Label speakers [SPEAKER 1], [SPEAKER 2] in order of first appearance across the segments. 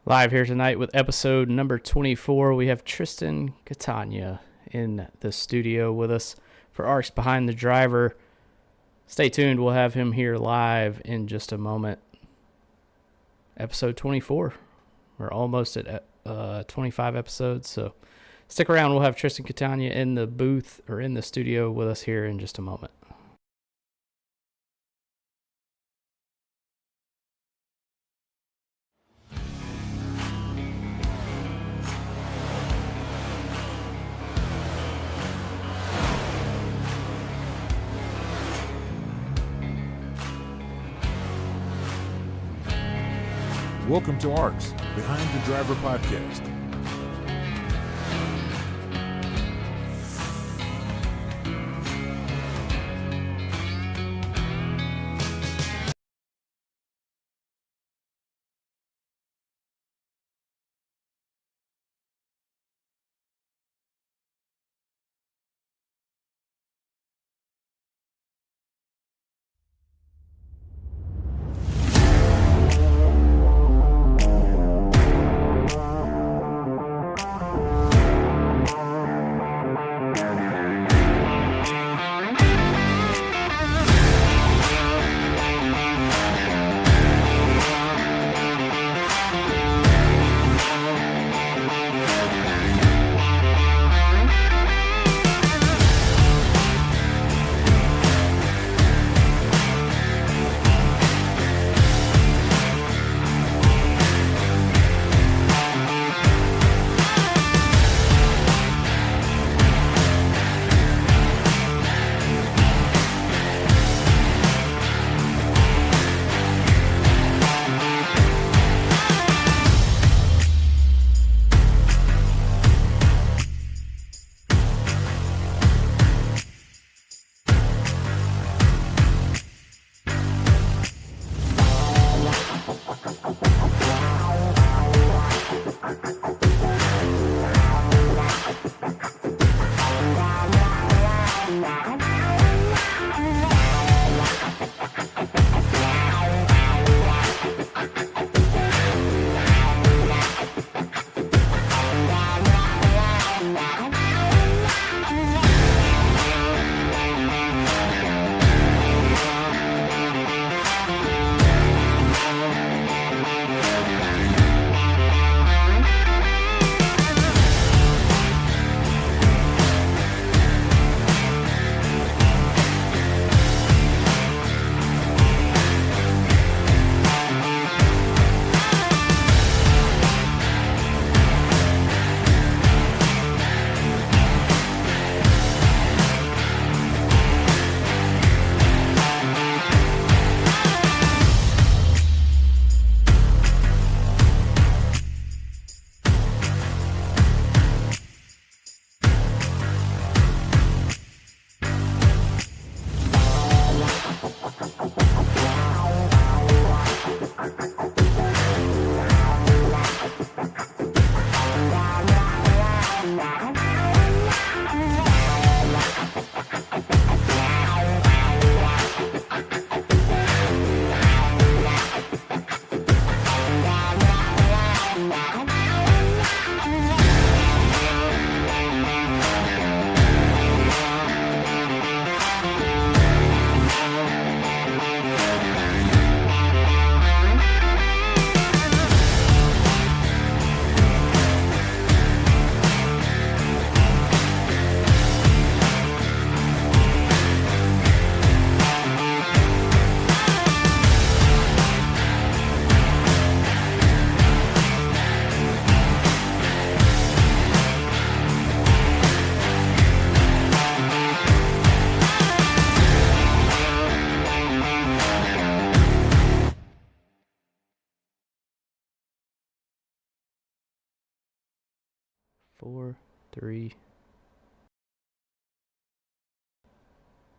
[SPEAKER 1] Live here tonight with episode number 24. We have Tristan Catania in the studio with us for ARCS Behind the Driver. Stay tuned. We'll have him here live in just a moment. Episode 24. We're almost at 25 episodes, so stick around. We'll have Tristan Catania in the booth or in the studio with us here in just a moment.
[SPEAKER 2] Welcome to ARCS Behind the Driver podcast.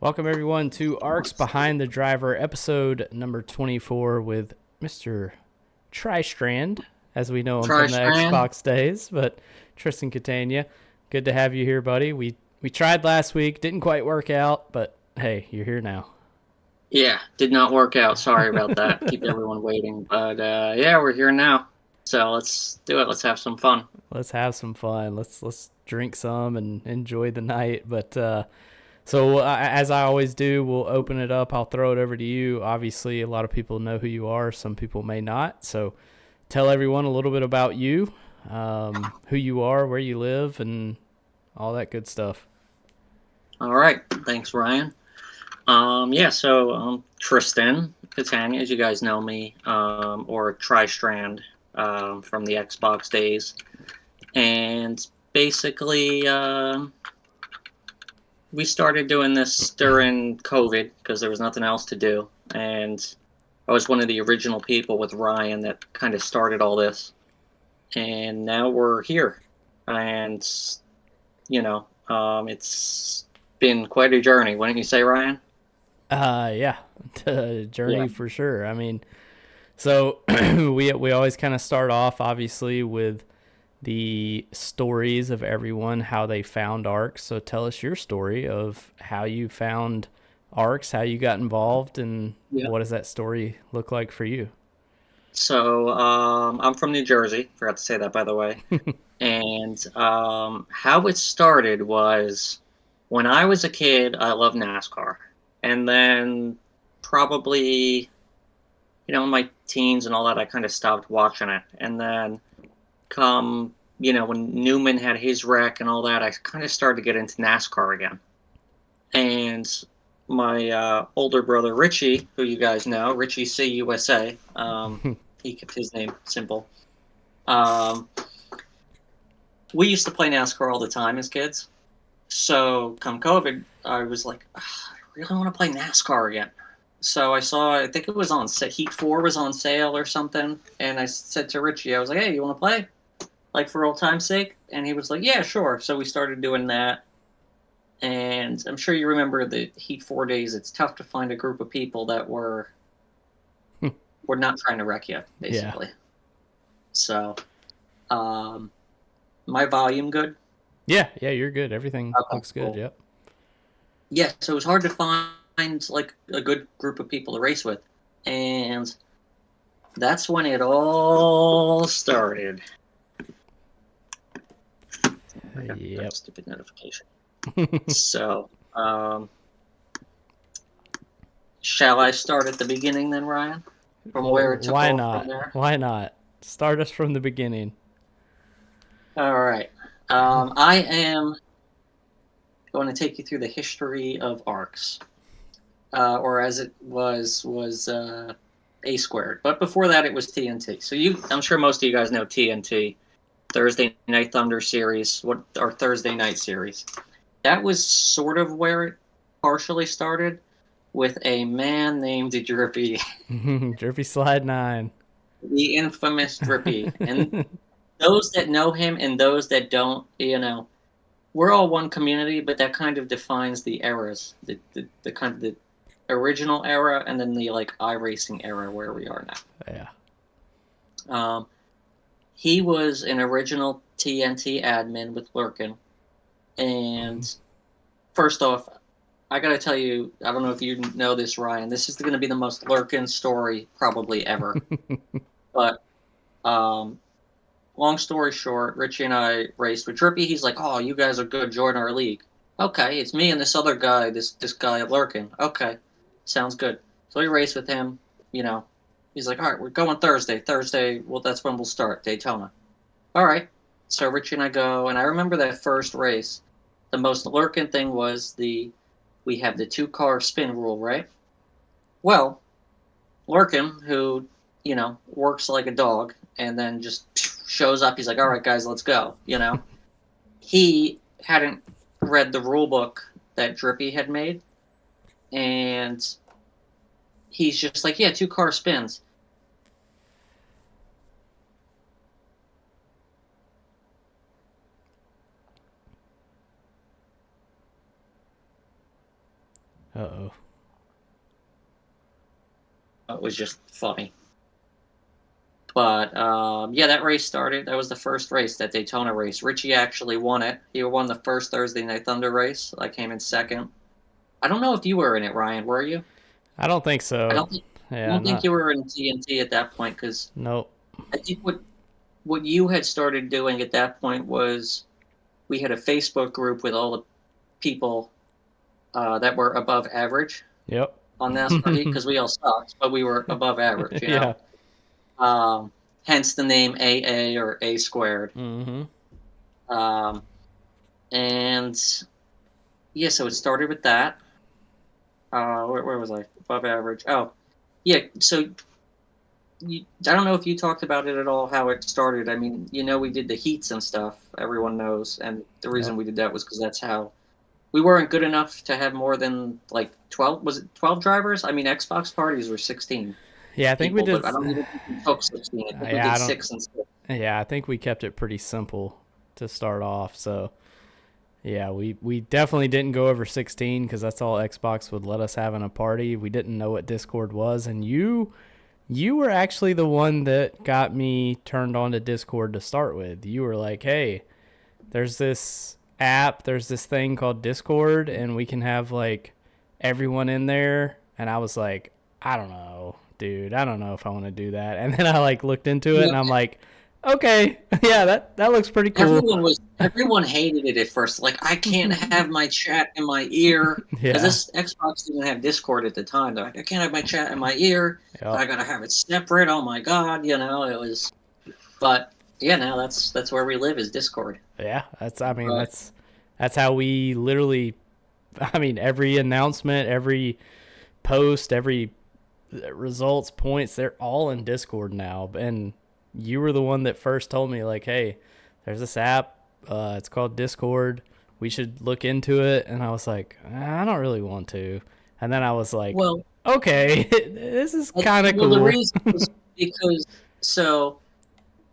[SPEAKER 1] Welcome everyone to ARCS Behind the Driver, episode number 24 with Mr. Tristan, as we know him from the Xbox days, but Tristan Catania. Good to have you here, buddy. We tried last week, didn't quite work out, but hey, you're here now.
[SPEAKER 3] Yeah, did not work out. Sorry about that. Keep everyone waiting. But yeah, we're here now. So let's do it. Let's have some fun.
[SPEAKER 1] Let's have some fun. Let's drink some and enjoy the night. But so as I always do, we'll open it up. I'll throw it over to you. Obviously, a lot of people know who you are. Some people may not. So tell everyone a little bit about you, who you are, where you live, and all that good stuff.
[SPEAKER 3] All right. Thanks, Ryan. So Tristan Catania, as you guys know me, or Tristan from the Xbox days. And basically, we started doing this during COVID because there was nothing else to do. And I was one of the original people with Ryan that kind of started all this. And now we're here. And, it's been quite a journey, wouldn't you say, Ryan?
[SPEAKER 1] Yeah, journey for sure. I mean, so we always kind of start off, obviously, with the stories of everyone, how they found ARCS. So tell us your story of how you found ARCS, how you got involved, and what does that story look like for you?
[SPEAKER 3] So I'm from New Jersey. Forgot to say that, by the way. And how it started was when I was a kid, I loved NASCAR. And then probably, in my teens and all that, I kind of stopped watching it. And then when Newman had his wreck and all that, I kind of started to get into NASCAR again. And my older brother, Richie, who you guys know, Richie C. USA, he kept his name simple. We used to play NASCAR all the time as kids. So come COVID, I was like, I really want to play NASCAR again. So I think it was on Heat 4 was on sale or something. And I said to Richie, I was like, hey, you want to play? Like for old time's sake? And he was like, yeah, sure. So we started doing that. And I'm sure you remember the Heat 4 days. It's tough to find a group of people that were not trying to wreck you, basically. Yeah. So, my volume good?
[SPEAKER 1] Yeah, you're good. Everything looks good. Cool. Yep.
[SPEAKER 3] Yeah, so it was hard to find like a good group of people to race with, and that's when it all started. I got that stupid notification. So, shall I start at the beginning then, Ryan? From where it took
[SPEAKER 1] Why
[SPEAKER 3] off
[SPEAKER 1] not?
[SPEAKER 3] From there?
[SPEAKER 1] Why not? Start us from the beginning.
[SPEAKER 3] All right. I am going to take you through the history of ARCS, or as it was A squared. But before that, it was TNT. So I'm sure most of you guys know TNT, Thursday Night Thunder series, our Thursday night series. That was sort of where it partially started with a man named Drippy.
[SPEAKER 1] Drippy Slide 9.
[SPEAKER 3] The infamous Drippy. And those that know him and those that don't, we're all one community, but that kind of defines the eras, the kind of the original era and then the like iRacing era where we are now.
[SPEAKER 1] Yeah.
[SPEAKER 3] He was an original TNT admin with Lurkin. And first off, I got to tell you, I don't know if you know this, Ryan. This is going to be the most Lurkin story probably ever. But long story short, Richie and I raced with Drippy. He's like, oh, you guys are good. Join our league. Okay, it's me and this other guy, this guy at Lurkin. Okay, sounds good. So we raced with him. He's like, all right, we're going Thursday. Thursday, well, that's when we'll start, Daytona. All right. So Richie and I go, and I remember that first race. The most Lurkin thing was we have the 2-car spin rule, right? Well, Lurkin, who, works like a dog and then just shows up. He's like, all right, guys, let's go, He hadn't read the rule book that Drippy had made. And he's just like, yeah, 2-car spins.
[SPEAKER 1] Uh-oh.
[SPEAKER 3] It was just funny. But, that race started. That was the first race, that Daytona race. Richie actually won it. He won the first Thursday Night Thunder race. I came in second. I don't know if you were in it, Ryan. Were you?
[SPEAKER 1] I don't think so.
[SPEAKER 3] I don't think you were in TNT at that point because
[SPEAKER 1] nope.
[SPEAKER 3] I think what you had started doing at that point was we had a Facebook group with all the people that were above average
[SPEAKER 1] Yep.
[SPEAKER 3] on NASCAR Heat because we all sucked, but we were above average, you
[SPEAKER 1] Yeah.
[SPEAKER 3] know. Hence the name AA or A squared.
[SPEAKER 1] Mm-hmm.
[SPEAKER 3] And yeah, so it started with that. Where was I? Above average. Oh, yeah. So I don't know if you talked about it at all, how it started. I mean, we did the heats and stuff. Everyone knows, and the reason
[SPEAKER 1] Yep.
[SPEAKER 3] we did that was because that's how we weren't good enough to have more than like 12. Was it 12 drivers? I mean, Xbox parties were 16
[SPEAKER 1] Yeah, I think we
[SPEAKER 3] people,
[SPEAKER 1] did.
[SPEAKER 3] but I don't even think we took 16. I think we
[SPEAKER 1] Yeah,
[SPEAKER 3] did
[SPEAKER 1] I don't.
[SPEAKER 3] 6 and 6.
[SPEAKER 1] Yeah, I think we kept it pretty simple to start off. So yeah, we definitely didn't go over 16 because that's all Xbox would let us have in a party. We didn't know what Discord was, and you were actually the one that got me turned on to Discord to start with. You were like, hey, there's this app, there's this thing called Discord, and we can have like everyone in there. And I was like, I don't know, dude. I don't know if I want to do that. And then I like looked into it,
[SPEAKER 3] Yeah.
[SPEAKER 1] and I'm like, okay, yeah, that looks pretty cool.
[SPEAKER 3] Everyone hated it at first. Like, I can't have my chat in my ear.
[SPEAKER 1] Yeah.
[SPEAKER 3] Because this Xbox didn't have Discord at the time. They're like, I can't have my chat in my ear.
[SPEAKER 1] Yep.
[SPEAKER 3] I gotta have it separate. Oh my god, it was. But yeah, now that's where we live is Discord.
[SPEAKER 1] Yeah, that's how we literally. I mean, every announcement, every post, every results, points, they're all in Discord now. And you were the one that first told me, like, hey, there's this app. It's called Discord. We should look into it. And I was like, I don't really want to. And then I was like,
[SPEAKER 3] Well,
[SPEAKER 1] okay, this is kind of cool.
[SPEAKER 3] the reason was because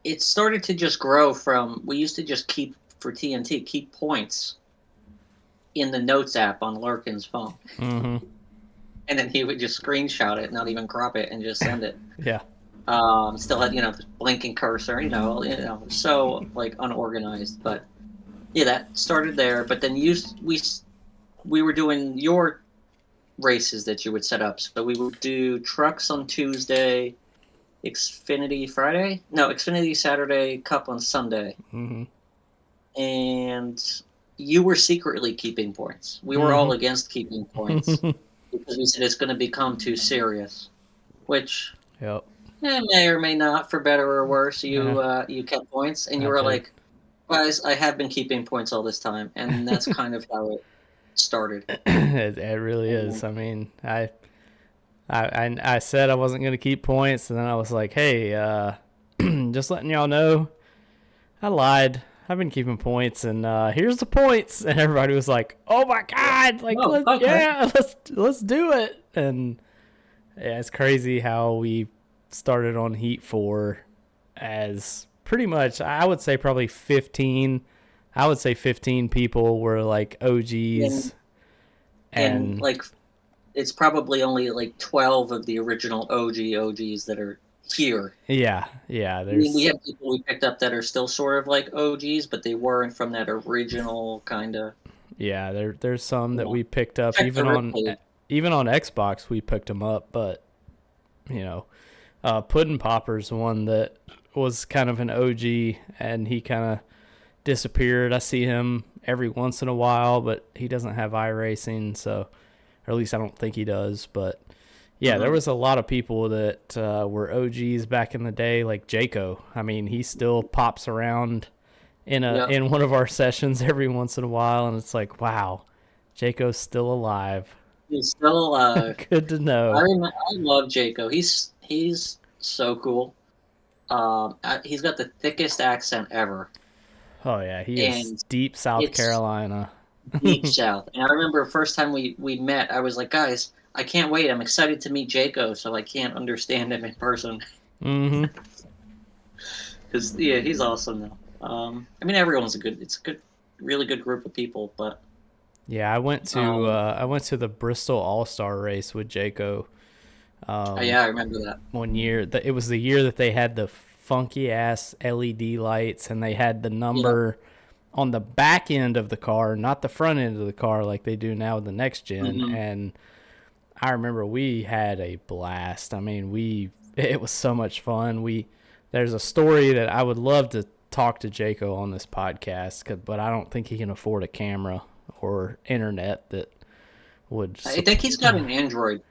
[SPEAKER 3] it started to just grow from, we used to just keep points in the notes app on Lurkin's phone.
[SPEAKER 1] Mm-hmm.
[SPEAKER 3] And then he would just screenshot it, not even crop it, and just send it.
[SPEAKER 1] Yeah.
[SPEAKER 3] Still had, the blinking cursor, so like unorganized. But yeah, that started there. But then we were doing your races that you would set up. So we would do trucks on Tuesday, Xfinity Saturday, Cup on Sunday.
[SPEAKER 1] Mm-hmm.
[SPEAKER 3] And you were secretly keeping points. We were all against keeping points because we said it's going to become too serious, which
[SPEAKER 1] Yep.
[SPEAKER 3] may or may not, for better or worse. You kept points, and you were like, guys, I have been keeping points all this time, and that's kind of how it started.
[SPEAKER 1] It really is. I mean, I said I wasn't going to keep points, and then I was like, hey, just letting y'all know, I lied. I've been keeping points, and here's the points. And everybody was like, "Oh my god! Like, let's do it!" And yeah, it's crazy how we started on Heat 4 as pretty much, I would say probably 15. I would say 15 people were like OGs,
[SPEAKER 3] and like it's probably only like 12 of the original OGs that are here.
[SPEAKER 1] Yeah.
[SPEAKER 3] We have people we picked up that are still sort of like OGs, but they weren't from that original kind of.
[SPEAKER 1] Yeah, there's some that we picked up even on Xbox. We picked them up, but Puddin' Popper's one that was kind of an OG, and he kind of disappeared. I see him every once in a while, but he doesn't have iRacing, so, or at least I don't think he does, but. Yeah, there was a lot of people that were OGs back in the day, like Jaco. I mean, he still pops around in one of our sessions every once in a while, and it's like, wow, Jaco's still alive.
[SPEAKER 3] He's still alive.
[SPEAKER 1] Good to know.
[SPEAKER 3] I love Jaco. He's so cool. He's got the thickest accent ever.
[SPEAKER 1] Oh yeah, he is deep South Carolina.
[SPEAKER 3] Deep South. And I remember the first time we met, I was like, guys, I can't wait. I'm excited to meet Jaco, so I can't understand him in person.
[SPEAKER 1] Mm-hmm.
[SPEAKER 3] Because he's awesome though. I mean, everyone's it's a really good group of people. But
[SPEAKER 1] yeah, I went to the Bristol All-Star race with Jaco.
[SPEAKER 3] Yeah, I remember that.
[SPEAKER 1] One year, it was the year that they had the funky ass LED lights, and they had the number on the back end of the car, not the front end of the car like they do now with the next gen. And I remember we had a blast. I mean, it was so much fun. We there's a story that I would love to talk to Jaco on this podcast, but I don't think he can afford a camera or internet that would.
[SPEAKER 3] I think he's got an Android.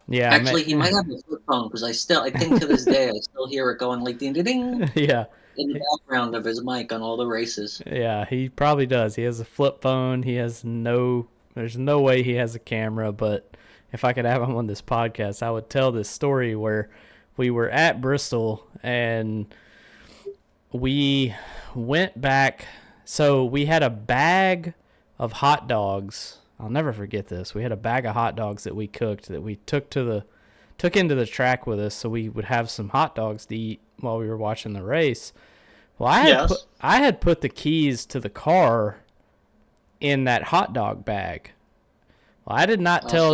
[SPEAKER 1] Yeah,
[SPEAKER 3] actually, he might have a flip phone because I think to this day I still hear it going like ding ding ding.
[SPEAKER 1] Yeah.
[SPEAKER 3] In the background of his mic on all the races.
[SPEAKER 1] Yeah, he probably does. He has a flip phone. There's no way he has a camera, but if I could have him on this podcast, I would tell this story where we were at Bristol and we went back. So we had a bag of hot dogs. I'll never forget this. We had a bag of hot dogs that we cooked that we took into the track with us so we would have some hot dogs to eat while we were watching the race. Well, I had put the keys to the car in that hot dog bag. Well, I did not tell.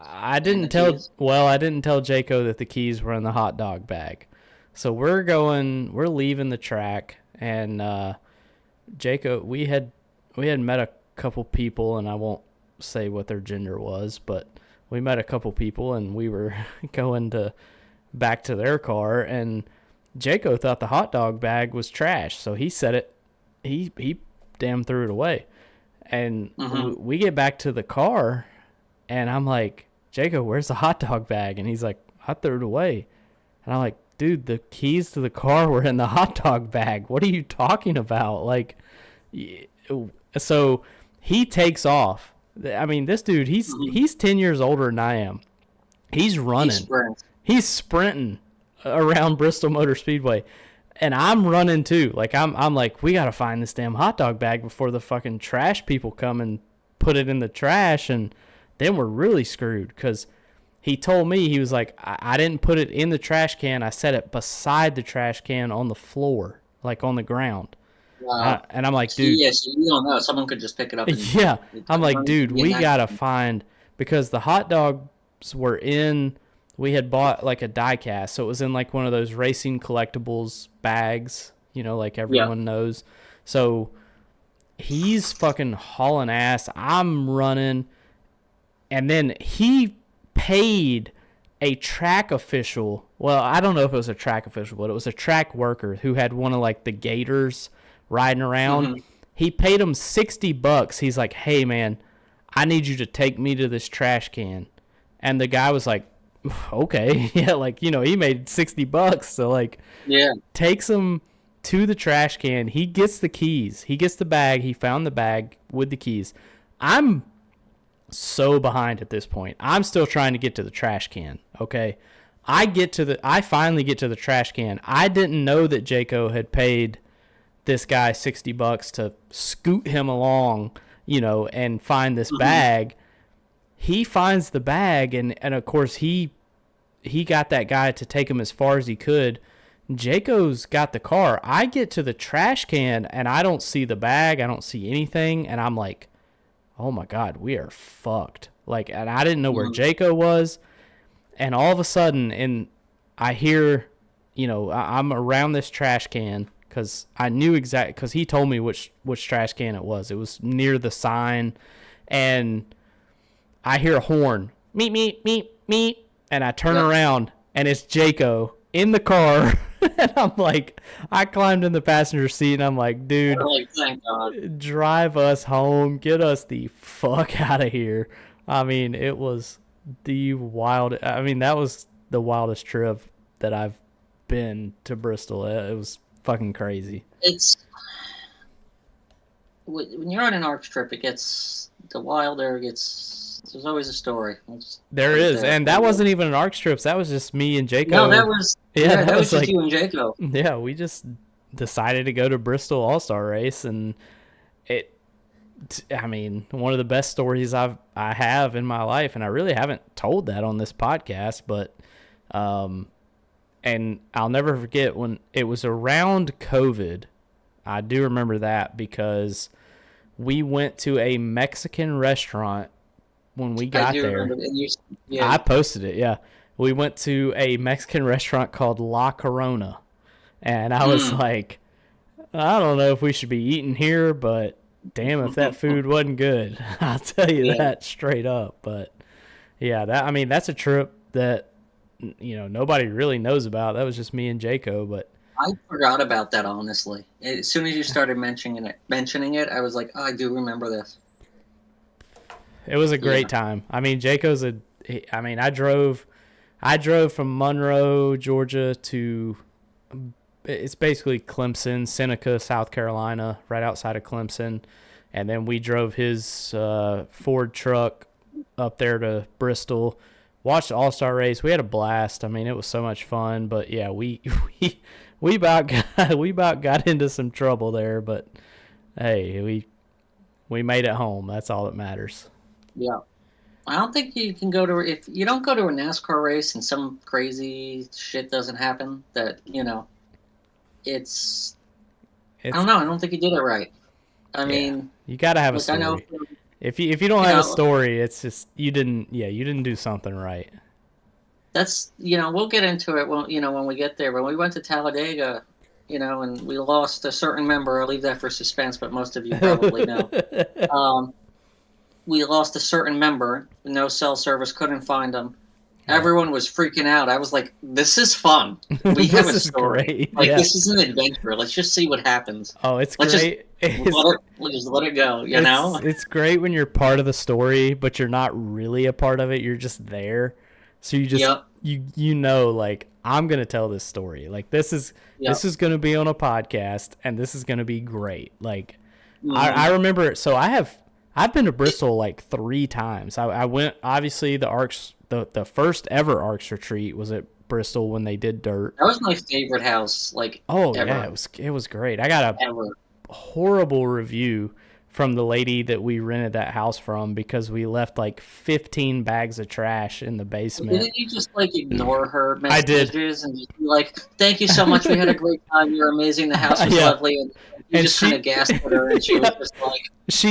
[SPEAKER 1] I didn't tell. Well, I didn't tell Jaco that the keys were in the hot dog bag. So we're leaving the track, and Jaco, we had met a couple people, and I won't say what their gender was, but we met a couple people, and we were going back to their car, and Jaco thought the hot dog bag was trash, so he said it. He damn threw it away. And we get back to the car, and I'm like, Jaco, where's the hot dog bag? And he's like, I threw it away. And I'm like, dude, the keys to the car were in the hot dog bag. What are you talking about? Like, so he takes off. I mean, this dude, he's 10 years older than I am. He's running. He's sprinting around Bristol Motor Speedway. And I'm running too. Like I'm like, we gotta find this damn hot dog bag before the fucking trash people come and put it in the trash, and then we're really screwed. Because he told me, he was like, I didn't put it in the trash can. I set it beside the trash can on the floor, like on the ground.
[SPEAKER 3] Wow.
[SPEAKER 1] And I'm like, dude.
[SPEAKER 3] Yeah, so you don't know. Someone could just pick it up.
[SPEAKER 1] Yeah. I'm like, dude, we gotta find, because the hot dogs were in. We had bought like a die cast, so it was in like one of those racing collectibles bags, like everyone knows. So he's fucking hauling ass. I'm running. And then he paid a track official. Well, I don't know if it was a track official, but it was a track worker who had one of like the gators riding around. He paid him $60. He's like, hey man, I need you to take me to this trash can. And the guy was like, okay, yeah, like, he made $60, so like, yeah, takes him to the trash can. He gets the keys, he gets the bag, he found the bag with the keys. I'm so behind at this point. I'm still trying to get to the trash can. Okay, I finally get to the trash can. I didn't know that Jaco had paid this guy $60 to scoot him along, and find this bag. He finds the bag, and of course he got that guy to take him as far as he could. Jaco's got the car. I get to the trash can, and I don't see the bag. I don't see anything, and I'm like, oh my God, we are fucked. Like, and I didn't know where Jaco was, and all of a sudden, and I hear, I'm around this trash can, because I knew exactly, because he told me which trash can it was. It was near the sign, and I hear a horn, meet, meet, meet, meet, and I turn around, and it's Jaco in the car, and I'm like, I climbed in the passenger seat, and I'm like, dude,
[SPEAKER 3] thank God.
[SPEAKER 1] Drive us home, get us the fuck out of here. I mean, it was that was the wildest trip that I've been to Bristol. It was fucking crazy.
[SPEAKER 3] It's when you're on an ARCS trip, it gets the wilder. There's always a story.
[SPEAKER 1] There is, and that wasn't even an ARCS trip. That was just me and Jaco.
[SPEAKER 3] No, that was that was just you and Jaco.
[SPEAKER 1] Yeah, we just decided to go to Bristol All-Star Race, and one of the best stories I have in my life, and I really haven't told that on this podcast, but and I'll never forget when it was around COVID. I do remember that because we went to a Mexican restaurant when we got there. I posted it, yeah. We went to a Mexican restaurant called La Corona, and I was like, I don't know if we should be eating here, but damn if that food wasn't good. I'll tell you that straight up. But yeah, that's a trip that nobody really knows about. That was just me and Jaco, but
[SPEAKER 3] I forgot about that, honestly. As soon as you started mentioning it, I was like, oh, I do remember this.
[SPEAKER 1] it was a great time. I mean, I drove from Monroe, Georgia to, it's basically Clemson, Seneca, South Carolina, right outside of Clemson. And then we drove his Ford truck up there to Bristol, watched the All-Star race. We had a blast. I mean, it was so much fun. But yeah, we about got into some trouble there. But hey, we made it home. That's all that matters.
[SPEAKER 3] Yeah. I don't think you can go to, if you don't go to a NASCAR race and some crazy shit doesn't happen, that, it's I don't know. I don't think you did it right. I mean,
[SPEAKER 1] you got to have a story. I know, if you don't have a story, it's just you didn't do something right.
[SPEAKER 3] That's we'll get into it when we get there. When we went to Talladega, and we lost a certain member. I'll leave that for suspense, but most of you probably know. We lost a certain member. No cell service, couldn't find him. Everyone was freaking out. I was like, "This is fun. We have a story. Great. This is an adventure. Let's just see what happens."
[SPEAKER 1] Oh, it's great.
[SPEAKER 3] Just let it go.
[SPEAKER 1] It's great when you're part of the story, but you're not really a part of it. You're just there, so you just like, I'm gonna tell this story. Like this is gonna be on a podcast, and this is gonna be great. Like I remember. So I've been to Bristol like 3 times. I went, obviously, the ARCS. The first ever ARCS retreat was at Bristol when they did dirt.
[SPEAKER 3] That was my favorite house. Ever.
[SPEAKER 1] Yeah, it was great. I got a horrible review from the lady that we rented that house from because we left like 15 bags of trash in the basement.
[SPEAKER 3] Didn't you just ignore her messages?
[SPEAKER 1] I did.
[SPEAKER 3] And just be like, "Thank you so much. We had a great time. You're amazing. The house was lovely." And you just kind of gasped at her, and she was just like,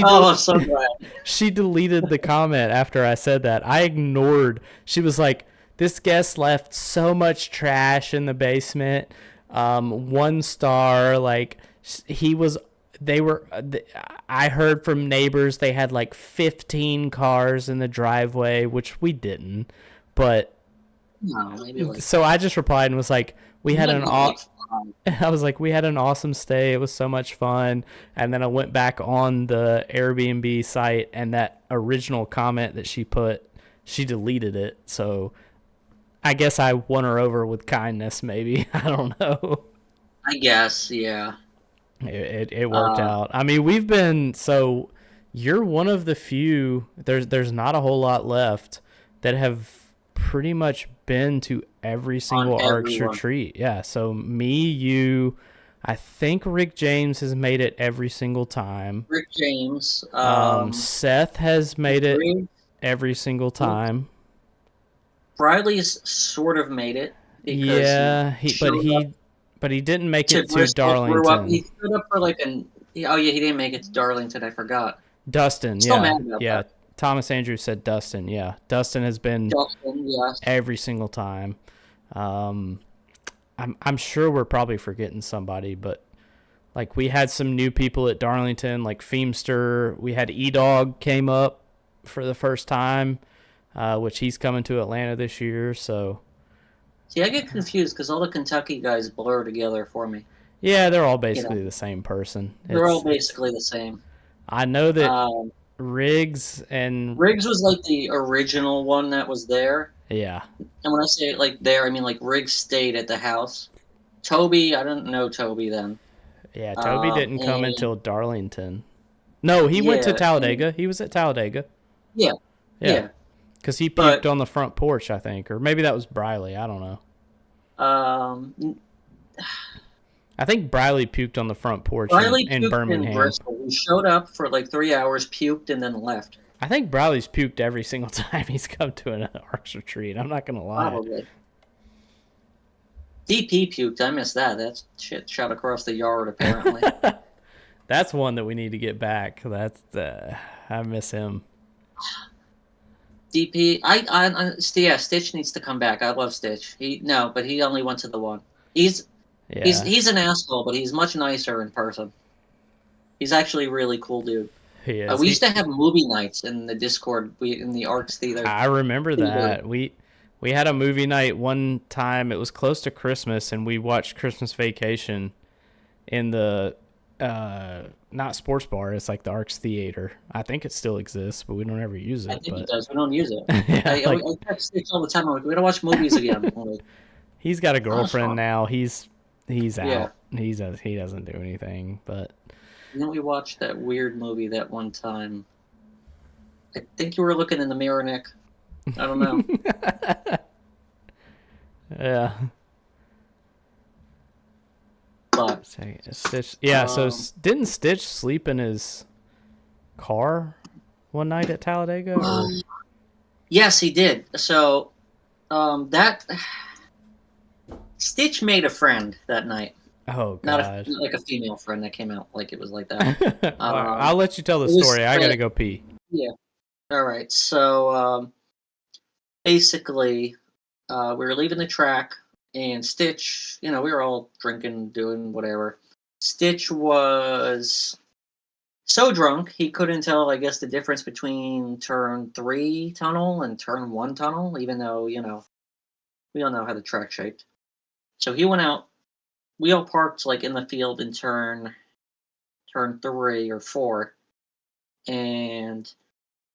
[SPEAKER 3] I'm so glad. She
[SPEAKER 1] deleted the comment after I said that. I ignored. She was like, "This guest left so much trash in the basement. 1 star. Like I heard from neighbors they had like 15 cars in the driveway," which we didn't. But
[SPEAKER 3] no, maybe
[SPEAKER 1] so I just replied and was like, we had an awesome stay. It was so much fun. And then I went back on the Airbnb site, and that original comment that she put, she deleted it. So I guess I won her over with kindness, maybe. I don't know.
[SPEAKER 3] I guess, yeah.
[SPEAKER 1] It worked out. I mean, so you're one of the few, there's not a whole lot left that have pretty much been to every single ARCS retreat. Yeah, so me, you, I think Rick James has made it every single time.
[SPEAKER 3] Rick James.
[SPEAKER 1] Seth has made it every single time.
[SPEAKER 3] Briley's sort of made it.
[SPEAKER 1] Yeah, but he didn't make it to Darlington.
[SPEAKER 3] He stood up for he didn't make it to Darlington. I forgot.
[SPEAKER 1] Dustin, yeah. Thomas Andrews said Dustin, yeah. Dustin has been every single time. I'm sure we're probably forgetting somebody, but like we had some new people at Darlington, like Feemster. We had E-Dog came up for the first time, which he's coming to Atlanta this year. So,
[SPEAKER 3] see, I get confused because all the Kentucky guys blur together for me.
[SPEAKER 1] Yeah, they're all basically the same person.
[SPEAKER 3] They're all basically the same.
[SPEAKER 1] I know that Riggs
[SPEAKER 3] was like the original one that was there.
[SPEAKER 1] Yeah.
[SPEAKER 3] And when I say there, I mean Riggs stayed at the house. Toby, I didn't know Toby then.
[SPEAKER 1] Yeah, Toby didn't come until Darlington. No, he went to Talladega. He was at Talladega.
[SPEAKER 3] Yeah.
[SPEAKER 1] Because he puked on the front porch, I think. Or maybe that was Briley. I don't know. I think Briley puked on the front porch in Birmingham.
[SPEAKER 3] In Bristol. He showed up for 3 hours, puked, and then left.
[SPEAKER 1] I think Briley's puked every single time he's come to an ARCS retreat. I'm not going to lie.
[SPEAKER 3] Probably. DP puked. I missed that. That shit shot across the yard, apparently.
[SPEAKER 1] That's one that we need to get back. I miss him.
[SPEAKER 3] DP, Stitch needs to come back. I love Stitch. But he only went to the one. He's an asshole, but he's much nicer in person. He's actually a really cool dude.
[SPEAKER 1] He is.
[SPEAKER 3] We used to have movie nights in the Discord, in the ARCS theater.
[SPEAKER 1] I remember that. We had a movie night one time. It was close to Christmas, and we watched Christmas Vacation in the not sports bar. It's like the ARCS Theater. I think it still exists, but we don't ever use
[SPEAKER 3] I
[SPEAKER 1] it.
[SPEAKER 3] think
[SPEAKER 1] But
[SPEAKER 3] it does. We don't use it.
[SPEAKER 1] yeah, like
[SPEAKER 3] I text Stitch all the time. I'm like, we gotta watch movies again. I'm like,
[SPEAKER 1] he's got a
[SPEAKER 3] oh, that's
[SPEAKER 1] girlfriend
[SPEAKER 3] fun.
[SPEAKER 1] now. He's
[SPEAKER 3] Yeah.
[SPEAKER 1] out. He doesn't do anything. But
[SPEAKER 3] And then we watched that weird movie that one time. I think you were looking in the mirror, Nick. I don't know.
[SPEAKER 1] yeah.
[SPEAKER 3] But
[SPEAKER 1] Stitch. Yeah. So
[SPEAKER 3] Um,
[SPEAKER 1] didn't Stitch sleep in his car one night at Talladega? Or
[SPEAKER 3] yes, he did. So that Stitch made a friend that night.
[SPEAKER 1] oh
[SPEAKER 3] Not
[SPEAKER 1] god.
[SPEAKER 3] not like a female friend that came out like it was like that.
[SPEAKER 1] All right, I'll let you tell the
[SPEAKER 3] it was
[SPEAKER 1] story. I gotta
[SPEAKER 3] like-
[SPEAKER 1] go pee.
[SPEAKER 3] Yeah. All right. So basically, we were leaving the track, and Stitch, we were all drinking, doing whatever. Stitch was so drunk he couldn't tell, I guess, the difference between turn 3 tunnel and turn 1 tunnel, even though, we all know how the track's shaped. So he went out. We all parked like in the field in turn 3 or 4, and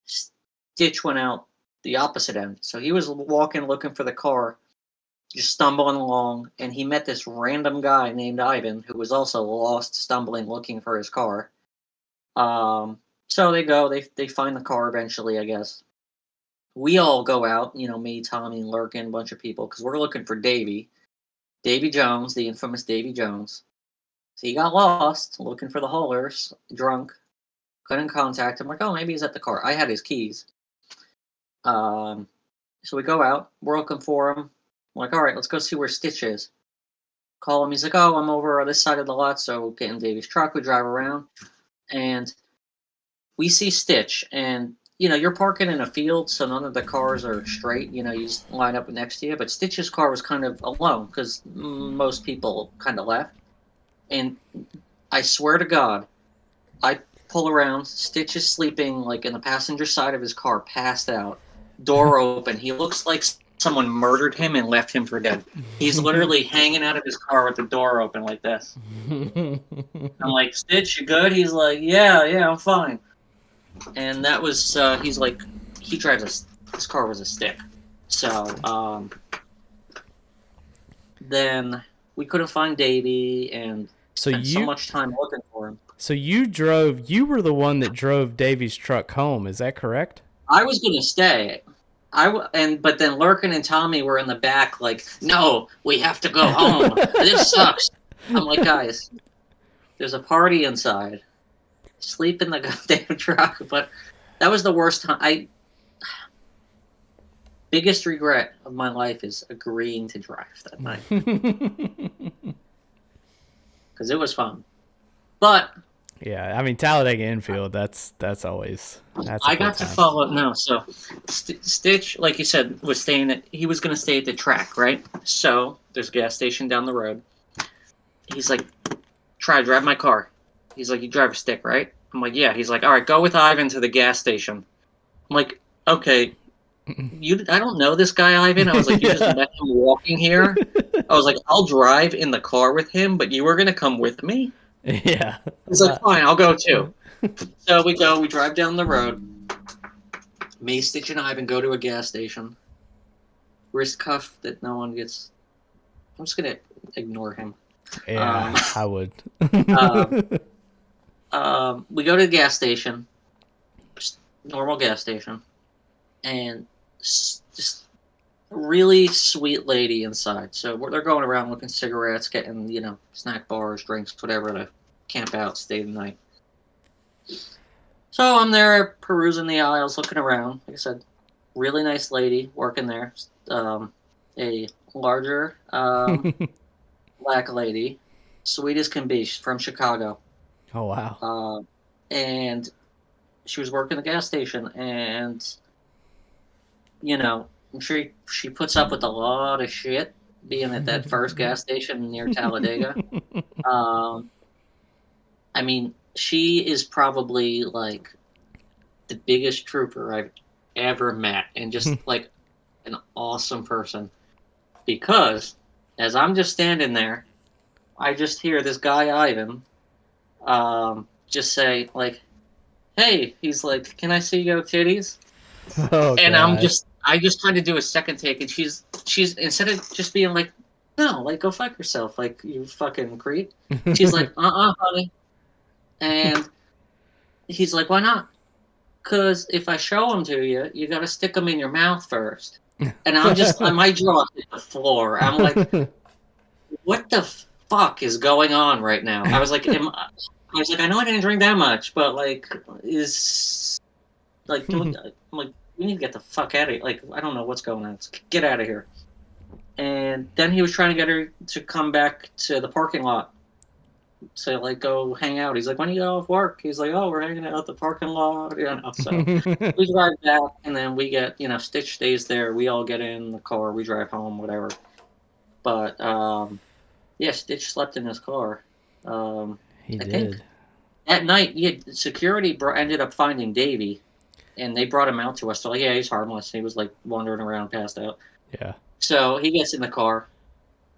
[SPEAKER 3] Stitch went out the opposite end. So he was walking looking for the car, just stumbling along, and he met this random guy named Ivan who was also lost, stumbling, looking for his car. So they find the car eventually, I guess. We all go out, me, Tommy, and Lurkin, a bunch of people, because we're looking for Davy Jones, the infamous Davy Jones. So he got lost, looking for the haulers, drunk, couldn't contact him. Like, oh, maybe he's at the car. I had his keys. So we go out, we're looking for him. I'm like, all right, let's go see where Stitch is. Call him. He's like, oh, I'm over on this side of the lot. So get in Davy's truck. We drive around, and we see Stitch. And you're parking in a field, so none of the cars are straight. You just line up next to you. But Stitch's car was kind of alone because most people kind of left. And I swear to God, I pull around. Stitch is sleeping like in the passenger side of his car, passed out. Door open. He looks like someone murdered him and left him for dead. He's literally hanging out of his car with the door open like this. I'm like, Stitch, you good? He's like, yeah, I'm fine. And that was, he's like, he drives his car was a stick. So, then we couldn't find Davey and spent so much time looking for him.
[SPEAKER 1] So you were the one that drove Davy's truck home, is that correct?
[SPEAKER 3] I was going to stay. But then Lurkin and Tommy were in the back like, no, we have to go home. This sucks. I'm like, guys, there's a party inside. Sleep in the goddamn truck. But that was the worst time. Biggest regret of my life is agreeing to drive that night. Because it was fun. But
[SPEAKER 1] yeah, I mean Talladega infield. That's always.
[SPEAKER 3] I got to follow. No, so Stitch, like you said, was staying. He was going to stay at the track, right? So there's a gas station down the road. He's like, drive my car. He's like, you drive a stick, right? I'm like, yeah. He's like, all right, go with Ivan to the gas station. I'm like, okay. I don't know this guy, Ivan. I was like, you just met him walking here. I was like, I'll drive in the car with him, but you were going to come with me?
[SPEAKER 1] Yeah.
[SPEAKER 3] He's like, fine, I'll go too. So we drive down the road. Me, Stitch, and Ivan go to a gas station. Wrist cuff that no one gets. I'm just going to ignore him.
[SPEAKER 1] Yeah, I would.
[SPEAKER 3] We go to the gas station. Just normal gas station. And just a really sweet lady inside. So they're going around looking cigarettes, getting, snack bars, drinks, whatever to camp out, stay the night. So I'm there perusing the aisles, looking around. Like I said, really nice lady working there. A larger black lady, sweet as can be. She's from Chicago.
[SPEAKER 1] Oh, wow.
[SPEAKER 3] And she was working the gas station, and I'm sure she puts up with a lot of shit being at that first gas station near Talladega. I mean, she is probably like the biggest trooper I've ever met, and just like an awesome person because as I'm just standing there, I just hear this guy Ivan just say like, "Hey," he's like, "Can I see your titties?"
[SPEAKER 1] Oh
[SPEAKER 3] And
[SPEAKER 1] god.
[SPEAKER 3] I just tried to do a second take, and she's instead of just being like, "No, like go fuck yourself, like you fucking creep," she's like, honey," and he's like, "Why not?" Because if I show them to you, you got to stick them in your mouth first. And my jaw hit the floor. I'm like, what the fuck is going on right now? I was like, I know I didn't drink that much, but like, is like, I'm like, we need to get the fuck out of here. Like, I don't know what's going on. Let's get out of here. And then he was trying to get her to come back to the parking lot to like go hang out. He's like, when you get off work? He's like, oh, we're hanging out at the parking lot. So we drive back, and then we get, Stitch stays there. We all get in the car. We drive home, whatever. But yeah, Stitch slept in his car.
[SPEAKER 1] He
[SPEAKER 3] I
[SPEAKER 1] did.
[SPEAKER 3] think that night, security ended up finding Davey, and they brought him out to us. So like, yeah, he's harmless. He was like wandering around, passed out.
[SPEAKER 1] Yeah.
[SPEAKER 3] So he gets in the car.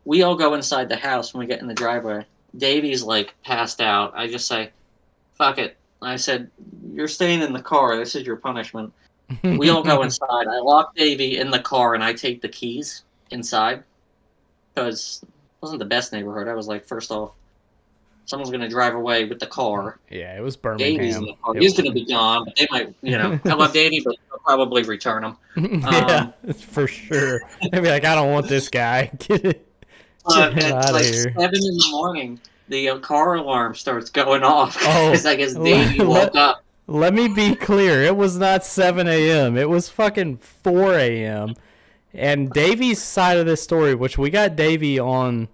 [SPEAKER 3] We all go inside the house when we get in the driveway. Davey's like passed out. I just say, fuck it. I said, you're staying in the car. This is your punishment. We all go inside. I lock Davey in the car and I take the keys inside because it wasn't the best neighborhood. I was like, first off, someone's going to drive away with the car.
[SPEAKER 1] Yeah, it was
[SPEAKER 3] Davey's in
[SPEAKER 1] Birmingham.
[SPEAKER 3] the car. He's going to be gone, but they might, I love Davey, but they'll probably return him.
[SPEAKER 1] Yeah, for sure. They'd be like, I don't want this guy. Get it.
[SPEAKER 3] At
[SPEAKER 1] outta
[SPEAKER 3] like
[SPEAKER 1] here.
[SPEAKER 3] 7 in the morning, the car alarm starts going off
[SPEAKER 1] Oh,
[SPEAKER 3] because I guess Davey woke up.
[SPEAKER 1] Let me be clear. It was not 7 a.m. It was fucking 4 a.m. And Davey's side of this story, which we got Davey on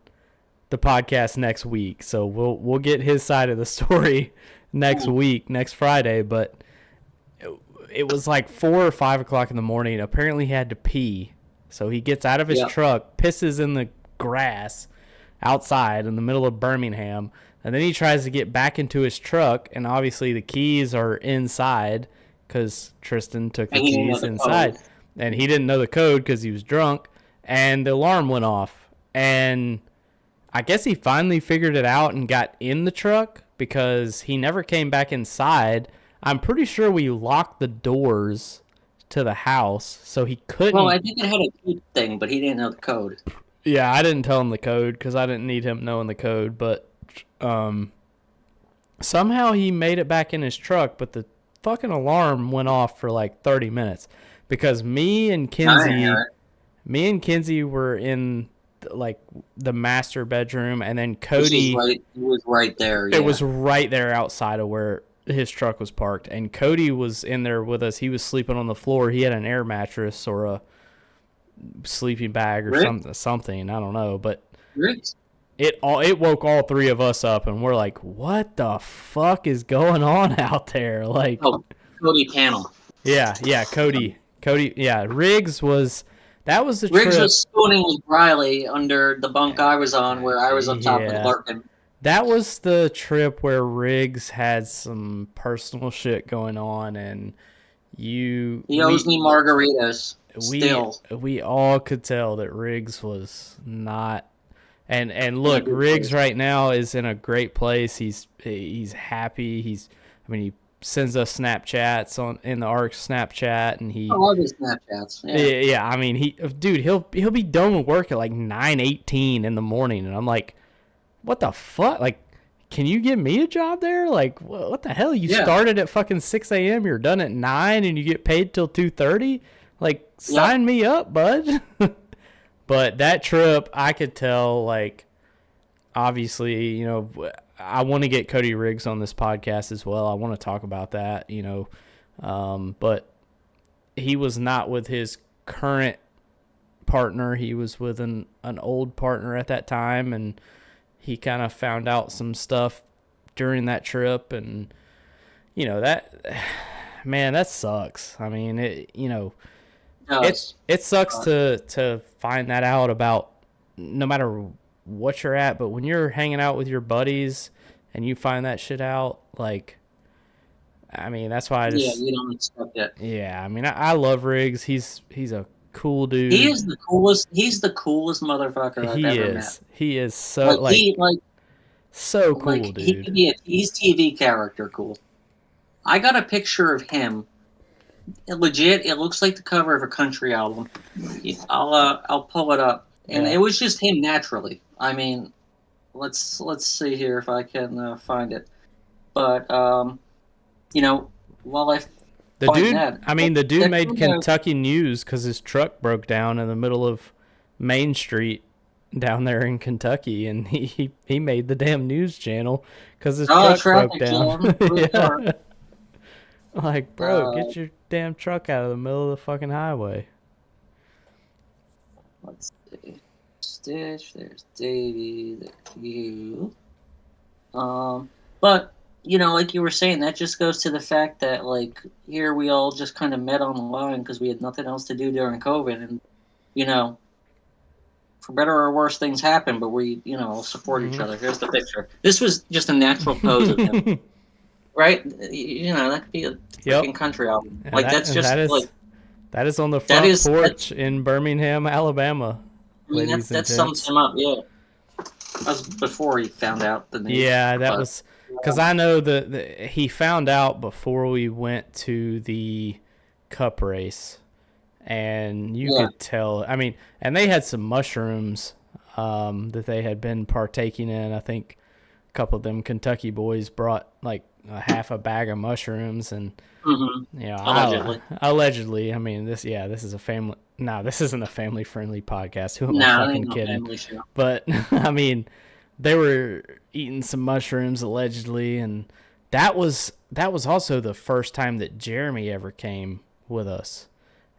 [SPEAKER 1] the podcast next week, so we'll get his side of the story next week, next Friday. But it was like 4 or 5 o'clock in the morning. Apparently, he had to pee, so he gets out of his truck, pisses in the grass outside in the middle of Birmingham, and then he tries to get back into his truck, and obviously the keys are inside because Tristan took the keys inside, and he didn't know the code because he was drunk, and the alarm went off, and I guess he finally figured it out and got in the truck because he never came back inside. I'm pretty sure we locked the doors to the house, so he couldn't.
[SPEAKER 3] Well, I think it had a key thing, but he didn't know the code.
[SPEAKER 1] Yeah, I didn't tell him the code because I didn't need him knowing the code, but somehow he made it back in his truck, but the fucking alarm went off for like 30 minutes because me and Kinsey were in like the master bedroom, and then Cody
[SPEAKER 3] was right there. Yeah.
[SPEAKER 1] It was right there outside of where his truck was parked, and Cody was in there with us. He was sleeping on the floor. He had an air mattress or a sleeping bag or something. I don't know, but it woke all three of us up, and we're like, "What the fuck is going on out there?" Like,
[SPEAKER 3] Cody Panel.
[SPEAKER 1] Yeah, Cody. Yeah, Riggs was. That was the
[SPEAKER 3] Riggs
[SPEAKER 1] trip.
[SPEAKER 3] was spooning with Riley under the bunk I was on, where I was on top of Larkin.
[SPEAKER 1] That was the trip where Riggs had some personal shit going on, and he owes
[SPEAKER 3] me margaritas.
[SPEAKER 1] We all could tell that Riggs was not, and look, Riggs right now is in a great place. He's happy. He sends us Snapchats in the ARCS Snapchat, and he.
[SPEAKER 3] I love his Snapchats.
[SPEAKER 1] Yeah. I mean, he'll be done with work at like 9:18 in the morning, and I'm like, what the fuck? Like, can you give me a job there? Like, what the hell? You started at fucking 6 a.m. You're done at 9, and you get paid till 2:30. Like, sign me up, bud. But that trip, I could tell, like, obviously, I want to get Cody Riggs on this podcast as well. I want to talk about that, but he was not with his current partner. He was with an old partner at that time, and he kind of found out some stuff during that trip, and, that sucks. I mean, it sucks to find that out about no matter what you're at, but when you're hanging out with your buddies and you find that shit out, like, I mean, that's why I just
[SPEAKER 3] you don't expect it.
[SPEAKER 1] Yeah, I mean, I love Riggs. He's a cool dude.
[SPEAKER 3] He is the coolest. He's the coolest motherfucker I've ever met.
[SPEAKER 1] He is so so cool,
[SPEAKER 3] he
[SPEAKER 1] dude.
[SPEAKER 3] could be he's TV character cool. I got a picture of him. Legit, it looks like the cover of a country album. I'll pull it up, and it was just him naturally. I mean, let's see here if I can find it. But while
[SPEAKER 1] the dude made Kentucky news because his truck broke down in the middle of Main Street down there in Kentucky, and he made the damn news channel because his truck broke down. Yeah. Like, bro, get your damn truck out of the middle of the fucking highway.
[SPEAKER 3] Let's see. Stitch, there's Davey, there's you. But, like you were saying, that just goes to the fact that, like, here we all just kind of met on the line because we had nothing else to do during COVID. And, for better or worse, things happen, but we, support each other. Here's the picture. This was just a natural pose of him. Right? That could be a freaking country album. Like, that
[SPEAKER 1] is on the front porch in Birmingham, Alabama.
[SPEAKER 3] I mean, that sums him up, yeah. That was before he found out the name.
[SPEAKER 1] Yeah, was because I know he found out before we went to the cup race, and you could tell. I mean, and they had some mushrooms that they had been partaking in. I think a couple of them Kentucky boys brought like a half a bag of mushrooms, and allegedly. I mean, this is a family. No, this isn't a family-friendly podcast. Who am I fucking kidding? But I mean, they were eating some mushrooms allegedly, and that was also the first time that Jeremy ever came with us.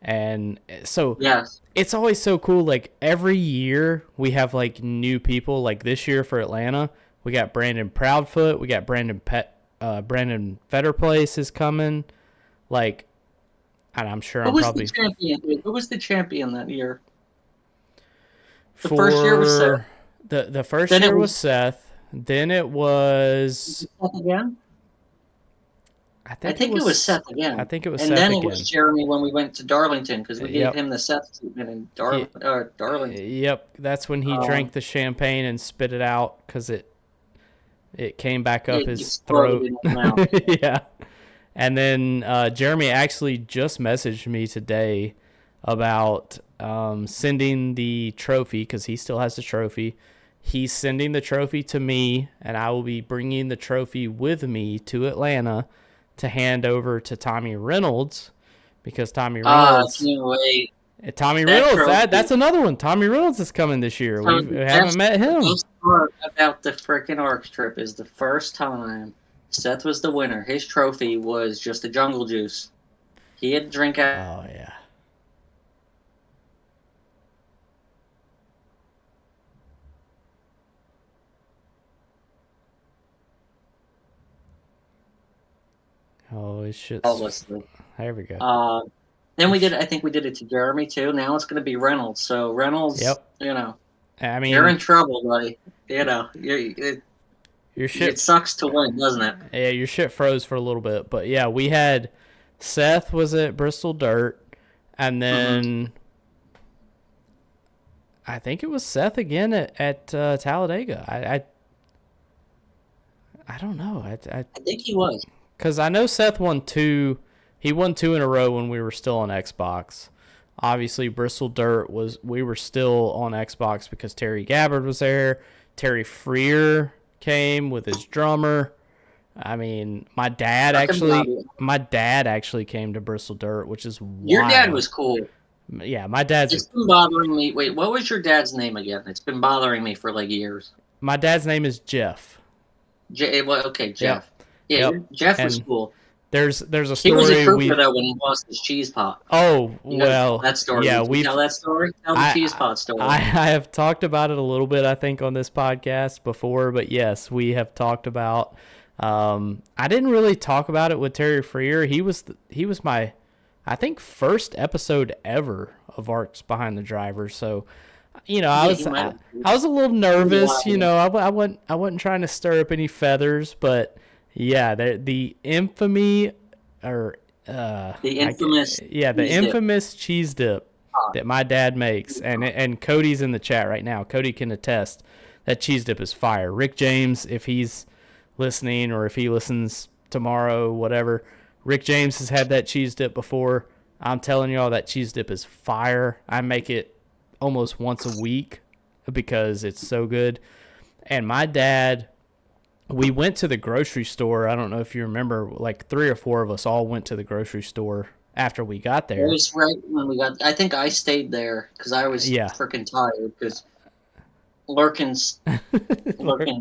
[SPEAKER 1] And so it's always so cool. Like every year we have like new people. Like this year for Atlanta, we got Brandon Proudfoot, we got Brandon Fetterplace is coming. Like, and I'm sure Who was
[SPEAKER 3] the champion that year? The first year was Seth.
[SPEAKER 1] The first year was Seth. Then it was
[SPEAKER 3] Seth again. I think it was Seth again.
[SPEAKER 1] I think it was
[SPEAKER 3] and
[SPEAKER 1] Seth
[SPEAKER 3] then
[SPEAKER 1] again.
[SPEAKER 3] It was Jeremy when we went to Darlington because we gave him the Seth treatment in Darlington.
[SPEAKER 1] Yep, that's when he drank the champagne and spit it out because it came back up his throat.
[SPEAKER 3] In his mouth.
[SPEAKER 1] Yeah. And then Jeremy actually just messaged me today about sending the trophy because he still has the trophy. He's sending the trophy to me, and I will be bringing the trophy with me to Atlanta to hand over to Tommy Reynolds because Tommy Reynolds.
[SPEAKER 3] I can't wait.
[SPEAKER 1] Tommy Reynolds, that's another one. Tommy Reynolds is coming this year. We haven't met him.
[SPEAKER 3] The best part about the freaking ARCS trip is the first time Seth was the winner. His trophy was just a jungle juice. He had to drink out.
[SPEAKER 1] Oh, yeah. Oh, it should. There we go.
[SPEAKER 3] Then I think we did it to Jeremy too. Now it's going to be Reynolds. So Reynolds, I mean, you're in trouble, buddy.
[SPEAKER 1] Your shit.
[SPEAKER 3] It sucks to win, doesn't it?
[SPEAKER 1] Yeah, your shit froze for a little bit, but yeah, we had Seth was at Bristol Dirt, and then I think it was Seth again at Talladega. I don't know.
[SPEAKER 3] I think he was
[SPEAKER 1] because I know Seth won two. He won 2 in a row when we were still on Xbox. Obviously, Bristol Dirt we were still on Xbox because Terry Gabbard was there. Terry Freer came with his drummer. I mean, my dad actually came to Bristol Dirt, which is wild.
[SPEAKER 3] Your dad was cool.
[SPEAKER 1] Yeah, my dad's.
[SPEAKER 3] It's been bothering me. Wait, what was your dad's name again? It's been bothering me for like years.
[SPEAKER 1] My dad's name is Jeff.
[SPEAKER 3] Okay, Jeff.
[SPEAKER 1] Yep.
[SPEAKER 3] Yeah, Jeff was cool.
[SPEAKER 1] There's a story.
[SPEAKER 3] He was a trooper though when he lost his cheese pot.
[SPEAKER 1] Oh, well,
[SPEAKER 3] that story.
[SPEAKER 1] Yeah,
[SPEAKER 3] tell that story. Tell the cheese pot story.
[SPEAKER 1] I have talked about it a little bit, I think, on this podcast before, but yes, we have talked about. I didn't really talk about it with Terry Freer. He was my, I think, first episode ever of ARCS Behind the Driver. So, I was a little nervous. I wasn't trying to stir up any feathers, but. Yeah, the infamy or
[SPEAKER 3] the infamous
[SPEAKER 1] infamous cheese dip. that my dad makes, and Cody's in the chat right now. Cody can attest that cheese dip is fire. Rick James, if he's listening or if he listens tomorrow, whatever, Rick James has had that cheese dip before. I'm telling y'all, that cheese dip is fire. I make it almost once a week because it's so good. And my dad, we went to the grocery store. I don't know if you remember, like 3 or 4 of us all went to the grocery store after we got there.
[SPEAKER 3] It was right when we got. I think I stayed there because I was freaking tired because Lurkin,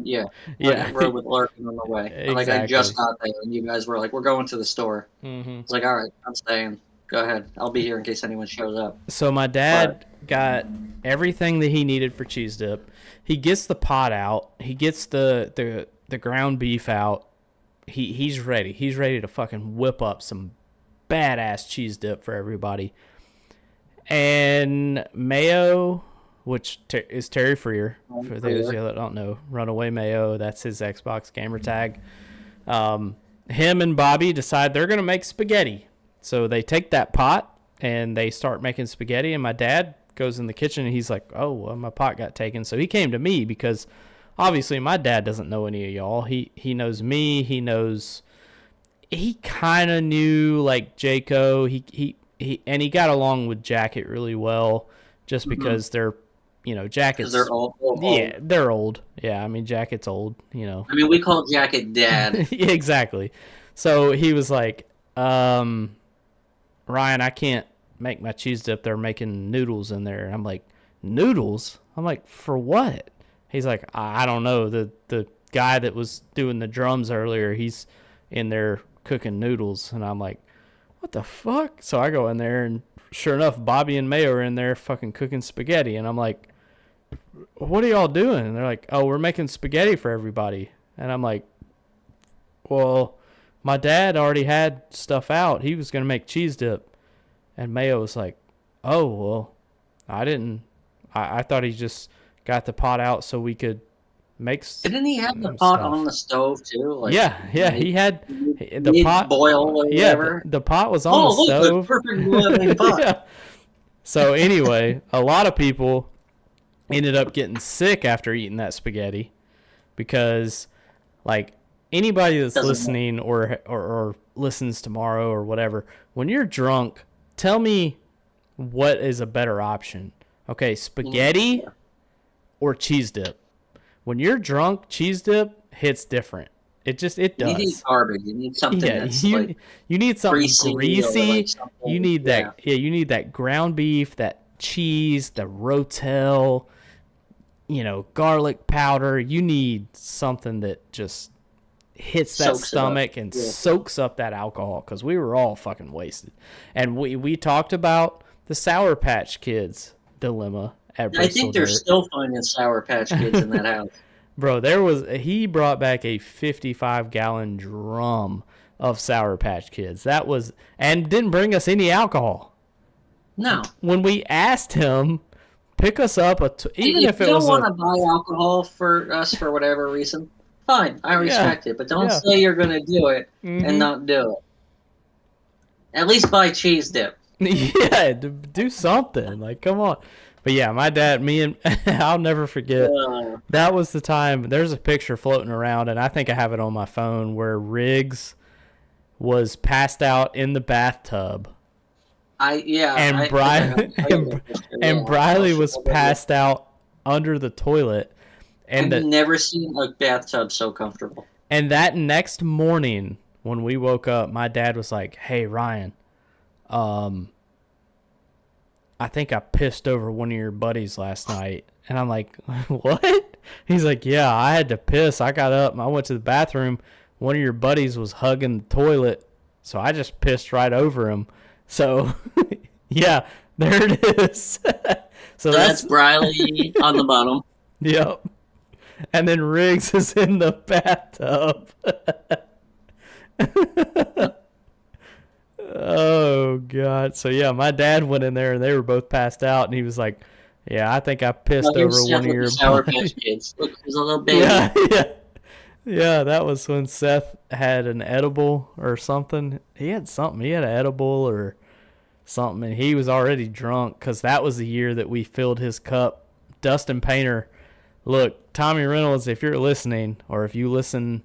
[SPEAKER 3] yeah. I rode with Lurkin on the way.
[SPEAKER 1] Exactly.
[SPEAKER 3] Like I just got there and you guys were like, "We're going to the store."
[SPEAKER 1] Mm-hmm.
[SPEAKER 3] It's like, all right, I'm staying. Go ahead. I'll be here in case anyone shows up.
[SPEAKER 1] So my dad got everything that he needed for cheese dip. He gets the pot out. He gets the ground beef out. He's ready. He's ready to fucking whip up some badass cheese dip for everybody. And mayo, which is Terry Freer, for those of you that don't know, Runaway Mayo, that's his Xbox gamer tag. Him and Bobby decide they're going to make spaghetti. So they take that pot and they start making spaghetti, and my dad goes in the kitchen and he's like, oh, well, my pot got taken. So he came to me because obviously my dad doesn't know any of y'all. He knows me. He kind of knew like Jaco. He got along with Jacket really well just because they're, Jacket's.
[SPEAKER 3] They're old.
[SPEAKER 1] Yeah, they're old. Yeah, I mean, Jacket's old,
[SPEAKER 3] I mean, we call Jacket Dad.
[SPEAKER 1] Yeah, exactly. So he was like, Ryan, I can't make my cheese dip. They're making noodles in there. And I'm like, noodles? I'm like, for what? He's like, I don't know. The guy that was doing the drums earlier, he's in there cooking noodles. And I'm like, what the fuck? So I go in there, and sure enough, Bobby and Mayo are in there fucking cooking spaghetti. And I'm like, what are y'all doing? And they're like, oh, we're making spaghetti for everybody. And I'm like, well, my dad already had stuff out. He was going to make cheese dip. And Mayo was like, oh, well, I didn't. I thought he just got the pot out so we could make
[SPEAKER 3] Didn't he have the pot on the stove, too?
[SPEAKER 1] Like, yeah. He had the pot.
[SPEAKER 3] Boil or whatever.
[SPEAKER 1] The pot was on the stove. Perfect boiling pot. Yeah. So anyway, a lot of people ended up getting sick after eating that spaghetti because, like, anybody that's listening or listens tomorrow or whatever, when you're drunk, tell me what is a better option. Okay, spaghetti or cheese dip. When you're drunk, cheese dip hits different. It does.
[SPEAKER 3] You need garbage. You need something that's
[SPEAKER 1] you need something greasy.
[SPEAKER 3] Like something,
[SPEAKER 1] you need that. Yeah, you need that ground beef, that cheese, the rotel, garlic powder. You need something that just hits that stomach and soaks up that alcohol, because we were all fucking wasted. And we talked about the Sour Patch Kids dilemma at Bristol
[SPEAKER 3] I think they're still finding Sour Patch Kids in that house.
[SPEAKER 1] Bro, he brought back a 55-gallon drum of Sour Patch Kids. And didn't bring us any alcohol.
[SPEAKER 3] No.
[SPEAKER 1] When we asked him, pick us up even if it was. If you don't
[SPEAKER 3] want to buy alcohol for us for whatever reason, fine, I respect it. But don't say you're going to do it and not do it. At least buy cheese dip.
[SPEAKER 1] Yeah, do something. Like, come on. But yeah, my dad, I'll never forget. That was the time. There's a picture floating around, and I think I have it on my phone, where Riggs was passed out in the bathtub. And Briley was passed out under the toilet.
[SPEAKER 3] And I've never seen a bathtub so comfortable.
[SPEAKER 1] And that next morning, when we woke up, my dad was like, "Hey, Ryan, I think I pissed over one of your buddies last night." And I'm like, what? He's like, yeah, I had to piss. I got up and I went to the bathroom. One of your buddies was hugging the toilet, so I just pissed right over him. So, yeah, there it is. So
[SPEAKER 3] that's Briley on the bottom.
[SPEAKER 1] Yep. And then Riggs is in the bathtub. Oh, God. So, yeah, my dad went in there, and they were both passed out, and he was like, yeah, I think I pissed over one of your
[SPEAKER 3] Sour Patch Kids. Look, there's a little baby.
[SPEAKER 1] Yeah, that was when Seth had an edible or something. He had something. He had an edible or something, and he was already drunk because that was the year that we filled his cup. Dustin Painter, look, Tommy Reynolds, if you're listening, or if you listen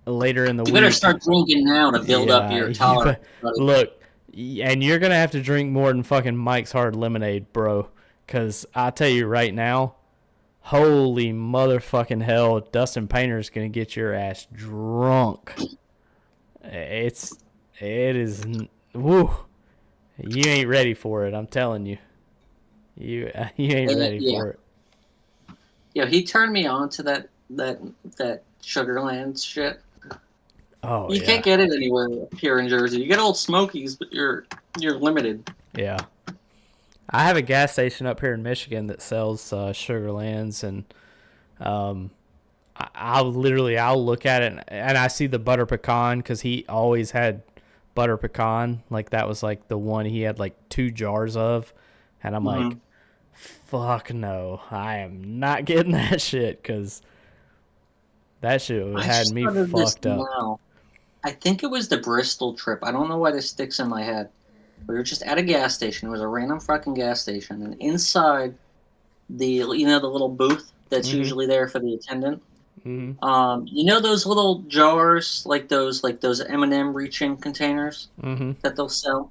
[SPEAKER 1] later in the week.
[SPEAKER 3] You better start drinking now to build up your tolerance.
[SPEAKER 1] Look, and you're going to have to drink more than fucking Mike's Hard Lemonade, bro, because I tell you right now, holy motherfucking hell, Dustin Painter's going to get your ass drunk. It is, woo. You ain't ready for it, I'm telling you. You ain't ready for it.
[SPEAKER 3] Yeah, he turned me on to that Sugarland shit.
[SPEAKER 1] Oh,
[SPEAKER 3] you can't get it anywhere here in Jersey. You get Old Smokies, but you're limited.
[SPEAKER 1] Yeah. I have a gas station up here in Michigan that sells Sugarlands, and I'll look at it and I see the butter pecan because he always had butter pecan. Like that was like the one he had like 2 jars of, and I'm like, fuck no, I am not getting that shit because that shit had me fucked up.
[SPEAKER 3] Now. I think it was the Bristol trip. I don't know why this sticks in my head. We were just at a gas station. It was a random fucking gas station, and inside the little booth that's usually there for the attendant. Those little jars, like those M&M reaching containers that they'll sell.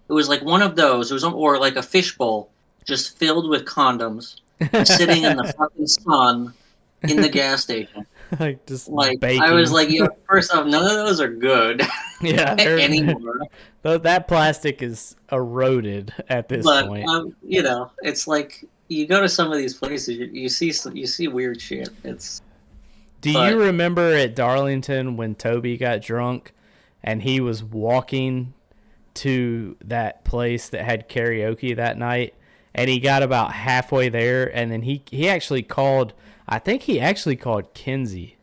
[SPEAKER 3] It was like one of those. It was or like a fishbowl, just filled with condoms, sitting in the fucking sun in the gas station.
[SPEAKER 1] Like just
[SPEAKER 3] baking. I was like, first off, none of those are good.
[SPEAKER 1] Yeah,
[SPEAKER 3] anymore.
[SPEAKER 1] That plastic is eroded at this point.
[SPEAKER 3] It's like you go to some of these places, you see weird shit. Do
[SPEAKER 1] you remember at Darlington when Toby got drunk and he was walking to that place that had karaoke that night, and he got about halfway there, and then he actually called. I think he actually called Kinsey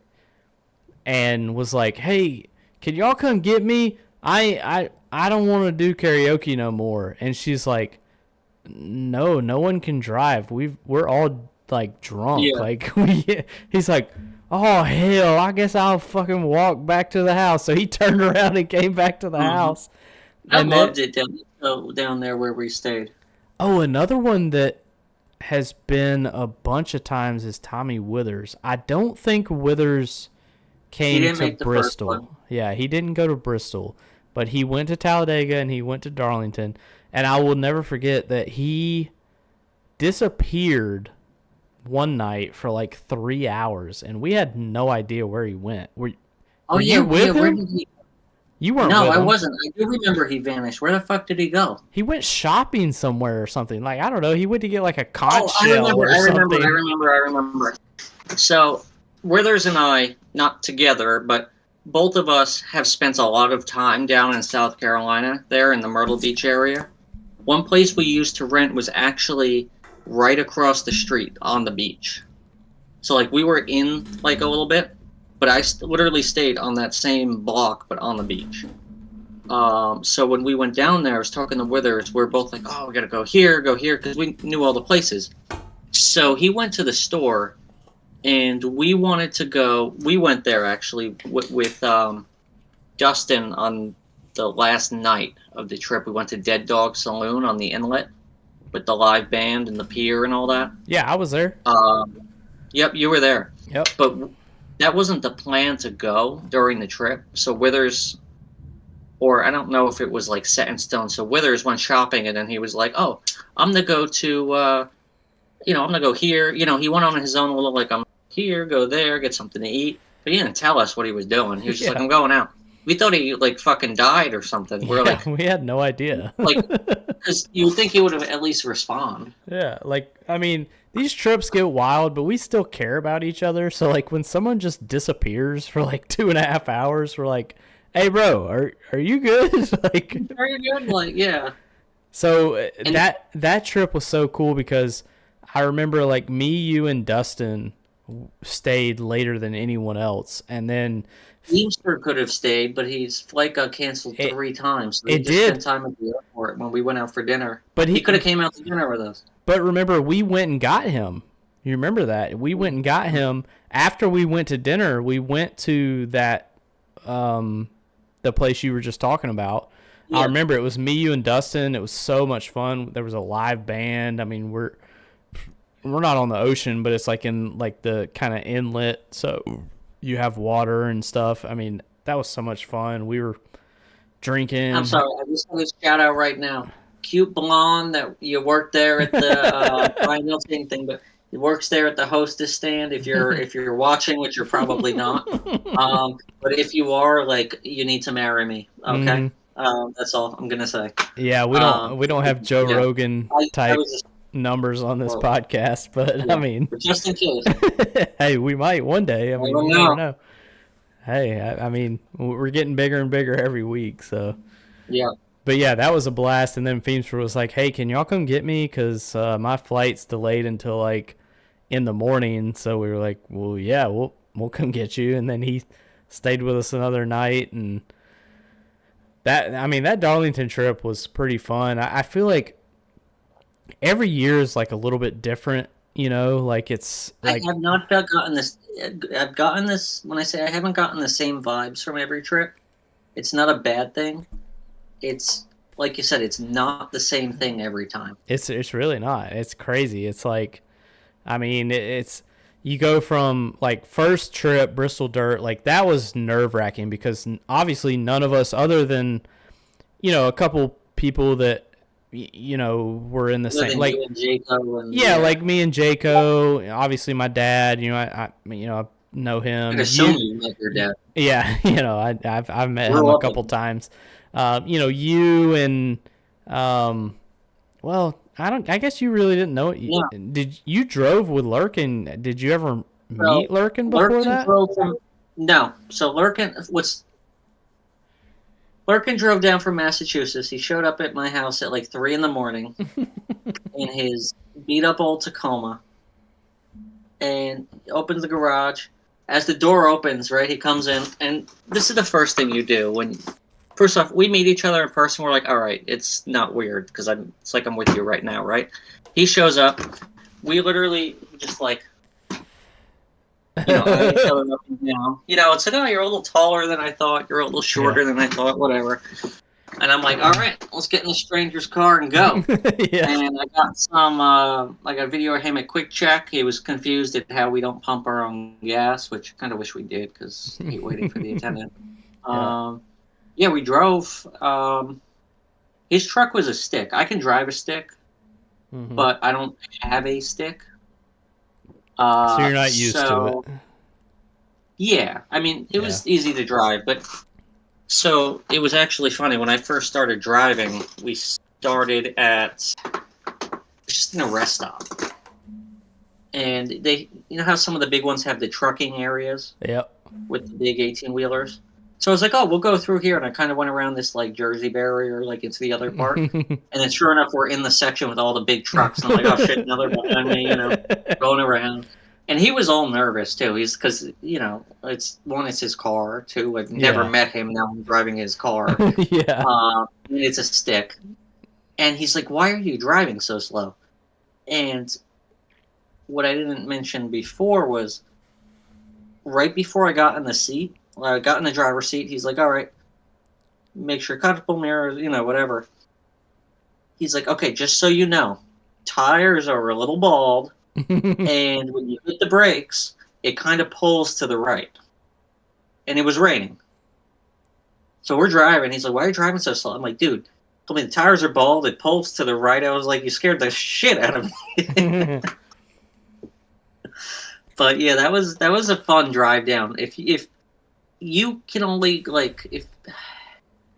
[SPEAKER 1] and was like, "Hey, can y'all come get me? I don't want to do karaoke no more." And she's like, "No one can drive. We're all like drunk." Yeah. Like he's like, "Oh hell, I guess I'll fucking walk back to the house." So he turned around and came back to the house.
[SPEAKER 3] I loved it down there where we stayed.
[SPEAKER 1] Oh, another one that has been a bunch of times is Tommy Withers. I don't think Withers came to Bristol. Yeah, he didn't go to Bristol, but he went to Talladega and he went to Darlington. And I will never forget that he disappeared one night for like 3 hours, and we had no idea where he went. Were you with him? You weren't with him. No,
[SPEAKER 3] I wasn't. I do remember he vanished. Where the fuck did he go?
[SPEAKER 1] He went shopping somewhere or something. Like, I don't know. He went to get like a conch shell or something.
[SPEAKER 3] I remember. So, Withers and I, not together, but both of us have spent a lot of time down in South Carolina, there in the Myrtle Beach area. One place we used to rent was actually right across the street on the beach. So, like, we were in, like, a little bit, but I literally stayed on that same block, but on the beach. So when we went down there, I was talking to Withers, we're both like, oh, we gotta go here, because we knew all the places. So he went to the store, and we went there, actually, with Dustin on the last night of the trip. We went to Dead Dog Saloon on the inlet with the live band and the pier and all that.
[SPEAKER 1] Yeah, I was there.
[SPEAKER 3] Yep, you were there.
[SPEAKER 1] Yep.
[SPEAKER 3] But that wasn't the plan to go during the trip. So Withers, or I don't know if it was like set in stone. So Withers went shopping, and then he was like, oh, I'm going to go to, I'm going to go here. He went on his own little, like, I'm here, go there, get something to eat. But he didn't tell us what he was doing. He was just like, I'm going out. We thought he, like, fucking died or something. We're like,
[SPEAKER 1] we had no idea.
[SPEAKER 3] Like, because you would think he would have at least respond.
[SPEAKER 1] Yeah, like, I mean, these trips get wild, but we still care about each other. So, like, when someone just disappears for, like, 2.5 hours, we're like, hey, bro, are you good? Like,
[SPEAKER 3] are you good? Like, yeah.
[SPEAKER 1] So, that trip was so cool because I remember, like, me, you, and Dustin stayed later than anyone else. And then
[SPEAKER 3] Easter could have stayed, but his flight got canceled 3 times. So he spent time at the airport when we went out for dinner. But he could have came out to dinner with us.
[SPEAKER 1] But remember, we went and got him. You remember that? We went and got him. After we went to dinner, we went to that the place you were just talking about. I remember it was me, you, and Dustin. It was so much fun. There was a live band. I mean, we're not on the ocean, but it's like in like the kind of inlet, so you have water and stuff. I mean, that was so much fun. We were drinking.
[SPEAKER 3] I'm sorry, I just want to shout out right now. Cute blonde that you worked there at the Brian Nelson thing, but he works there at the hostess stand. If you're watching, which you're probably not, but if you are, like, you need to marry me. Okay, that's all I'm gonna say.
[SPEAKER 1] Yeah, we don't have Joe Rogan type numbers on this podcast, but I mean,
[SPEAKER 3] just in case.
[SPEAKER 1] Hey, we might one day. I mean, you never know. Hey, I mean, we're getting bigger and bigger every week, so
[SPEAKER 3] yeah.
[SPEAKER 1] But yeah, that was a blast. And then Feemster was like, "Hey, can y'all come get me? Because my flight's delayed until like in the morning." So we were like, "Well, yeah, we'll come get you." And then he stayed with us another night, and that Darlington trip was pretty fun. I feel like every year is like a little bit different, you know, like it's like
[SPEAKER 3] I have not gotten this. I've gotten this when I say I haven't gotten the same vibes from every trip. It's not a bad thing. It's like you said, it's not the same thing every time.
[SPEAKER 1] It's really not. It's crazy. It's like, I mean, it's you go from like first trip Bristol Dirt, like that was nerve wracking because obviously none of us, other than a couple people that were in the same, like like me and Jaco, obviously my dad, I know him.
[SPEAKER 3] I assume you met your dad.
[SPEAKER 1] Yeah, I've met him a couple times. You and well, I guess you really didn't know it.
[SPEAKER 3] Yeah.
[SPEAKER 1] Did you drove with Lurkin? Did you ever meet Lurkin before that?
[SPEAKER 3] No. So Lurkin drove down from Massachusetts. He showed up at my house at like 3 a.m. in his beat up old Tacoma, and opens the garage. As the door opens, right, he comes in, and this is the first thing you do when. First off, we meet each other in person. We're like, all right, it's not weird because it's like I'm with you right now, right? He shows up. We literally just like, eye each other up and down. It's like, oh, you're a little taller than I thought. You're a little shorter than I thought. Whatever. And I'm like, all right, let's get in the stranger's car and go. And I got I got a video of him at Quick Check. He was confused at how we don't pump our own gas, which I kind of wish we did because I hate waiting for the attendant. Yeah, we drove. His truck was a stick. I can drive a stick, but I don't have a stick.
[SPEAKER 1] So you're not used to it.
[SPEAKER 3] Yeah, I mean, it was easy to drive, but so it was actually funny. When I first started driving, we started at just in a rest stop. And they, how some of the big ones have the trucking areas?
[SPEAKER 1] Yep.
[SPEAKER 3] With the big 18-wheelers? So I was like, oh, we'll go through here. And I kind of went around this, like, Jersey barrier, like, into the other part. And then sure enough, we're in the section with all the big trucks. And I'm like, oh, shit, another behind me, going around. And he was all nervous, too. He's because, it's his car, too. I've never met him. Now I'm driving his car. It's a stick. And he's like, why are you driving so slow? And what I didn't mention before was right before I got in the seat, I got in the driver's seat. He's like, all right, make sure comfortable mirrors, whatever. He's like, okay, just so you know, tires are a little bald, and when you hit the brakes, it kind of pulls to the right. And it was raining. So we're driving. He's like, why are you driving so slow? I'm like, dude, told me the tires are bald, it pulls to the right. I was like, you scared the shit out of me. But yeah, that was a fun drive down. If you can only, like, if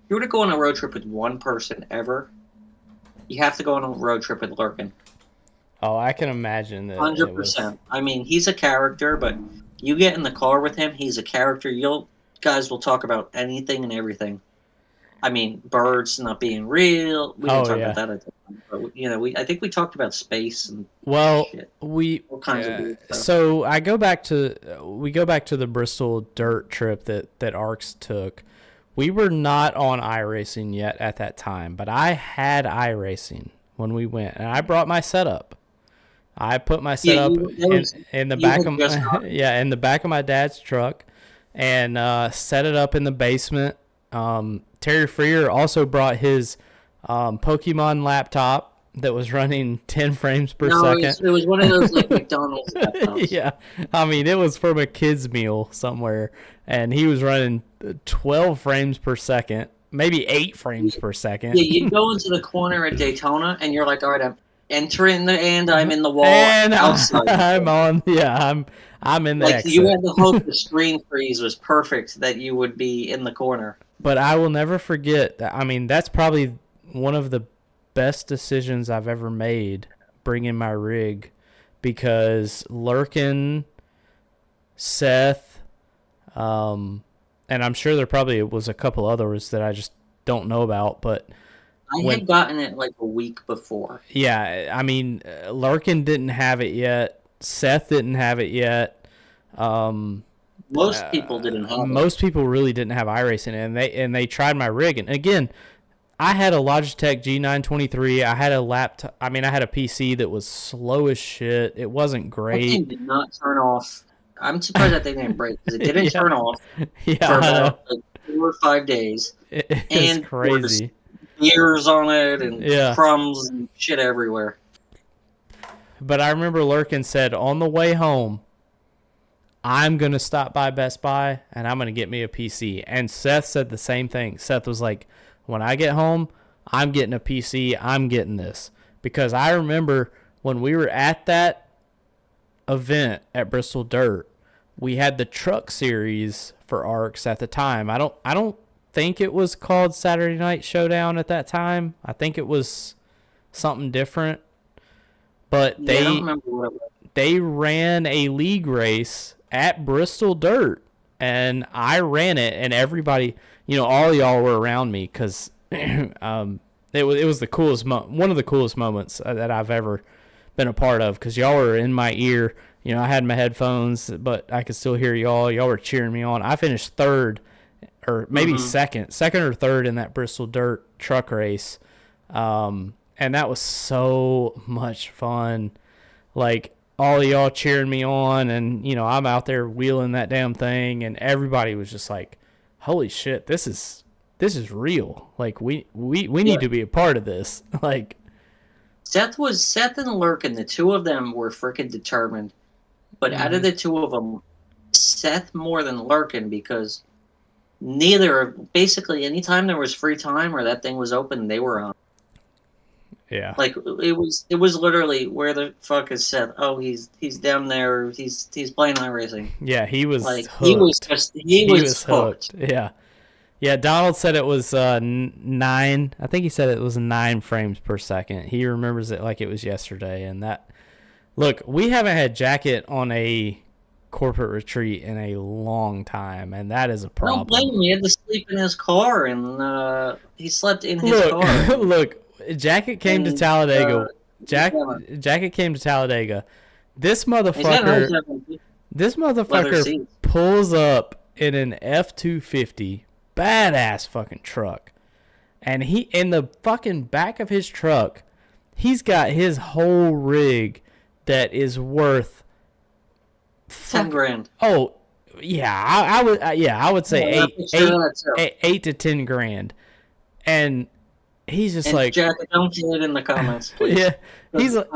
[SPEAKER 3] you were to go on a road trip with one person ever, you have to go on a road trip with Lurkin.
[SPEAKER 1] Oh, I can imagine that.
[SPEAKER 3] 100%. I mean, he's a character, but you get in the car with him, he's a character. Guys will talk about anything and everything. I mean, birds not being real. We didn't talk about that. But, I think we talked about space and shit. All kinds of weird stuff. So
[SPEAKER 1] we go back to the Bristol Dirt trip that ARCS took. We were not on iRacing yet at that time, but I had iRacing when we went, and I brought my setup. I put my setup in the back of in the back of my dad's truck, and set it up in the basement. Terry Freer also brought his Pokemon laptop that was running 10 frames per second.
[SPEAKER 3] It was one of those like McDonald's laptops.
[SPEAKER 1] Yeah, I mean it was from a kid's meal somewhere, and he was running 12 frames per second, maybe 8 frames per second.
[SPEAKER 3] Yeah, you go into the corner at Daytona, and you're like, all right, I'm entering the end. I'm in the wall
[SPEAKER 1] And
[SPEAKER 3] outside.
[SPEAKER 1] I'm on. Yeah, I'm in the
[SPEAKER 3] like
[SPEAKER 1] exit.
[SPEAKER 3] you had to hope the screen freeze was perfect that you would be in the corner.
[SPEAKER 1] But I will never forget that. I mean, that's probably one of the best decisions I've ever made, bringing my rig, because Lurkin, Seth, and I'm sure there probably was a couple others that I just don't know about, but
[SPEAKER 3] I had gotten it like a week before.
[SPEAKER 1] Yeah, I mean, Lurkin didn't have it yet. Seth didn't have it yet.
[SPEAKER 3] Most people didn't have it.
[SPEAKER 1] Most people really didn't have iRacing, and they tried my rig. And again, I had a Logitech G923. I had a laptop. I mean, I had a PC that was slow as shit. It wasn't
[SPEAKER 3] That
[SPEAKER 1] great.
[SPEAKER 3] thing did not turn off. I'm surprised that thing didn't break because it didn't turn off
[SPEAKER 1] Yeah,
[SPEAKER 3] for about like 4 or 5 days.
[SPEAKER 1] It's crazy.
[SPEAKER 3] Gears on it and
[SPEAKER 1] Yeah.
[SPEAKER 3] crumbs and shit everywhere.
[SPEAKER 1] But I remember Lurkin said on the way home, I'm going to stop by Best Buy and I'm going to get me a PC. And Seth said the same thing. Seth was like, when I get home, I'm getting a PC. I'm getting this. Because I remember when we were at that event at Bristol Dirt, we had the truck series for ARCS at the time. I don't think it was called Saturday Night Showdown at that time. I think it was something different. But
[SPEAKER 3] I don't remember what it was.
[SPEAKER 1] They ran a league race at Bristol Dirt, and I ran it, and everybody, all y'all were around me because it was the coolest one of the coolest moments that I've ever been a part of, because y'all were in my ear. I had my headphones, but I could still hear y'all. Y'all were cheering me on. I finished third, or maybe second or third in that Bristol Dirt truck race, and that was so much fun. Like, all of y'all cheering me on, and I'm out there wheeling that damn thing, and everybody was just like, holy shit, this is real. Like, we need to be a part of this. Like, Seth
[SPEAKER 3] and Lurkin, the two of them were freaking determined. But out of the two of them, Seth more than Lurkin, because basically anytime there was free time or that thing was open, they were on.
[SPEAKER 1] Yeah.
[SPEAKER 3] Like, it was literally, where the fuck is Seth? Oh, he's down there. He's playing iRacing.
[SPEAKER 1] Yeah, he was
[SPEAKER 3] like
[SPEAKER 1] hooked.
[SPEAKER 3] He was hooked.
[SPEAKER 1] Yeah. Yeah, Donald said it was 9. I think he said it was 9 frames per second. He remembers it like it was yesterday. And that, look, we haven't had Jacket on a corporate retreat in a long time, and that is a problem.
[SPEAKER 3] Don't blame him. He had to sleep in his car, and he slept in his car.
[SPEAKER 1] Look, Jacket came to Talladega. Jacket came to Talladega. This motherfucker pulls up in an F-250, badass fucking truck, and he, in the fucking back of his truck, he's got his whole rig that is worth
[SPEAKER 3] $10,000.
[SPEAKER 1] Oh, yeah, I would say eight to 10 grand, and he's just like,
[SPEAKER 3] Jack, don't get it in the comments, please.
[SPEAKER 1] Yeah, he's like,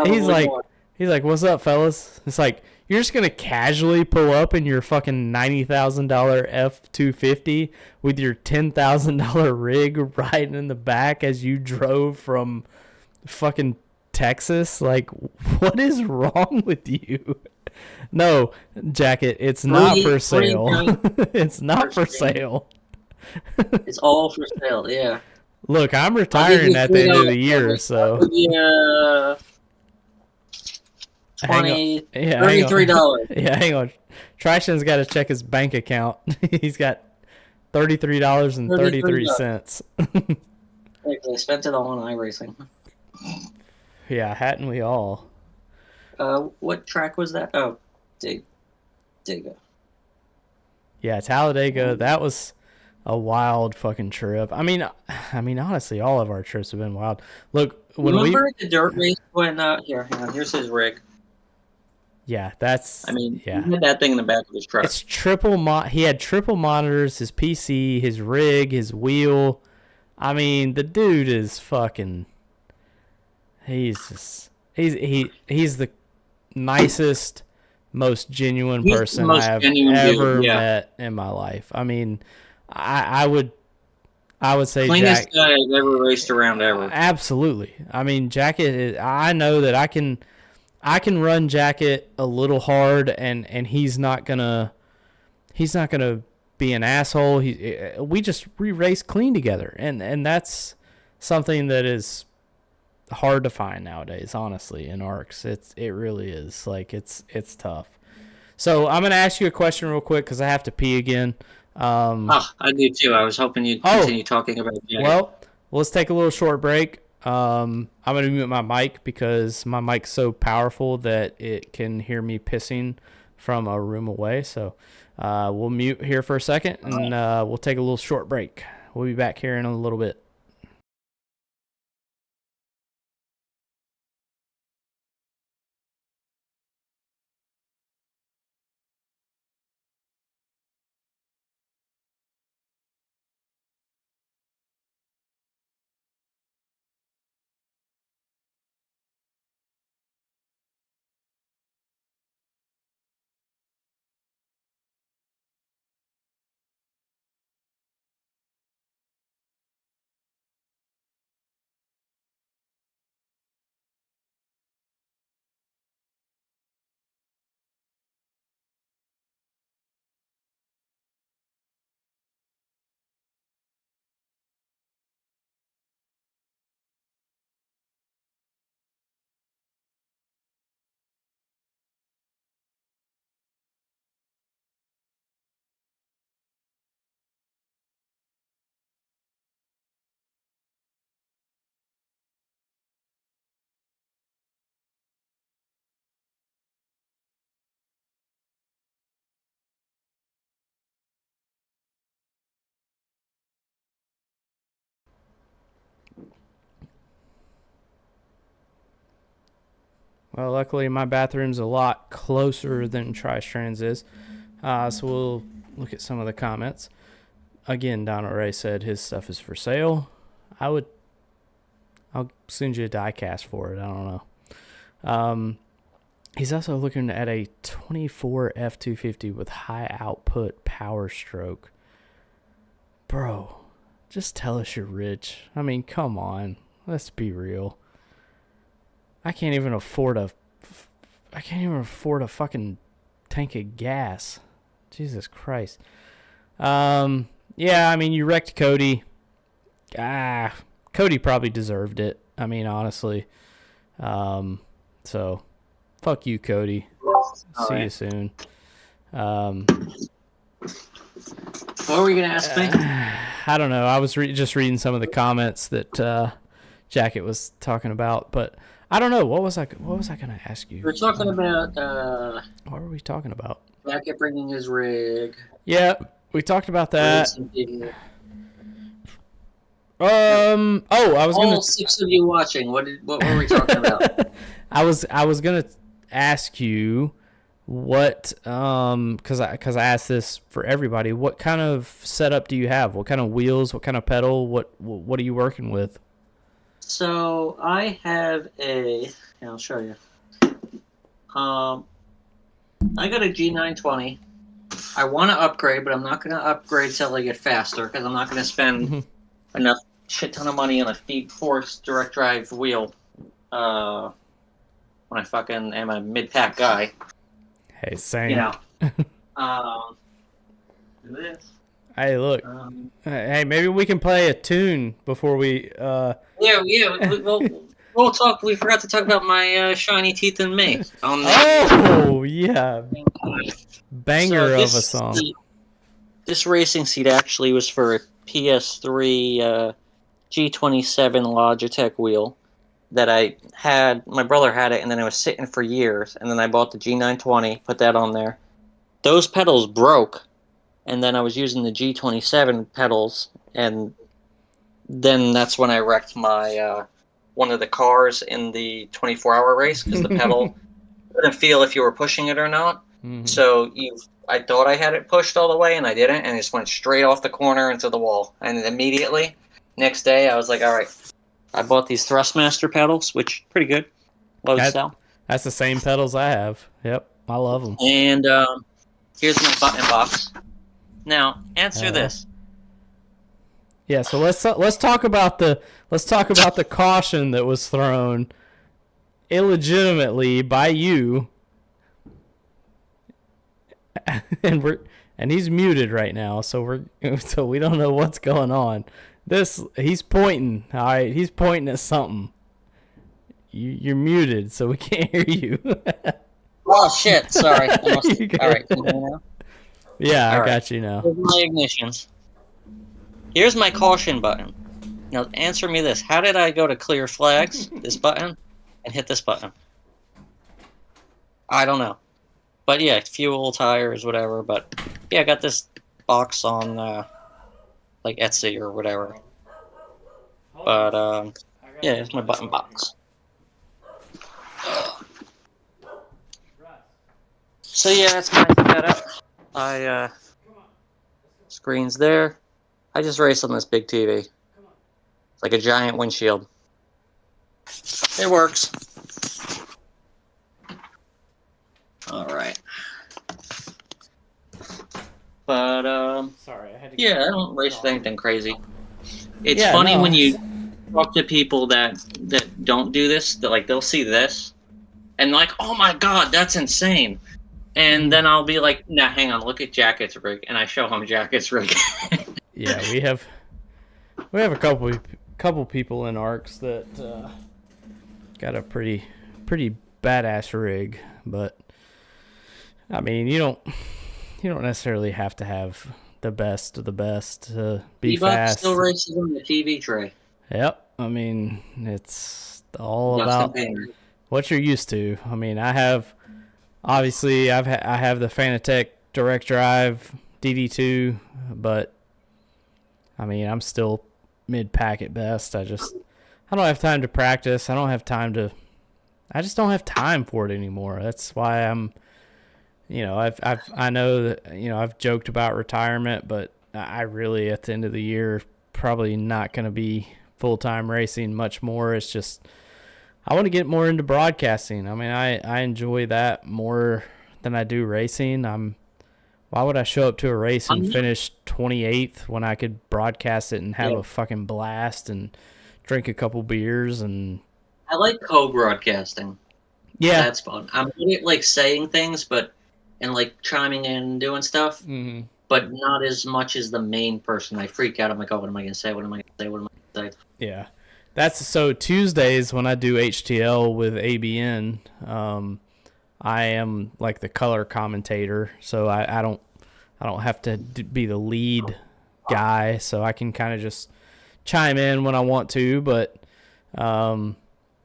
[SPEAKER 1] what's up, fellas? It's like, you're just gonna casually pull up in your fucking $90,000 F-250 with your $10,000 rig riding in the back as you drove from fucking Texas? Like, what is wrong with you? No, Jacket, it's not for sale. It's not for sale.
[SPEAKER 3] It's all for sale, yeah.
[SPEAKER 1] Look, I'm retiring at the end of the year, so.
[SPEAKER 3] Yeah. $33.
[SPEAKER 1] Yeah, hang on. Trishon's got to check his bank account. He's got $33.33.
[SPEAKER 3] I spent it all on iRacing.
[SPEAKER 1] Yeah, hadn't we all?
[SPEAKER 3] What track was that? Oh, Talladega.
[SPEAKER 1] Yeah, Talladega. That was a wild fucking trip. I mean, honestly, all of our trips have been wild. Look,
[SPEAKER 3] remember the dirt race when? Hang on. Here's his rig.
[SPEAKER 1] Yeah, that's.
[SPEAKER 3] He
[SPEAKER 1] yeah.
[SPEAKER 3] had that thing in the back of his truck.
[SPEAKER 1] It's triple. He had triple monitors. His PC, his rig, his wheel. I mean, the dude is fucking. He's the nicest, most genuine
[SPEAKER 3] He's the
[SPEAKER 1] person I
[SPEAKER 3] most
[SPEAKER 1] have
[SPEAKER 3] genuine dude.
[SPEAKER 1] ever
[SPEAKER 3] Yeah,
[SPEAKER 1] met in my life. I mean, I would say
[SPEAKER 3] cleanest
[SPEAKER 1] Jack.
[SPEAKER 3] guy I've ever raced around ever.
[SPEAKER 1] Absolutely. I mean, Jacket. I know that I can run Jacket a little hard, and he's not gonna be an asshole. We race clean together, and that's something that is hard to find nowadays. Honestly, in ARCS, it really is. Like it's tough. So I'm gonna ask you a question real quick because I have to pee again.
[SPEAKER 3] Oh, I do too. I was hoping you'd
[SPEAKER 1] Oh,
[SPEAKER 3] continue talking about Jacket.
[SPEAKER 1] well, let's take a little short break. I'm gonna mute my mic because my mic's so powerful that it can hear me pissing from a room away. So we'll mute here for a second, and we'll take a little short break. We'll be back here in a little bit. Well, luckily my bathroom's a lot closer than Tri-Strands is. So we'll look at some of the comments. Again, Donald Ray said his stuff is for sale. I'll send you a die cast for it. I don't know. He's also looking at a 24 F250 with high output power stroke. Bro, just tell us you're rich. I mean, come on. Let's be real. I can't even afford a fucking tank of gas. Jesus Christ. Yeah, I mean, you wrecked Cody. Cody probably deserved it. I mean, honestly. So, fuck you, Cody. See you soon.
[SPEAKER 3] What were you gonna ask me?
[SPEAKER 1] I don't know. I was just reading some of the comments that Jacket was talking about, but I don't know. What was I gonna ask you?
[SPEAKER 3] We're talking about
[SPEAKER 1] What were we talking about?
[SPEAKER 3] Jacket bringing his rig.
[SPEAKER 1] Yeah, we talked about that. Oh, I was
[SPEAKER 3] all
[SPEAKER 1] gonna.
[SPEAKER 3] 6 of you watching. What were we talking about?
[SPEAKER 1] I was gonna ask you what because I asked this for everybody. What kind of setup do you have? What kind of wheels? What kind of pedal? What are you working with?
[SPEAKER 3] So I have I'll show you. I got a G920. I want to upgrade, but I'm not going to upgrade till I get faster because I'm not going to spend enough shit ton of money on a Speed Force direct drive wheel when I fucking am a mid-pack guy.
[SPEAKER 1] Hey, same.
[SPEAKER 3] You know. This.
[SPEAKER 1] Hey, look. Hey, maybe we can play a tune before we.
[SPEAKER 3] Yeah. We'll talk. We forgot to talk about my shiny teeth and me.
[SPEAKER 1] Oh yeah, banger of a song.
[SPEAKER 3] This racing seat actually was for a PS3 G27 Logitech wheel that I had. My brother had it, and then it was sitting for years. And then I bought the G920, put that on there. Those pedals broke, and then I was using the G27 pedals, and then that's when I wrecked my one of the cars in the 24-hour race because the pedal couldn't feel if you were pushing it or not. Mm-hmm. So I thought I had it pushed all the way, and I didn't, and it just went straight off the corner into the wall. And immediately, next day I was like, all right. I bought these Thrustmaster pedals, which pretty good. Low style.
[SPEAKER 1] That's the same pedals I have. Yep, I love them.
[SPEAKER 3] And here's my button box. Now, answer this.
[SPEAKER 1] Yeah, so let's talk about the caution that was thrown illegitimately by you. And he's muted right now, so we don't know what's going on. He's pointing. All right, he's pointing at something. You're muted, so we can't hear you.
[SPEAKER 3] Oh shit! Sorry. All right. Can you hear me now?
[SPEAKER 1] Yeah, I got you now.
[SPEAKER 3] Here's my ignitions. Here's my caution button. Now answer me this: how did I go to clear flags, this button, and hit this button? I don't know. But yeah, fuel, tires, whatever. But yeah, I got this box on like Etsy or whatever. But yeah, it's my button box. So yeah, that's my setup. Screen's there. I just raced on this big TV. It's like a giant windshield. It works. All right. But
[SPEAKER 1] Sorry, I had to.
[SPEAKER 3] yeah, I don't race with anything crazy. It's funny when you talk to people that don't do this. That like they'll see this, and like, oh my god, that's insane. And then I'll be like, nah, hang on, look at Jacket's rig, and I show him Jacket's rig.
[SPEAKER 1] Yeah, we have a couple people in ARCS that got a pretty badass rig, but I mean, you don't necessarily have to have the best of the best to be fast.
[SPEAKER 3] Still races on the TV tray.
[SPEAKER 1] Yep, I mean, it's all about what you're used to. I mean, I have the Fanatec direct drive DD2, but I mean, I'm still mid-pack at best. I don't have time to practice. I just don't have time for it anymore. That's why I'm, I know that, I've joked about retirement, but I really, at the end of the year, probably not going to be full-time racing much more. It's just, I want to get more into broadcasting. I mean, I enjoy that more than I do racing. Why would I show up to a race and finish 28th when I could broadcast it and have a fucking blast and drink a couple beers? And
[SPEAKER 3] I like co-broadcasting.
[SPEAKER 1] Yeah,
[SPEAKER 3] that's fun. I'm good at like saying things, and like chiming in and doing stuff, but not as much as the main person. I freak out. I'm like, oh, what am I gonna say? What am I gonna say? What am I gonna say?
[SPEAKER 1] Yeah, that's so Tuesdays when I do HTL with ABN. I am like the color commentator, so I don't have to be the lead guy, so I can kind of just chime in when I want to. But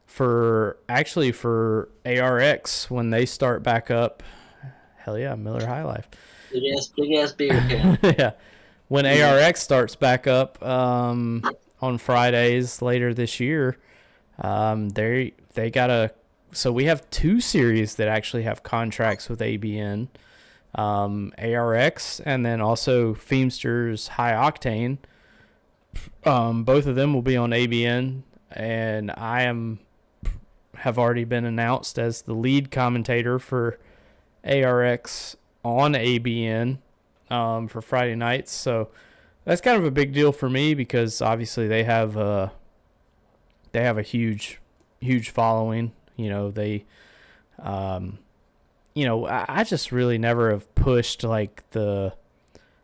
[SPEAKER 1] for ARX, when they start back up, hell yeah, Miller High Life,
[SPEAKER 3] big ass beer can.
[SPEAKER 1] Yeah, when ARX starts back up on Fridays later this year, they got so we have two series that actually have contracts with ABN, ARX, and then also Feemster's High Octane. Both of them will be on ABN, and I have already been announced as the lead commentator for ARX on ABN for Friday nights. So that's kind of a big deal for me because obviously they have a huge following. I just really never have pushed like the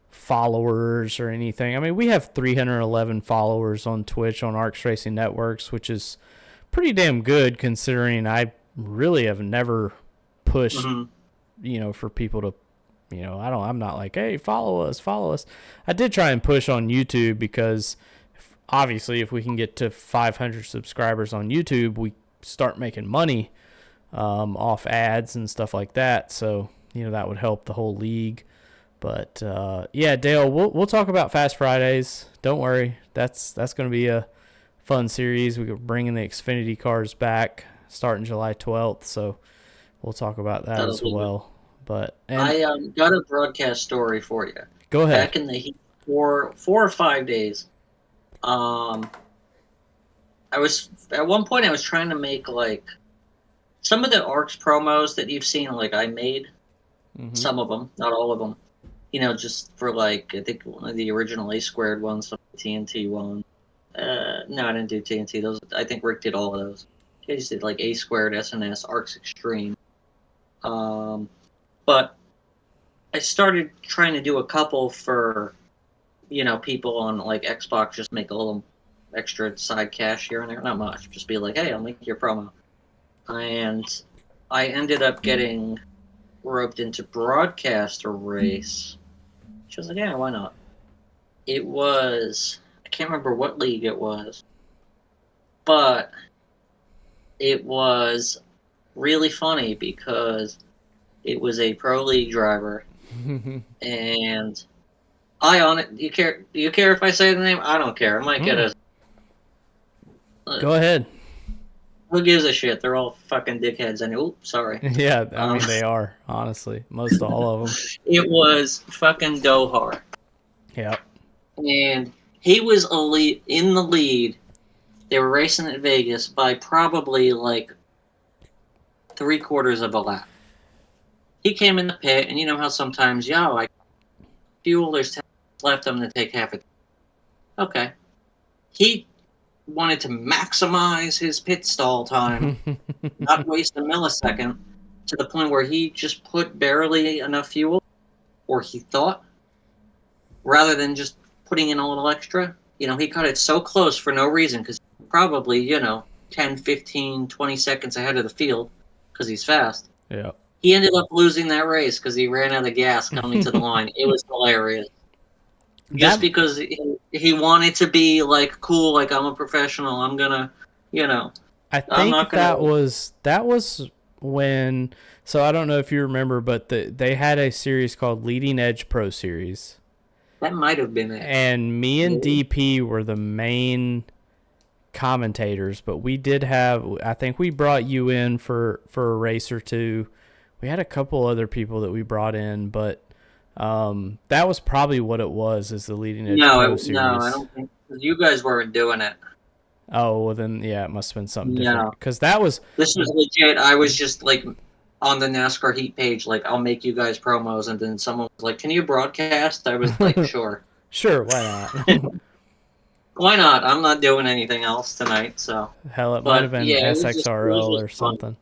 [SPEAKER 1] followers or anything. I mean, we have 311 followers on Twitch on ARCS Racing Networks, which is pretty damn good considering I really have never pushed, for people to, I'm not like, hey, follow us. I did try and push on YouTube because obviously if we can get to 500 subscribers on YouTube, we start making money off ads and stuff like that. So, that would help the whole league. But yeah, Dale, we'll talk about Fast Fridays. Don't worry. That's going to be a fun series. We're bringing the Xfinity cars back starting July 12th. So we'll talk about that as well. But
[SPEAKER 3] I got a broadcast story for you.
[SPEAKER 1] Go ahead.
[SPEAKER 3] Back in the heat, 4 or 5 days. At one point I was trying to make like some of the ARCS promos that you've seen. Like I made some of them, not all of them. Just for like I think one of the original A squared ones, some TNT one. No, I didn't do TNT. Those I think Rick did all of those. I just did like A squared, SNS, ARCS Extreme. But I started trying to do a couple for, people on like Xbox, just make a little extra side cash here and there. Not much. Just be like, hey, I'll make your promo. And I ended up getting roped into broadcast a race. She was like, yeah, why not? It was, I can't remember what league it was, but it was really funny because it was a pro league driver. And do you care if I say the name? I don't care. I might get a...
[SPEAKER 1] Go ahead.
[SPEAKER 3] Who gives a shit? They're all fucking dickheads. And oops, sorry.
[SPEAKER 1] Yeah, I mean, they are, honestly. Most all of them.
[SPEAKER 3] It was fucking Dohar.
[SPEAKER 1] Yep.
[SPEAKER 3] And he was in the lead. They were racing at Vegas by probably like 3/4 of a lap. He came in the pit, and you know how sometimes, fuel, there's 10 left, I'm going to take half of it. Okay. He wanted to maximize his pit stall time, not waste a millisecond, to the point where he just put barely enough fuel, or he thought, rather than just putting in a little extra. He cut it so close for no reason, because probably, 10, 15, 20 seconds ahead of the field, because he's fast.
[SPEAKER 1] Yeah.
[SPEAKER 3] He ended up losing that race because he ran out of gas coming to the line. It was hilarious. Just because he wanted to be like cool, like I'm a professional. I'm gonna,
[SPEAKER 1] I think that was when. So I don't know if you remember, but they had a series called Leading Edge Pro Series.
[SPEAKER 3] That might have been it.
[SPEAKER 1] And me and DP were the main commentators, but we did have. I think we brought you in for a race or two. We had a couple other people that we brought in, but that was probably what it was, is the Leading Edge Pro Series.
[SPEAKER 3] No, I don't think you guys weren't doing it.
[SPEAKER 1] Oh, well then, yeah, it must have been something different. Because this
[SPEAKER 3] was legit. I was just like on the NASCAR Heat page, like, I'll make you guys promos, and then someone was like, can you broadcast? I was like, sure.
[SPEAKER 1] Sure, why not?
[SPEAKER 3] Why not? I'm not doing anything else tonight, so.
[SPEAKER 1] Hell, it might have been SXRL or something.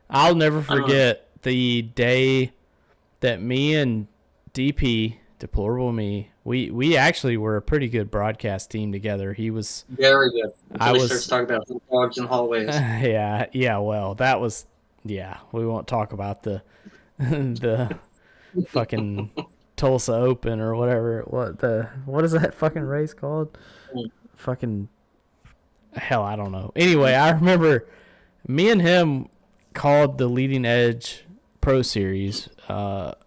[SPEAKER 1] I'll never forget the day that me and DP, Deplorable Me, we actually were a pretty good broadcast team together. He was
[SPEAKER 3] very good. I was talking about the dogs in hallways.
[SPEAKER 1] Yeah. Well, that was we won't talk about the fucking Tulsa Open or whatever. What is that fucking race called? Fucking hell, I don't know. Anyway, I remember me and him called the Leading Edge Pro Series.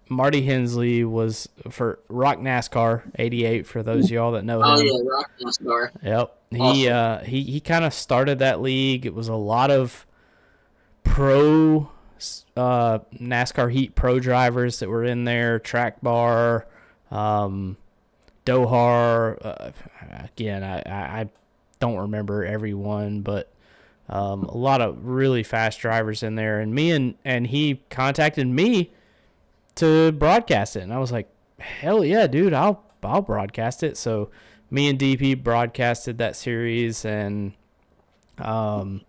[SPEAKER 1] Marty Hensley was for Rock NASCAR 88 for those of y'all that know him.
[SPEAKER 3] Oh yeah, Rock NASCAR.
[SPEAKER 1] Yep.
[SPEAKER 3] Awesome.
[SPEAKER 1] He kind of started that league. It was a lot of pro NASCAR Heat pro drivers that were in there. Track Bar, Dohar. Again, I don't remember everyone, but a lot of really fast drivers in there. And and he contacted me to broadcast it, and I was like, hell yeah, dude, I'll broadcast it. So me and DP broadcasted that series, and I'll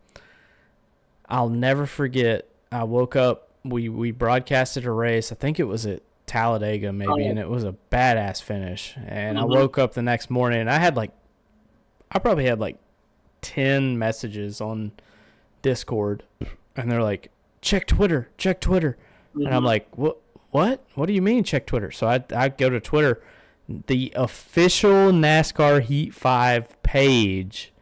[SPEAKER 1] never forget, I woke up, we broadcasted a race, I think it was at Talladega maybe, and it was a badass finish. And I woke up the next morning, and I probably had like 10 messages on Discord, and they're like, check Twitter. And I'm like, what do you mean check Twitter? So I go to Twitter, the official NASCAR Heat 5 page,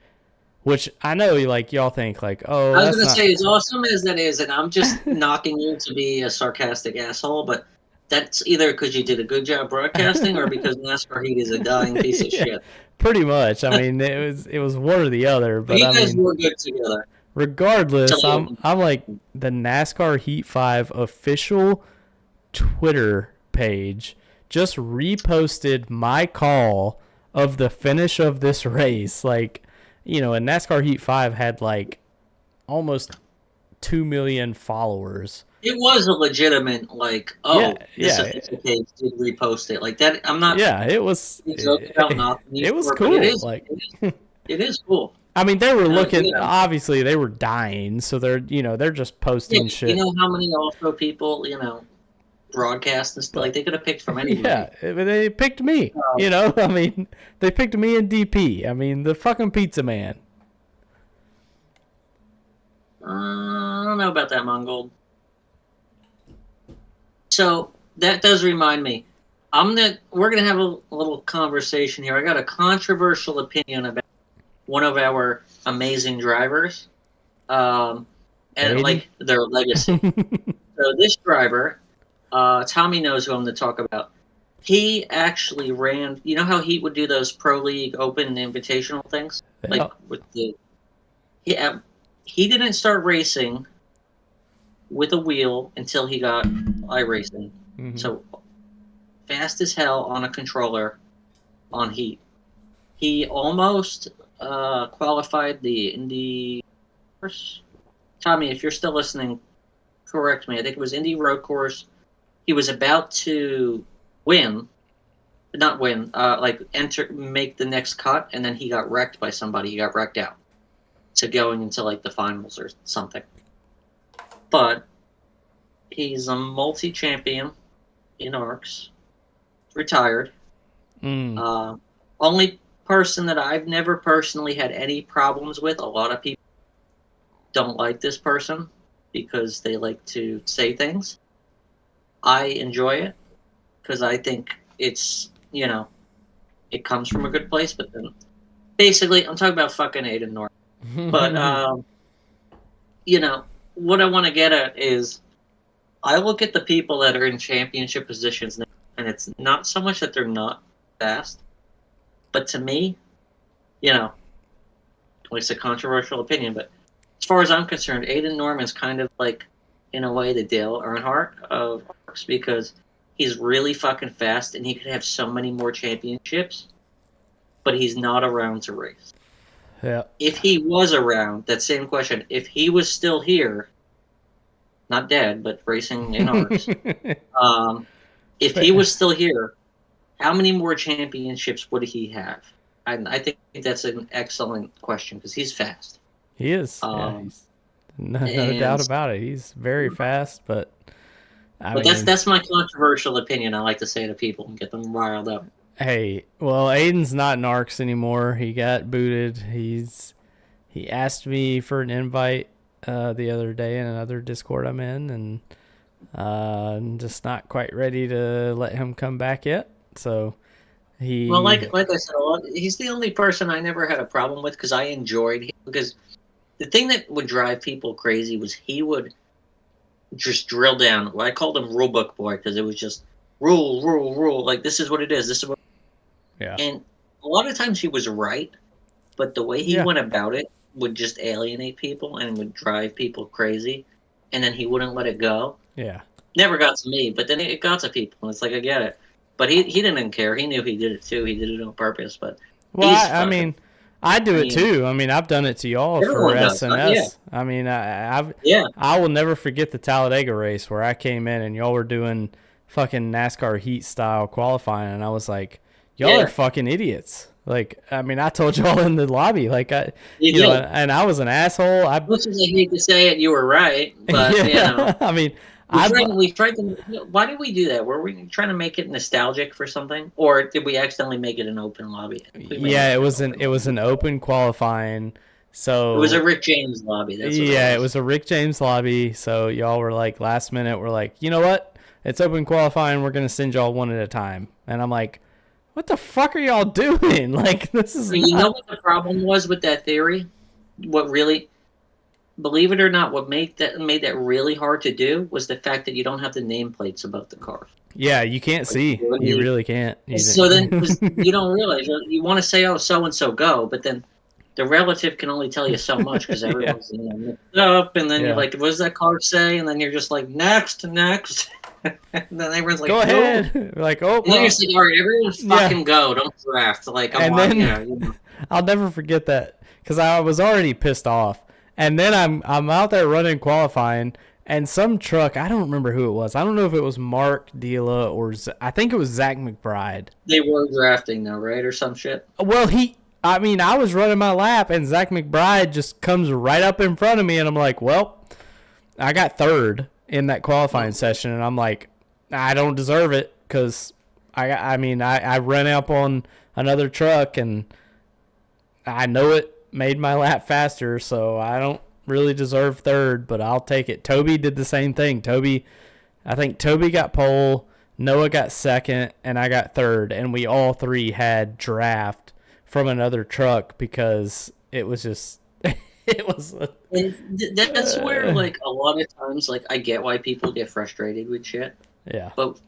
[SPEAKER 1] which I know like y'all think like, oh,
[SPEAKER 3] I was gonna say, as awesome as that is, and I'm just knocking you to be a sarcastic asshole, but that's either because you did a good job broadcasting or because NASCAR Heat is a dying piece of shit.
[SPEAKER 1] Pretty much. I mean, it was one or the other, but
[SPEAKER 3] you guys were good together.
[SPEAKER 1] Regardless, I'm like, the NASCAR Heat 5 official Twitter page just reposted my call of the finish of this race. Like, you know, and NASCAR Heat 5 had like almost 2 million followers.
[SPEAKER 3] It was a legitimate, like, oh, this
[SPEAKER 1] Yeah,
[SPEAKER 3] official page did repost it. Like that, I'm not
[SPEAKER 1] yeah. It was
[SPEAKER 3] joking about knocking you
[SPEAKER 1] it was
[SPEAKER 3] for
[SPEAKER 1] cool.
[SPEAKER 3] but it is,
[SPEAKER 1] Like,
[SPEAKER 3] it is cool.
[SPEAKER 1] I mean, they were looking.
[SPEAKER 3] You know,
[SPEAKER 1] Obviously, they were dying, so they're just posting shit.
[SPEAKER 3] you know how many also people, broadcast and stuff. Like they could have picked from anybody.
[SPEAKER 1] Yeah, they picked me. You know, I mean, they picked me and DP. I mean, the fucking pizza man.
[SPEAKER 3] I don't know about that, Mongold. So that does remind me. We're gonna have a little conversation here. I got a controversial opinion about one of our amazing drivers, and
[SPEAKER 1] Aiden?
[SPEAKER 3] like their legacy. So this driver, Tommy knows who I'm going to talk about. He actually ran. You know how he would do those Pro League Open Invitational things, like with the. He didn't start racing with a wheel until he got iRacing.
[SPEAKER 1] Mm-hmm.
[SPEAKER 3] So fast as hell on a controller on Heat. He almost qualified the Indy course. Tommy, if you're still listening, correct me. I think it was Indy Road Course. He was about to not win, make the next cut, and then he got wrecked by somebody. He got wrecked out to going into like the finals or something. But he's a multi-champion in ARCS. Retired. Only person that I've never personally had any problems with. A lot of people don't like this person because they like to say things. I enjoy it because I think it's, it comes from a good place. But then, basically, I'm talking about fucking Aiden Norton. But, what I want to get at is I look at the people that are in championship positions now, and it's not so much that they're not fast, but to me, it's a controversial opinion, but as far as I'm concerned, Aiden Norman's kind of like, in a way, the Dale Earnhardt of ARCS because he's really fucking fast and he could have so many more championships, but he's not around to race.
[SPEAKER 1] Yeah.
[SPEAKER 3] If he was around, that same question, if he was still here, not dead, but racing in ARCS, if he was still here, how many more championships would he have? I think that's an excellent question because he's fast.
[SPEAKER 1] He is. No doubt about it. He's very fast, but
[SPEAKER 3] that's my controversial opinion. I like to say to people and get them riled up.
[SPEAKER 1] Hey, well, Aiden's not in ARCS anymore. He got booted. He asked me for an invite the other day in another Discord I'm in, and I'm just not quite ready to let him come back yet. So
[SPEAKER 3] like I said, he's the only person I never had a problem with because I enjoyed him. Because the thing that would drive people crazy was he would just drill down. I called him Rulebook Boy because it was just rule. Like, this is what it is. This is what.
[SPEAKER 1] Yeah.
[SPEAKER 3] And a lot of times he was right, but the way he went about it would just alienate people and would drive people crazy, and then he wouldn't let it go.
[SPEAKER 1] Yeah.
[SPEAKER 3] Never got to me, but then it got to people, and it's like, I get it. But he didn't care. He knew he did it too. He did it on purpose. But
[SPEAKER 1] I mean, I do it too. I mean, I've done it to y'all for SNS.
[SPEAKER 3] Yeah.
[SPEAKER 1] I mean, I will never forget the Talladega race where I came in and y'all were doing fucking NASCAR Heat style qualifying, and I was like, y'all are fucking idiots. Like, I mean, I told y'all in the lobby, like, and I was an asshole.
[SPEAKER 3] Much as I hate to say it, you were right, but
[SPEAKER 1] I mean,
[SPEAKER 3] we tried to. Why did we do that? Were we trying to make it nostalgic for something, or did we accidentally make it an open lobby?
[SPEAKER 1] It was an open qualifying. So
[SPEAKER 3] it was a Rick James lobby. That's what
[SPEAKER 1] it was a Rick James lobby. So y'all were like last minute. We're like, you know what? It's open qualifying. We're gonna send y'all one at a time. And I'm like, what the fuck are y'all doing? Like, this is.
[SPEAKER 3] You know what the problem was with that theory? What really, believe it or not, what made that really hard to do was the fact that you don't have the nameplates above the cars.
[SPEAKER 1] Yeah, you can't see. You really can't.
[SPEAKER 3] So then you don't realize you want to say, "Oh, so and so go," but then the relative can only tell you so much because everyone's mixed up, and then you're like, "What does that car say?" And then you're just like, "Next." And then everyone's like,
[SPEAKER 1] Go
[SPEAKER 3] no.
[SPEAKER 1] ahead. Like, oh,
[SPEAKER 3] And then you're just like, all right, everyone fucking go. Don't draft. Like,
[SPEAKER 1] and
[SPEAKER 3] on,
[SPEAKER 1] then I'll never forget that because I was already pissed off. And then I'm out there running qualifying, and some truck, I don't remember who it was. I don't know if it was Mark Dila or I think it was Zach McBride.
[SPEAKER 3] They were drafting though, right, or some shit.
[SPEAKER 1] Well, I was running my lap, and Zach McBride just comes right up in front of me, and I'm like, well, I got third in that qualifying session, and I'm like, I don't deserve it because I ran up on another truck, and I know it made my lap faster, so I don't really deserve third, but I'll take it. Toby did the same thing. I think Toby got pole, Noah got second, and I got third, and we all three had draft from another truck because it was just it was.
[SPEAKER 3] And that's where, like, a lot of times, like, I get why people get frustrated with shit.
[SPEAKER 1] Yeah.
[SPEAKER 3] But,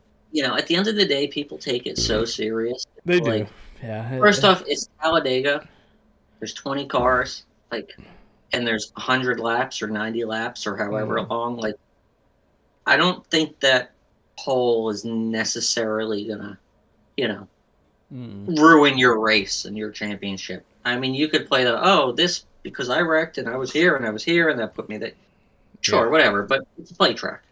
[SPEAKER 3] at the end of the day, people take it so serious.
[SPEAKER 1] They
[SPEAKER 3] like,
[SPEAKER 1] do. Yeah.
[SPEAKER 3] First off, it's Talladega. There's 20 cars, and there's 100 laps or 90 laps or however long. Like, I don't think that pole is necessarily gonna, ruin your race and your championship. I mean, you could play this because I wrecked and I was here and that put me there. Sure, whatever, but it's a play track,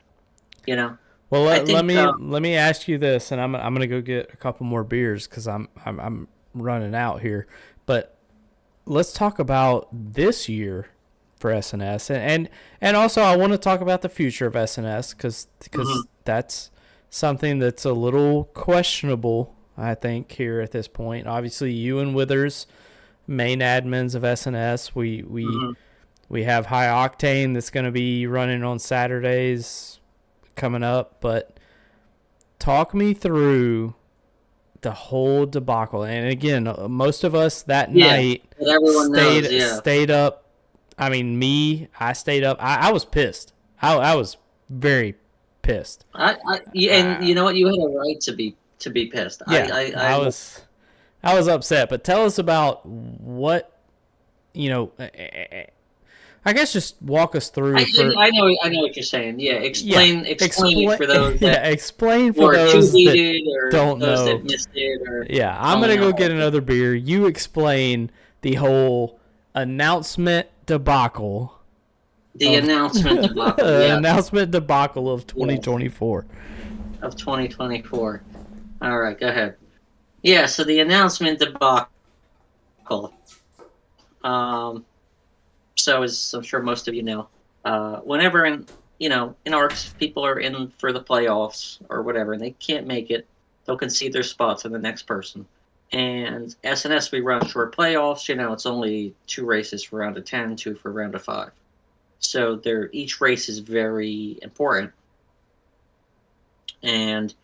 [SPEAKER 3] Well,
[SPEAKER 1] let me ask you this, and I'm gonna go get a couple more beers because I'm running out here, but. Let's talk about this year for SNS, and also I want to talk about the future of SNS because that's something that's a little questionable, I think, here at this point. Obviously, you and Withers, main admins of SNS, we have High Octane that's going to be running on Saturdays coming up, but talk me through the whole debacle. And again, most of us that night stayed up. I mean, I stayed up. I was pissed. I was very pissed.
[SPEAKER 3] And you know what? You had a right to be pissed.
[SPEAKER 1] Yeah, I was upset. But tell us about what I guess just walk us through.
[SPEAKER 3] I know what you're saying. Yeah, explain for those that
[SPEAKER 1] explain for those that don't know.
[SPEAKER 3] That missed it
[SPEAKER 1] I'm gonna go get another beer. You explain the whole announcement debacle.
[SPEAKER 3] Announcement debacle. Yeah.
[SPEAKER 1] Announcement debacle of 2024.
[SPEAKER 3] Of 2024. All right, go ahead. Yeah, so the announcement debacle. So as I'm sure most of you know, whenever in ARCS people are in for the playoffs or whatever, and they can't make it, they'll concede their spots to the next person. And SNS, we run short playoffs. It's only 2 races for round of 10, 2 for round of 5. So each race is very important. And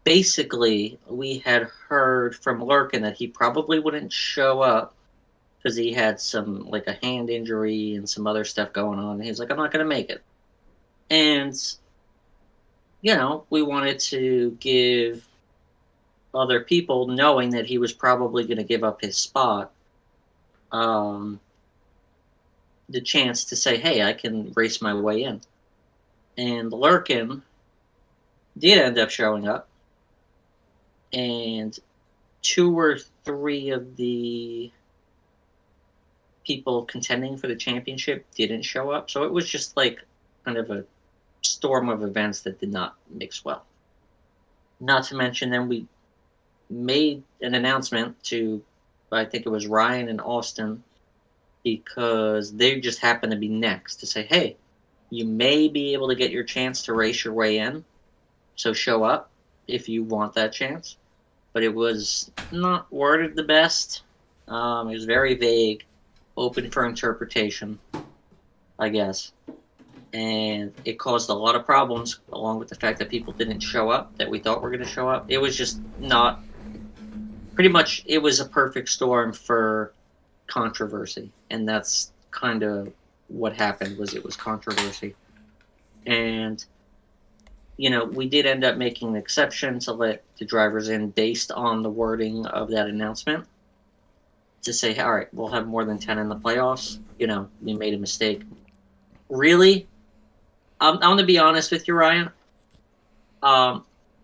[SPEAKER 3] basically, we had heard from Lurkin that he probably wouldn't show up because he had a hand injury and some other stuff going on. And he was like, I'm not going to make it. And, we wanted to give other people, knowing that he was probably going to give up his spot, the chance to say, hey, I can race my way in. And Lurkin did end up showing up. And 2 or 3 of the people contending for the championship didn't show up. So it was just kind of a storm of events that did not mix well. Not to mention, then we made an announcement to, I think it was Ryan and Austin, because they just happened to be next, to say, hey, you may be able to get your chance to race your way in, so show up if you want that chance. But it was not worded the best. It was very vague, open for interpretation, I guess. And it caused a lot of problems, along with the fact that people didn't show up that we thought were going to show up. It was just not... Pretty much, it was a perfect storm for controversy. And that's kind of what happened, was it was controversy. And, we did end up making an exception to let the drivers in based on the wording of that announcement. To say, all right, we'll have more than 10 in the playoffs. We made a mistake. Really? I'm going to be honest with you, Ryan. I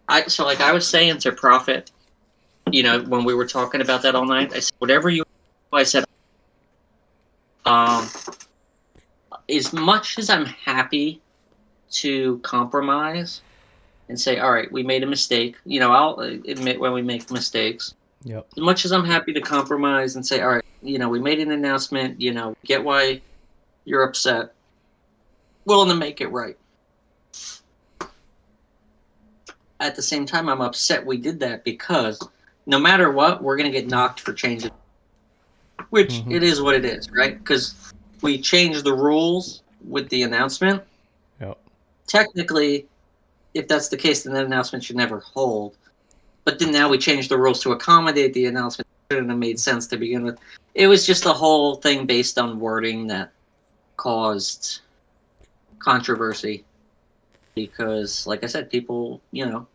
[SPEAKER 3] was saying to Prophet, when we were talking about that all night, I said, whatever you, I said, as much as I'm happy to compromise and say, all right, we made a mistake. I'll admit when we make mistakes.
[SPEAKER 1] Yep.
[SPEAKER 3] As much as I'm happy to compromise and say, all right, we made an announcement, get why you're upset, willing to make it right. At the same time, I'm upset we did that because no matter what, we're going to get knocked for changing, which it is what it is, right? Because we changed the rules with the announcement.
[SPEAKER 1] Yep.
[SPEAKER 3] Technically, if that's the case, then that announcement should never hold. But then now we changed the rules to accommodate the announcement. It shouldn't have made sense to begin with. It was just the whole thing based on wording that caused controversy. Because, like I said, people, want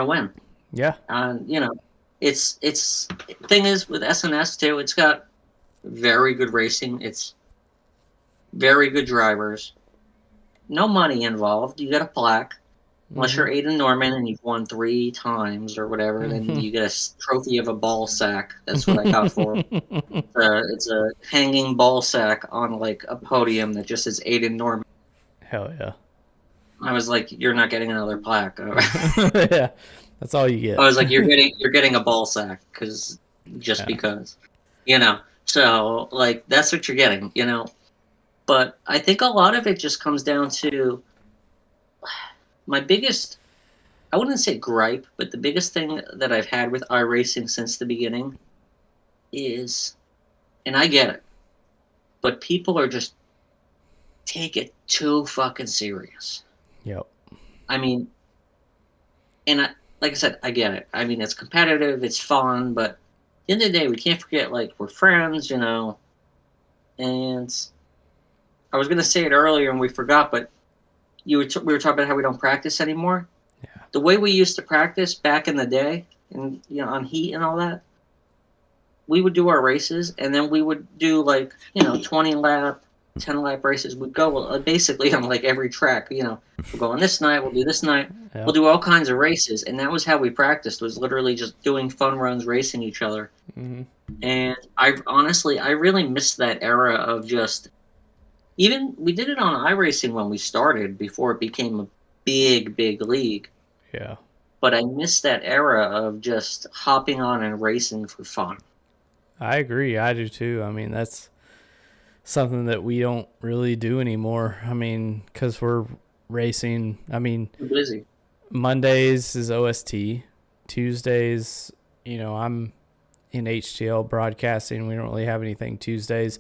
[SPEAKER 3] to win.
[SPEAKER 1] Yeah.
[SPEAKER 3] And, it's thing is with SNS too, it's got very good racing. It's very good drivers. No money involved. You get a plaque. Unless you're Aiden Norman and you've won 3 times or whatever, then you get a trophy of a ball sack. That's what I got for it. It's a hanging ball sack on like a podium that just says Aiden Norman.
[SPEAKER 1] Hell yeah.
[SPEAKER 3] I was like, you're not getting another plaque.
[SPEAKER 1] Yeah, that's all you get.
[SPEAKER 3] I was like, you're getting a ball sack because. So like that's what you're getting, But I think a lot of it just comes down to my biggest, I wouldn't say gripe, but the biggest thing that I've had with iRacing since the beginning is, and I get it, but people are just take it too fucking serious.
[SPEAKER 1] Yep.
[SPEAKER 3] I mean, and like I said, I get it. I mean, it's competitive, it's fun, but at the end of the day, we can't forget, like, we're friends, And I was going to say it earlier and we forgot, but we were talking about how we don't practice anymore.
[SPEAKER 1] Yeah.
[SPEAKER 3] The way we used to practice back in the day, and on heat and all that, we would do our races, and then we would do 20 lap, 10 lap races. We'd go basically on like every track. We'll go on this night, we'll do this night, We'll do all kinds of races, and that was how we practiced. Was literally just doing fun runs, racing each other. And I really missed that era of just. Even we did it on iRacing when we started before it became a big league.
[SPEAKER 1] Yeah.
[SPEAKER 3] But I miss that era of just hopping on and racing for fun.
[SPEAKER 1] I agree. I do too. I mean, that's something that we don't really do anymore. I mean, because we're racing. I mean,
[SPEAKER 3] we're busy.
[SPEAKER 1] Mondays is OST. Tuesdays, I'm in HTL broadcasting. We don't really have anything Tuesdays.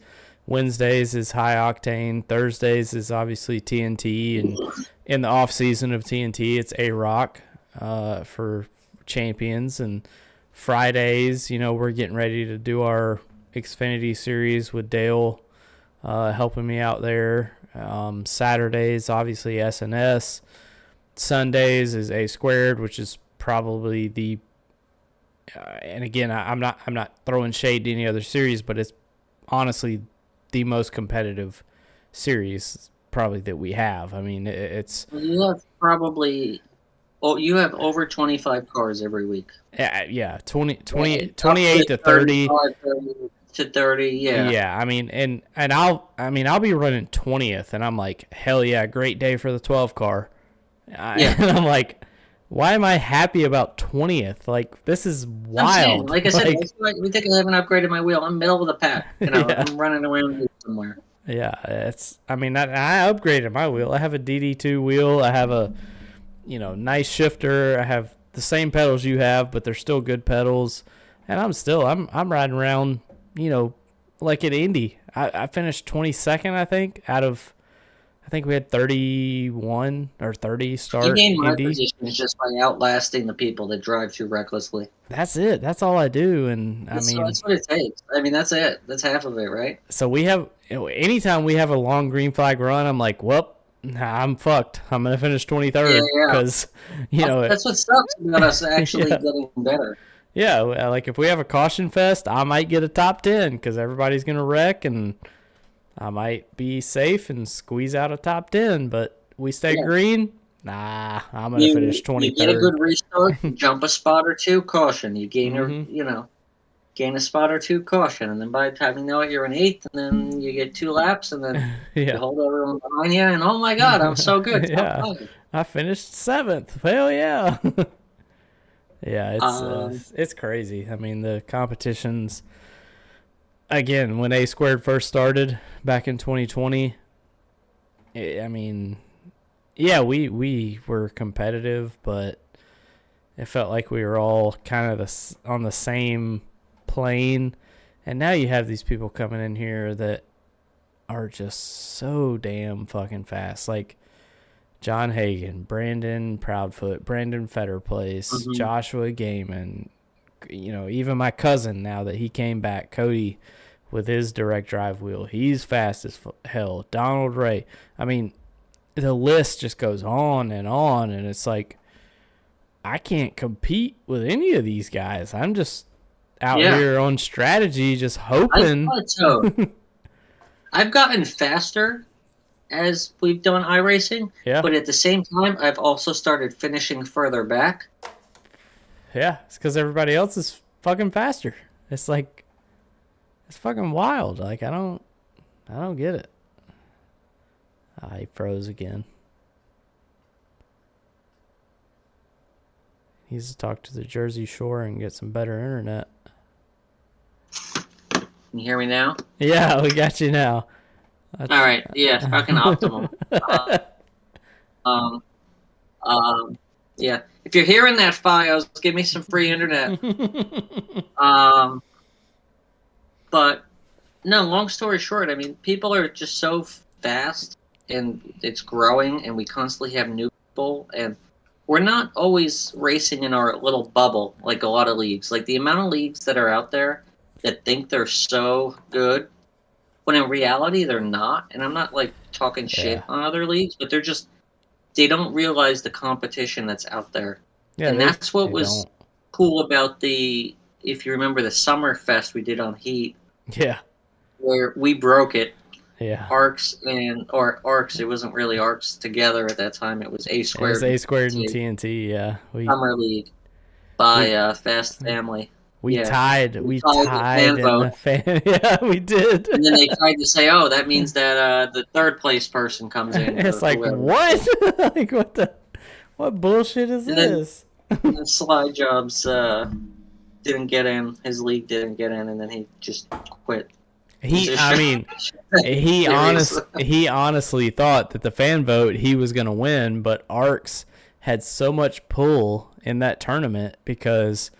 [SPEAKER 1] Wednesdays is High Octane. Thursdays is obviously TNT. And in the off season of TNT, it's A-Rock for champions. And Fridays, we're getting ready to do our Xfinity series with Dale helping me out there. Saturdays, obviously SNS. Sundays is A Squared, which is probably the and again, I'm not throwing shade to any other series, but it's honestly the most competitive series probably that we have. I mean, it's
[SPEAKER 3] you have over 25 cars every week.
[SPEAKER 1] Yeah, 28 to 30
[SPEAKER 3] to 30, yeah.
[SPEAKER 1] Yeah, I mean, and I'll be running 20th, and I'm like, hell yeah, great day for the 12 car. And I'm like, why am I happy about 20th? Like, this is wild.
[SPEAKER 3] Like I said, we think I haven't upgraded my wheel. I'm middle of the pack. I'm running around somewhere.
[SPEAKER 1] Yeah, I upgraded my wheel. I have a DD2 wheel. I have a, nice shifter. I have the same pedals you have, but they're still good pedals. And I'm riding around, like at Indy. I finished 22nd, I think, I think we had 31 or 30 start.
[SPEAKER 3] You gain my position just by outlasting the people that drive too recklessly.
[SPEAKER 1] That's it. That's all I do, and
[SPEAKER 3] that's what it takes. I mean, that's it. That's half of it, right?
[SPEAKER 1] So we have anytime we have a long green flag run, I'm like, well, I'm fucked. I'm gonna finish 23rd because
[SPEAKER 3] that's what sucks about us actually getting better.
[SPEAKER 1] Yeah, like if we have a caution fest, I might get a top 10 because everybody's gonna wreck and I might be safe and squeeze out a top 10, but we stay green, Nah, I'm gonna finish 23rd.
[SPEAKER 3] You get a good restart, jump a spot or two, caution. You gain gain a spot or two, caution, and then by the time you know it, you're in 8th, and then you get 2 laps, and then you hold everyone behind you, and oh my god, I'm so good.
[SPEAKER 1] Yeah, I finished 7th. Hell yeah. Yeah, it's crazy. I mean, the competitions. Again, when A Squared first started back in 2020, I mean, yeah, we were competitive, but it felt like we were all kind of on the same plane. And now you have these people coming in here that are just so damn fucking fast. Like John Hagan, Brandon Proudfoot, Brandon Fetterplace, Joshua Gaiman, even my cousin, now that he came back, Cody, with his direct drive wheel, he's fast as hell. Donald Ray. I mean, the list just goes on, and it's like, I can't compete with any of these guys. I'm just out here on strategy, just hoping.
[SPEAKER 3] I've gotten faster as we've done iRacing, but at the same time, I've also started finishing further back.
[SPEAKER 1] Yeah, it's because everybody else is fucking faster. It's like, it's fucking wild. Like, I don't get it. He froze again. He needs to talk to the Jersey Shore and get some better internet.
[SPEAKER 3] Can you hear me now?
[SPEAKER 1] Yeah, we got you now.
[SPEAKER 3] All right. Yeah, fucking optimum. Yeah. If you're hearing that, Fios, give me some free internet. But no. Long story short, I mean, people are just so fast, and it's growing, and we constantly have new people, and we're not always racing in our little bubble like a lot of leagues. Like the amount of leagues that are out there that think they're so good, when in reality they're not. And I'm not like talking shit on other leagues, but they don't realize the competition that's out there. Yeah, and that's what was cool about if you remember the Summer Fest we did on Heat.
[SPEAKER 1] Yeah.
[SPEAKER 3] Where we broke it.
[SPEAKER 1] Yeah.
[SPEAKER 3] ARCS, it wasn't really ARCS together at that time. It was A Squared.
[SPEAKER 1] It was A Squared and TNT, yeah.
[SPEAKER 3] Summer League by Fast Family.
[SPEAKER 1] We tied. We tied in the fan. Yeah, we did.
[SPEAKER 3] And then they tried to say, "Oh, that means that the third place person comes in."
[SPEAKER 1] It's like whoever. What? Like what bullshit is this?
[SPEAKER 3] And Sly Jobs didn't get in. His league didn't get in, and then he just quit. He
[SPEAKER 1] honestly thought that the fan vote he was going to win, but ARCS had so much pull in that tournament because,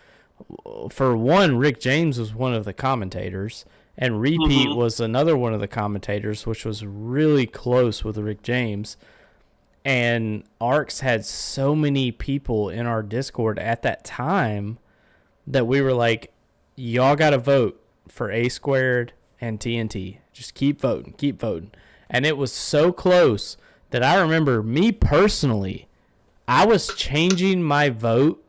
[SPEAKER 1] for one, Rick James was one of the commentators, and Repeat was another one of the commentators, which was really close with Rick James. And ARCS had so many people in our Discord at that time that we were like, y'all got to vote for A Squared and TNT. Just keep voting, keep voting. And it was so close that I remember me personally, I was changing my vote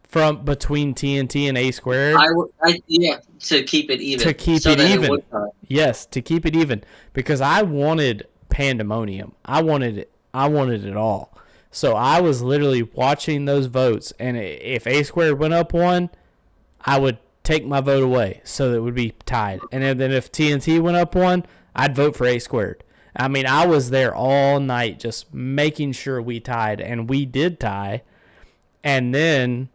[SPEAKER 1] from between TNT and A Squared.
[SPEAKER 3] To keep it even.
[SPEAKER 1] To keep it even. Yes, to keep it even. Because I wanted pandemonium. I wanted it all. So I was literally watching those votes, and if A Squared went up one, I would take my vote away so that it would be tied. And then if TNT went up one, I'd vote for A Squared. I mean, I was there all night just making sure we tied, and we did tie. And then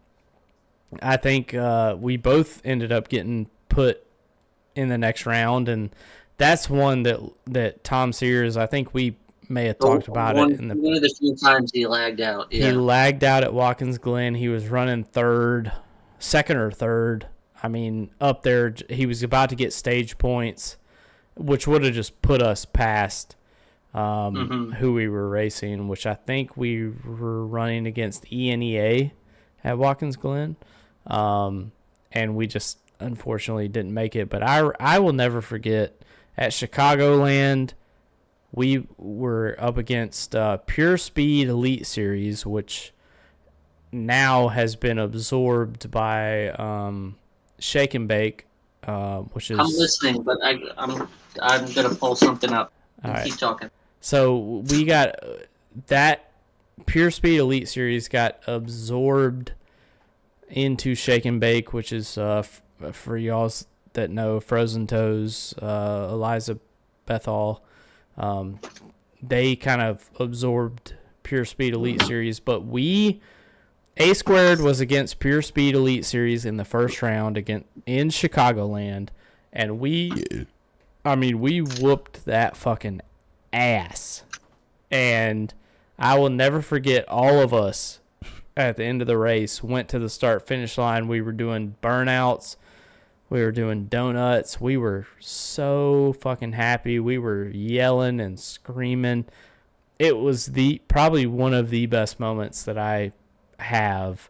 [SPEAKER 1] I think we both ended up getting put in the next round, and that's one that Tom Sears, I think we may have talked about it.
[SPEAKER 3] One of the few times he lagged out. Yeah.
[SPEAKER 1] He lagged out at Watkins Glen. He was running second or third. I mean, up there, he was about to get stage points, which would have just put us past who we were racing, which I think we were running against ENEA at Watkins Glen. And we just unfortunately didn't make it. But I will never forget, at Chicagoland, we were up against Pure Speed Elite Series, which now has been absorbed by Shake and Bake, which is...
[SPEAKER 3] I'm listening, but I'm going to pull something up. All right. Keep talking.
[SPEAKER 1] So we got that Pure Speed Elite Series got absorbed into Shake and Bake, which is for y'all that know Frozen Toes, Eliza Bethal. They kind of absorbed Pure Speed Elite Series, but A Squared was against Pure Speed Elite Series in the first round in Chicagoland, and we whooped that fucking ass. And I will never forget, all of us at the end of the race went to the start-finish line. We were doing burnouts. We were doing donuts. We were so fucking happy. We were yelling and screaming. It was probably one of the best moments that I have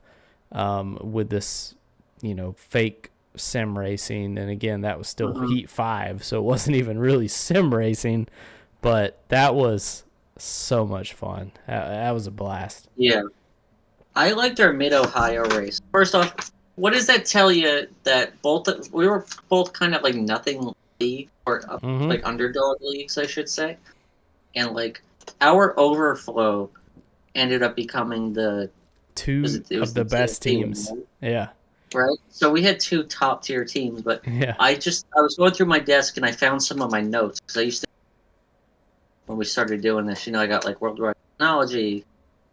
[SPEAKER 1] with this, fake sim racing. And again, that was still Heat 5, so it wasn't even really sim racing. But that was so much fun. That was a blast.
[SPEAKER 3] Yeah. I liked our Mid-Ohio race. First off, what does that tell you that we were both kind of like nothing league, or like underdog leagues, I should say. And like our overflow ended up becoming the
[SPEAKER 1] two of the best teams.
[SPEAKER 3] Right?
[SPEAKER 1] Yeah.
[SPEAKER 3] Right? So we had 2 top tier teams, but
[SPEAKER 1] yeah.
[SPEAKER 3] I was going through my desk and I found some of my notes, because I used to, when we started doing this, I got like Worldwide Technology,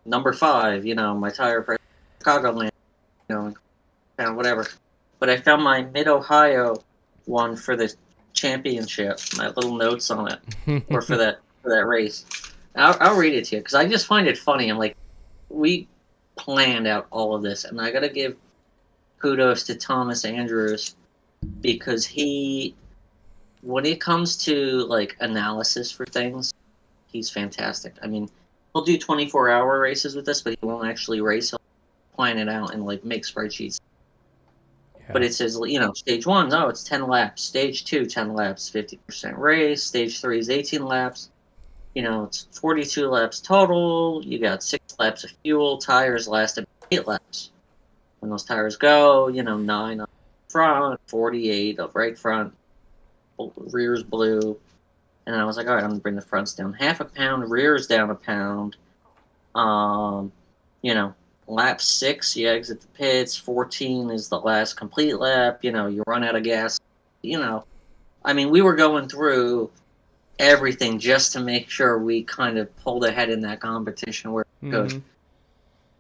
[SPEAKER 3] number 5, my tire price, Chicagoland, whatever. But I found my Mid-Ohio one for the championship, my little notes on it, or for that race. I'll read it to you, because I just find it funny. I'm like, we planned out all of this, and I got to give kudos to Thomas Andrews, because when it comes to like analysis for things, he's fantastic. I mean, he'll do 24-hour races with us, but he won't actually race. He'll plan it out and like make spreadsheets. Yeah. But it says, stage 1, it's 10 laps. Stage 2, 10 laps, 50% race. Stage 3 is 18 laps. It's 42 laps total. You got 6 laps of fuel. Tires last about 8 laps. When those tires go, 9 up front, 48 up right front, rear's blue. And I was like, all right, I'm going to bring the fronts down 0.5 pound, rear's down 1 pound. Lap 6, you exit the pits. 14 is the last complete lap. You run out of gas. We were going through everything just to make sure we kind of pulled ahead in that competition where it goes.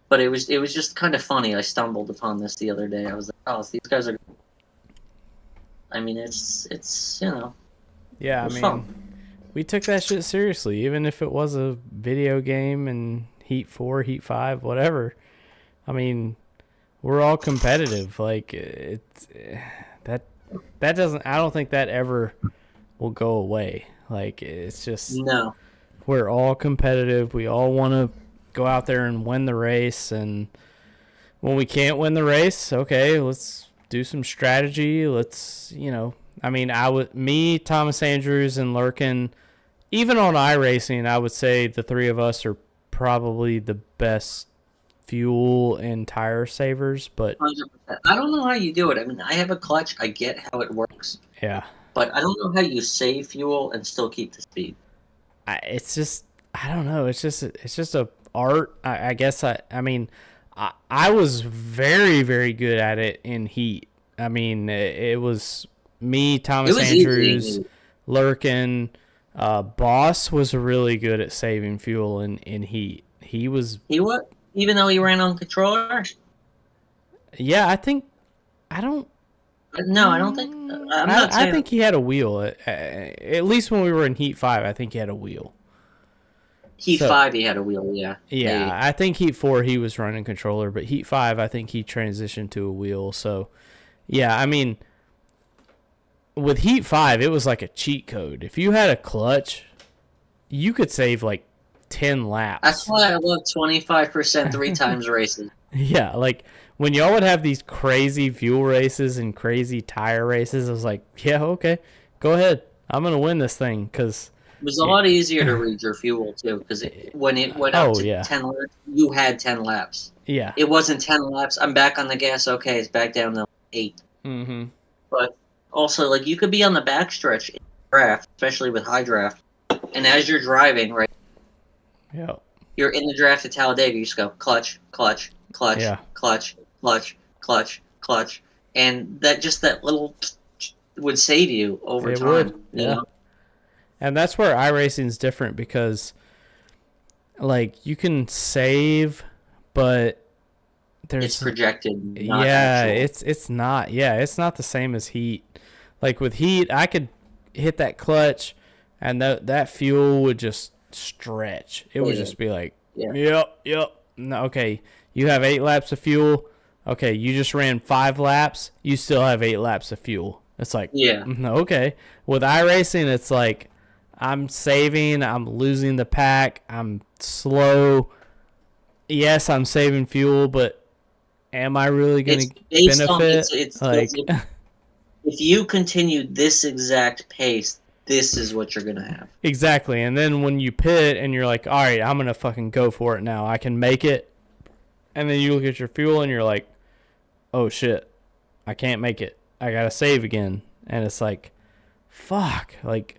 [SPEAKER 3] But it was just kind of funny. I stumbled upon this the other day. I was like, oh, these guys are... it's
[SPEAKER 1] Yeah, fun. We took that shit seriously, even if it was a video game and Heat 4, Heat 5, whatever. We're all competitive. Like, that doesn't... I don't think that ever will go away. Like, it's just...
[SPEAKER 3] No.
[SPEAKER 1] We're all competitive. We all want to go out there and win the race. And when we can't win the race, okay, let's do some strategy. Let's, me, Thomas Andrews, and Lurkin, even on iRacing, I would say the 3 of us are probably the best fuel and tire savers. But
[SPEAKER 3] 100%. I don't know how you do it. I have a clutch. I get how it works.
[SPEAKER 1] Yeah.
[SPEAKER 3] But I don't know how you save fuel and still keep the speed.
[SPEAKER 1] It's just, I don't know. It's just a art. I guess I was very, very good at it in Heat. It was me, Thomas Andrews,
[SPEAKER 3] easy.
[SPEAKER 1] Lurkin. Boss was really good at saving fuel in Heat. He
[SPEAKER 3] what? Even though he ran on controller?
[SPEAKER 1] Yeah, I think...
[SPEAKER 3] No, I don't think...
[SPEAKER 1] I think he had a wheel. At least when we were in Heat 5, I think he had a wheel.
[SPEAKER 3] Heat 5, he had a wheel, yeah.
[SPEAKER 1] Yeah,
[SPEAKER 3] maybe.
[SPEAKER 1] I think Heat 4, he was running controller, but Heat 5, I think he transitioned to a wheel. So, yeah, with Heat 5, it was like a cheat code. If you had a clutch, you could save like 10 laps.
[SPEAKER 3] That's why I love 25% 3 times races.
[SPEAKER 1] Yeah, like when y'all would have these crazy fuel races and crazy tire races, I was like, yeah, okay, go ahead. I'm going to win this thing because...
[SPEAKER 3] It was a lot easier to read your fuel, too, because when it went up to 10 laps, you had 10 laps.
[SPEAKER 1] Yeah.
[SPEAKER 3] It wasn't 10 laps. I'm back on the gas. Okay, it's back down to 8.
[SPEAKER 1] Mm-hmm.
[SPEAKER 3] But also, like, you could be on the backstretch in draft, especially with high draft, and as you're driving, right?
[SPEAKER 1] Yeah.
[SPEAKER 3] you're in the draft at Talladega, you just go clutch, clutch, clutch,
[SPEAKER 1] Yeah.
[SPEAKER 3] clutch, clutch, clutch, clutch, and that little would save you over
[SPEAKER 1] It
[SPEAKER 3] time.
[SPEAKER 1] would.
[SPEAKER 3] You
[SPEAKER 1] Yeah.
[SPEAKER 3] know?
[SPEAKER 1] And that's where iRacing is different because, like, you can save, but there's
[SPEAKER 3] It's projected, not
[SPEAKER 1] yeah,
[SPEAKER 3] actual.
[SPEAKER 1] it's not. Yeah, it's not the same as heat. Like with heat, I could hit that clutch, and that fuel would just stretch. It would just be like,
[SPEAKER 3] Yeah.
[SPEAKER 1] yep. No, okay, you have 8 laps of fuel. Okay, you just ran 5 laps. You still have 8 laps of fuel. It's like,
[SPEAKER 3] Yeah.
[SPEAKER 1] okay. With iRacing, it's like I'm saving. I'm losing the pack. I'm slow. Yes, I'm saving fuel, but am I really going
[SPEAKER 3] It's
[SPEAKER 1] to
[SPEAKER 3] based on
[SPEAKER 1] benefit?
[SPEAKER 3] it's
[SPEAKER 1] Like,
[SPEAKER 3] if you continue this exact pace, this is what you're gonna have.
[SPEAKER 1] exactly. And then when you pit and you're like, all right, I'm going to fucking go for it now. I can make it. And then you look at your fuel and you're like, oh shit, I can't make it. I got to save again. And it's like, fuck. Like,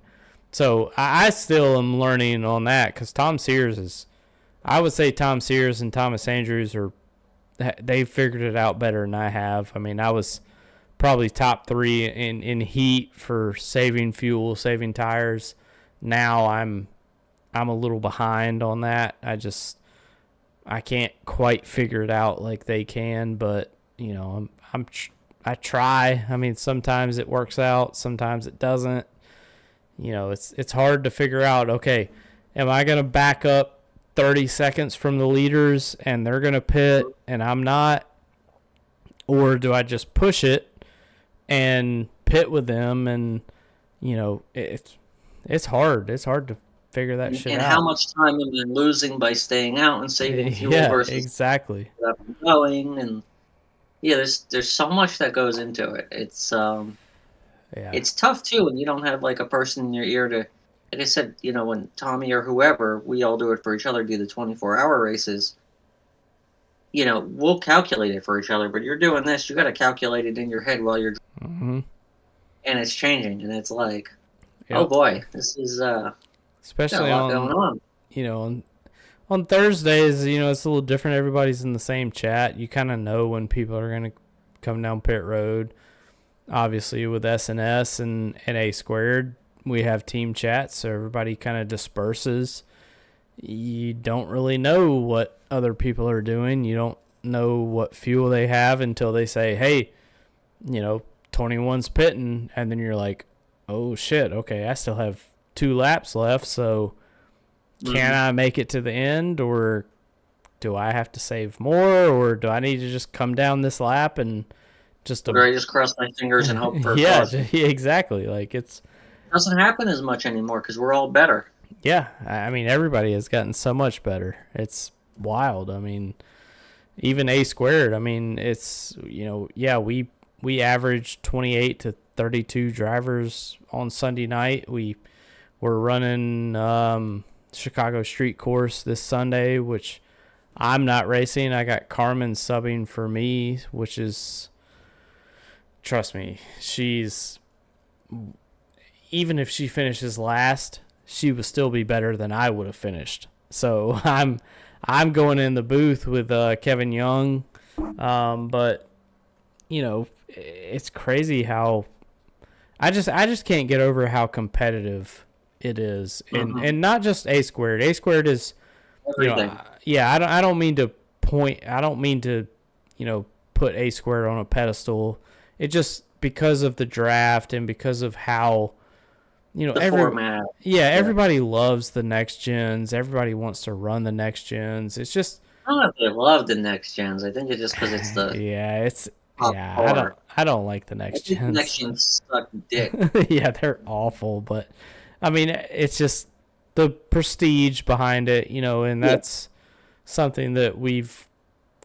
[SPEAKER 1] so I still am learning on that because Tom Sears is, I would say Tom Sears and Thomas Andrews they figured it out better than I have. I mean, I was probably top 3 in heat for saving fuel, saving tires. Now I'm a little behind on that. I can't quite figure it out like they can, but you know, I try. I mean, sometimes it works out, sometimes it doesn't. You know, it's hard to figure out, okay, am I going to back up 30 seconds from the leaders and they're going to pit and I'm not? Or do I just push it and pit with them? And, you know, it's hard. It's hard to figure that shit
[SPEAKER 3] And
[SPEAKER 1] out.
[SPEAKER 3] how much time am I losing by staying out and saving fuel
[SPEAKER 1] Yeah,
[SPEAKER 3] versus
[SPEAKER 1] exactly.
[SPEAKER 3] going? And yeah, there's so much that goes into it. It's tough too when you don't have like a person in your ear to, like I said, you know, when Tommy or whoever, we all do it for each other, do the 24-hour races. You know, we'll calculate it for each other, but you're doing this, you got to calculate it in your head while you're,
[SPEAKER 1] Mm-hmm.
[SPEAKER 3] and it's changing, and it's like,
[SPEAKER 1] Yep.
[SPEAKER 3] oh boy, this is
[SPEAKER 1] Especially
[SPEAKER 3] got a lot going on.
[SPEAKER 1] You know, on Thursdays, you know, it's a little different. Everybody's in the same chat. You kind of know when people are going to come down pit road. Obviously, with SNS and A squared, we have team chats, so everybody kind of disperses. You don't really know what other people are doing. You don't know what fuel they have until they say, hey, you know, 21's pitting, and then you're like, oh shit, okay, I still have 2 laps left, so can I make it to the end, or do I have to save more, or do I need to just come down this lap and just
[SPEAKER 3] Or I just cross my fingers and hope for a
[SPEAKER 1] yeah,
[SPEAKER 3] caution.
[SPEAKER 1] exactly. Like it
[SPEAKER 3] Doesn't happen as much anymore because we're all better.
[SPEAKER 1] yeah, I mean everybody has gotten so much better. It's wild. I mean, even A squared. I mean, it's, you know, yeah, we averaged 28 to 32 drivers on Sunday night. We're running Chicago Street Course this Sunday, which I'm not racing. I got Carmen subbing for me, which is, trust me, she's, even if she finishes last, she will still be better than I would have finished. So I'm going in the booth with Kevin Young, but you know, it's crazy how I just can't get over how competitive it is, and not just A squared. A squared is, you know, yeah. I don't mean to you know, put A squared on a pedestal. It just, because of the draft and because of how, you know,
[SPEAKER 3] The format.
[SPEAKER 1] Yeah, everybody loves the next gens. Everybody wants to run the next gens. It's just,
[SPEAKER 3] I don't know if they love the next gens. I think it's just because it's the
[SPEAKER 1] yeah,
[SPEAKER 3] top par.
[SPEAKER 1] I don't like the
[SPEAKER 3] I
[SPEAKER 1] next
[SPEAKER 3] think the
[SPEAKER 1] gens.
[SPEAKER 3] next gens suck dick.
[SPEAKER 1] Yeah, they're awful, but I mean, it's just the prestige behind it, you know, and that's something that we've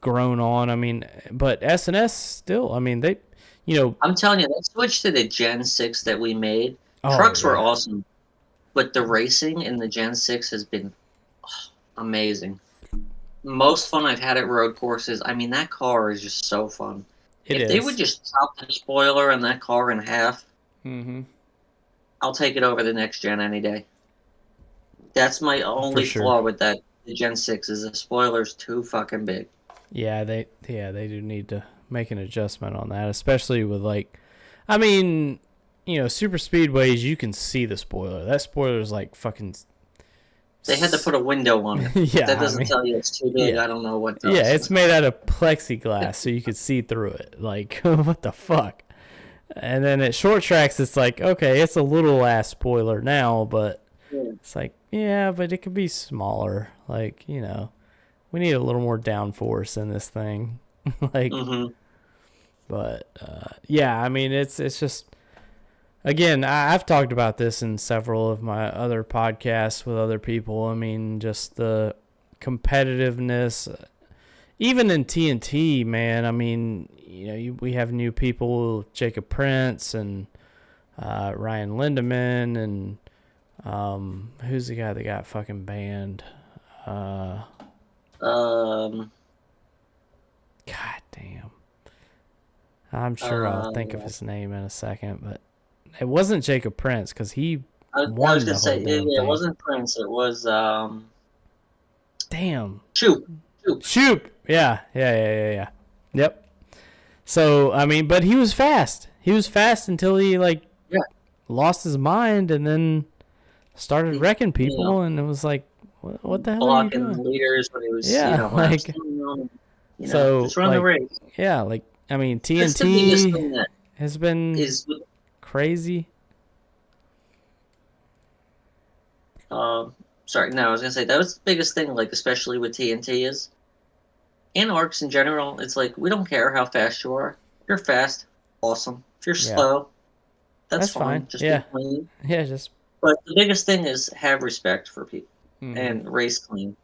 [SPEAKER 1] grown on. I mean, but SNS still, I mean, they, you know,
[SPEAKER 3] I'm telling you, that switch to the Gen 6 that we made,
[SPEAKER 1] oh,
[SPEAKER 3] trucks were
[SPEAKER 1] yeah.
[SPEAKER 3] awesome, but the racing in the Gen 6 has been amazing. Most fun I've had at road courses. I mean, that car is just so fun. If they would just chop the spoiler on that car in half, I'll take it over the next gen any day. That's my only
[SPEAKER 1] sure.
[SPEAKER 3] flaw with that the Gen 6s. The spoiler's too fucking big.
[SPEAKER 1] Yeah, they do need to make an adjustment on that, especially with like, I mean, super speedways, you can see the spoiler. That spoiler is like fucking.
[SPEAKER 3] They had to put a window on it.
[SPEAKER 1] Yeah,
[SPEAKER 3] That doesn't tell you it's too big.
[SPEAKER 1] yeah.
[SPEAKER 3] I don't know what does.
[SPEAKER 1] Yeah, it's made out of plexiglass, so you could see through it. Like, what the fuck? And then at short tracks, it's like, okay, it's a little ass spoiler now, but it's like, yeah, but it could be smaller. Like, we need a little more downforce in this thing. Like, but yeah, I mean, it's just, again, I've talked about this in several of my other podcasts with other people. I mean, just the competitiveness, even in TNT, man. I mean, we have new people, Jacob Prince and Ryan Lindemann, and who's the guy that got fucking banned? God damn. I'm sure I'll think of his name in a second, but it wasn't Jacob Prince because he
[SPEAKER 3] I
[SPEAKER 1] won
[SPEAKER 3] was
[SPEAKER 1] the
[SPEAKER 3] gonna say
[SPEAKER 1] whole damn thing.
[SPEAKER 3] it wasn't Prince. It was
[SPEAKER 1] Damn.
[SPEAKER 3] Shoop.
[SPEAKER 1] Yeah. Yep. So, I mean, but he was fast. He was fast until he lost his mind and then started wrecking people, and it was like, what the hell
[SPEAKER 3] blocking
[SPEAKER 1] are you doing?
[SPEAKER 3] leaders when he was
[SPEAKER 1] so
[SPEAKER 3] just run the race.
[SPEAKER 1] Yeah, like, I mean,
[SPEAKER 3] That's the biggest
[SPEAKER 1] TNT
[SPEAKER 3] thing that
[SPEAKER 1] has been
[SPEAKER 3] is
[SPEAKER 1] crazy.
[SPEAKER 3] Sorry, no, I was gonna say that was the biggest thing, like especially with TNT is, in ARCS in general, it's like we don't care how fast you are. If you're fast, awesome. If you're slow, that's fine. Just be clean.
[SPEAKER 1] Yeah,
[SPEAKER 3] But the biggest thing is have respect for people and race clean,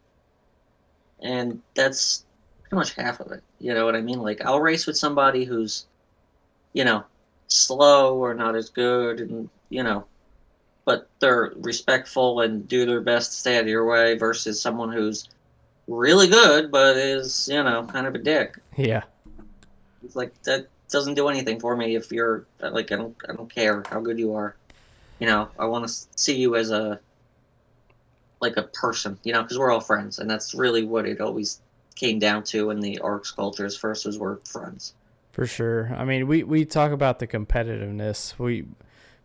[SPEAKER 3] and that's pretty much half of it. You know what I mean? Like I'll race with somebody who's, slow or not as good, and but they're respectful and do their best to stay out of your way versus someone who's really good but is, kind of a dick.
[SPEAKER 1] Yeah.
[SPEAKER 3] It's like that doesn't do anything for me if you're like I don't care how good you are. I want to see you as a person, because we're all friends, and that's really what it always came down to in the ARCS cultures. First was we're friends.
[SPEAKER 1] For sure. I mean, we talk about the competitiveness.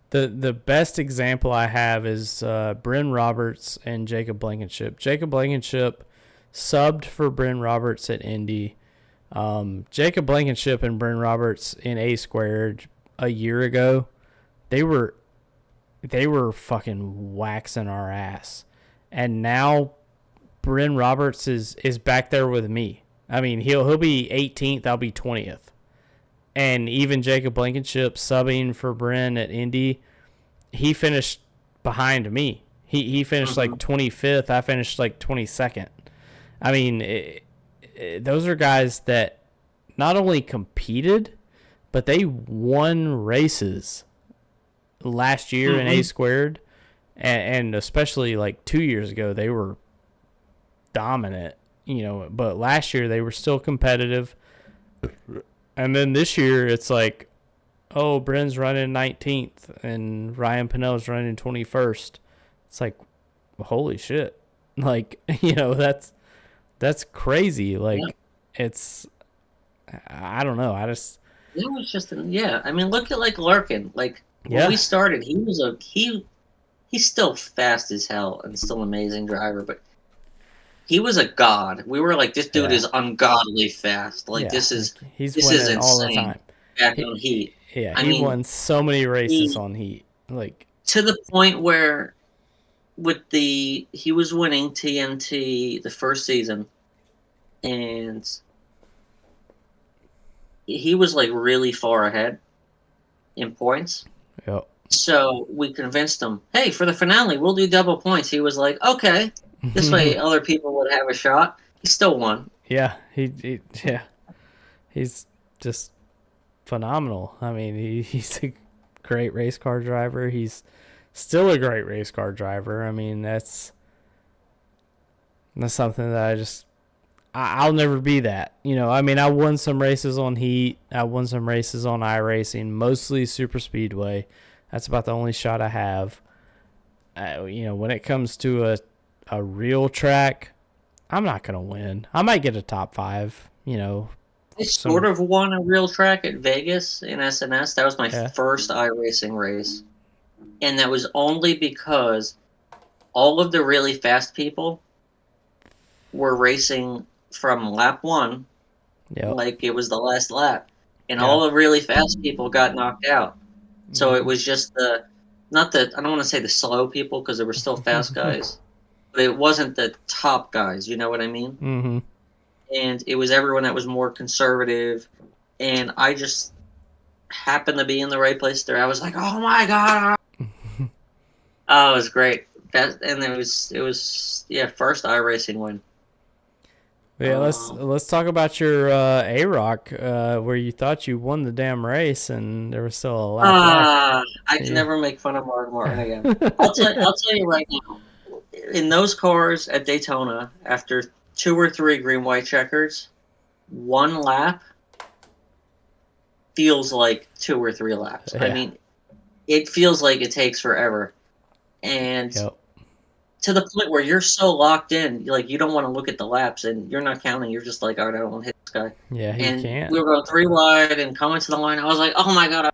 [SPEAKER 1] The best example I have is Bryn Roberts and Jacob Blankenship. Jacob Blankenship subbed for Bryn Roberts at Indy. Jacob Blankenship and Bryn Roberts in A Squared a year ago, they were fucking waxing our ass. And now Bryn Roberts is back there with me. I mean, he'll be 18th, I'll be 20th. And even Jacob Blankenship subbing for Bryn at Indy, he finished behind me. He finished like 25th. I finished like 22nd. I mean, those are guys that not only competed, but they won races last year in A Squared. And especially like 2 years ago, they were dominant, but last year they were still competitive. And then this year, it's like, oh, Bryn's running 19th and Ryan Pinnell's running 21st. It's like, holy shit. Like, that's crazy. Like, it's, I don't know. It
[SPEAKER 3] was just, I mean, look at like Larkin. Like, when we started, he's still fast as hell and still an amazing driver, but he was a god. We were like, this dude is ungodly fast. Like this is
[SPEAKER 1] he's
[SPEAKER 3] this
[SPEAKER 1] winning
[SPEAKER 3] is insane.
[SPEAKER 1] all the time.
[SPEAKER 3] Back on Heat.
[SPEAKER 1] Yeah, he won so many races on Heat. Like
[SPEAKER 3] to the point where he was winning TNT the first season, and he was like really far ahead in points.
[SPEAKER 1] Yep.
[SPEAKER 3] So we convinced him, hey, for the finale, we'll do double points. He was like, okay. This way other people would have a shot. He still won.
[SPEAKER 1] Yeah, he's just phenomenal. I mean, he's a great race car driver. He's still a great race car driver. I mean, that's something that I'll never be that. I mean, I won some races on Heat. I won some races on iRacing, mostly super speedway. That's about the only shot I have. When it comes to a real track, I'm not gonna win. I might get a top 5. You know.
[SPEAKER 3] I sort of won a real track at Vegas in SNS. That was my first iRacing race. And that was only because all of the really fast people were racing from lap 1, like it was the last lap. And all the really fast people got knocked out. So it was just I don't want to say the slow people because there were still fast guys, but it wasn't the top guys, you know what I mean?
[SPEAKER 1] Mm-hmm.
[SPEAKER 3] And it was everyone that was more conservative, and I just happened to be in the right place there. I was like, oh my God. Oh, it was great. And it was first iRacing win.
[SPEAKER 1] Yeah, let's talk about your AROC, where you thought you won the damn race and there was still a lap left.
[SPEAKER 3] I can never make fun of Mark Martin again. I'll tell you right now, in those cars at Daytona, after 2 or 3 green white checkers, 1 lap feels like 2 or 3 laps.
[SPEAKER 1] Yeah.
[SPEAKER 3] I mean, it feels like it takes forever. And to the point where you're so locked in, like you don't want to look at the laps and you're not counting. You're just like, all right, I don't want to hit this guy.
[SPEAKER 1] Yeah, he can't.
[SPEAKER 3] We were going 3 wide and coming to the line. I was like, oh my God.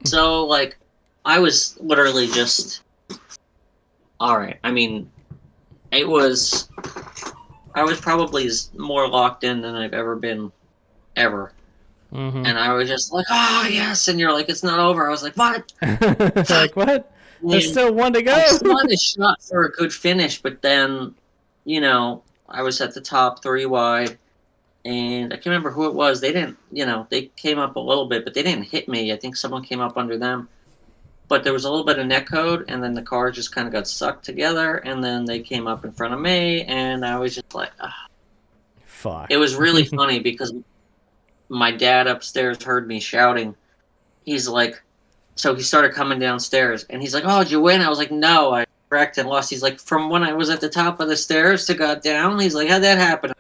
[SPEAKER 3] So, like, I was literally just, all right. I mean, I was probably more locked in than I've ever been, ever.
[SPEAKER 1] Mm-hmm.
[SPEAKER 3] And I was just like, oh, yes. And you're like, it's not over. I was like, what?
[SPEAKER 1] Like, what? There's still 1 to go.
[SPEAKER 3] I wanted a shot for a good finish, but then, you know, I was at the top 3 wide, and I can't remember who it was. They didn't, you know, they came up a little bit, but they didn't hit me. I think someone came up under them. But there was a little bit of net code, and then the car just kind of got sucked together, and then they came up in front of me, and I was just like, ah.
[SPEAKER 1] Fuck.
[SPEAKER 3] It was really funny because my dad upstairs heard me shouting. He's like, so he started coming downstairs, and he's like, oh, did you win? I was like, no, I wrecked and lost. He's like, from when I was at the top of the stairs to got down? He's like, how'd that happen?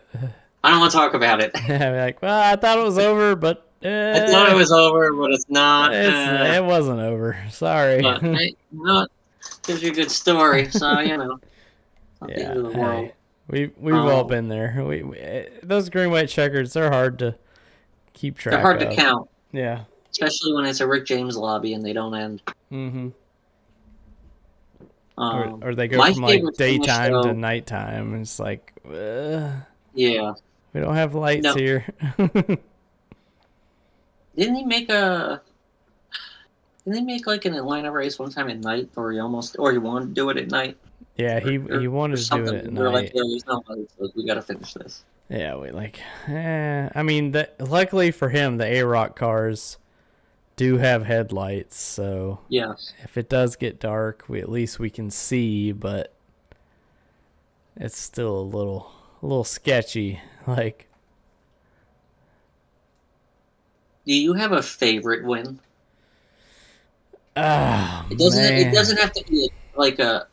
[SPEAKER 3] I don't want to talk about it.
[SPEAKER 1] I'm like, well, I thought it was over, but...
[SPEAKER 3] I thought it was over, but it's not.
[SPEAKER 1] It wasn't over. Sorry.
[SPEAKER 3] But, hey, gives you a good story, so, you know. Not the end of the world.
[SPEAKER 1] We've all been there. We those green white checkers, they're hard to keep track of.
[SPEAKER 3] They're hard to count.
[SPEAKER 1] Yeah.
[SPEAKER 3] Especially when it's a Rick James lobby and they don't end.
[SPEAKER 1] Mm-hmm. Or they go from like daytime to nighttime. And it's like,
[SPEAKER 3] yeah.
[SPEAKER 1] We don't have lights here.
[SPEAKER 3] Didn't he make like an Atlanta race one time at night, or he wanted to do it at night?
[SPEAKER 1] Yeah, he wanted to do it at night.
[SPEAKER 3] Like, yeah, there's no lights, like, we gotta finish this.
[SPEAKER 1] Yeah, I mean, luckily for him, the AROC cars do have headlights, so
[SPEAKER 3] yeah,
[SPEAKER 1] if it does get dark, at least we can see, but it's still a little sketchy. Like,
[SPEAKER 3] do you have a favorite win?
[SPEAKER 1] It
[SPEAKER 3] doesn't have to be like a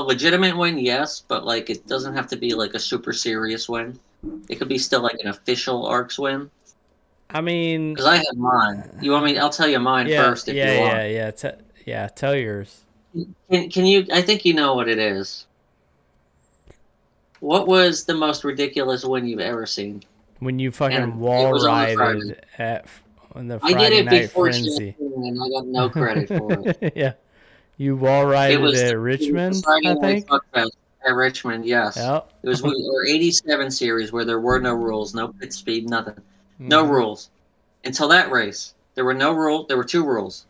[SPEAKER 3] legitimate win, yes, but like it doesn't have to be like a super serious win. It could be still like an official ARCS win.
[SPEAKER 1] I mean,
[SPEAKER 3] because I have mine. You want me? I'll tell you mine first. If you want.
[SPEAKER 1] Yeah. Tell yours.
[SPEAKER 3] Can you? I think you know what it is. What was the most ridiculous win you've ever seen?
[SPEAKER 1] When you fucking wall rided on the Friday
[SPEAKER 3] I did it
[SPEAKER 1] Night
[SPEAKER 3] before
[SPEAKER 1] Frenzy,
[SPEAKER 3] and I got no credit for it.
[SPEAKER 1] Yeah, you wall rided at Richmond. I think
[SPEAKER 3] at Richmond, yes.
[SPEAKER 1] Yep.
[SPEAKER 3] It was our '87 series where there were no rules, no pit speed, nothing, no rules. Until that race, there were no rules. There were 2 rules.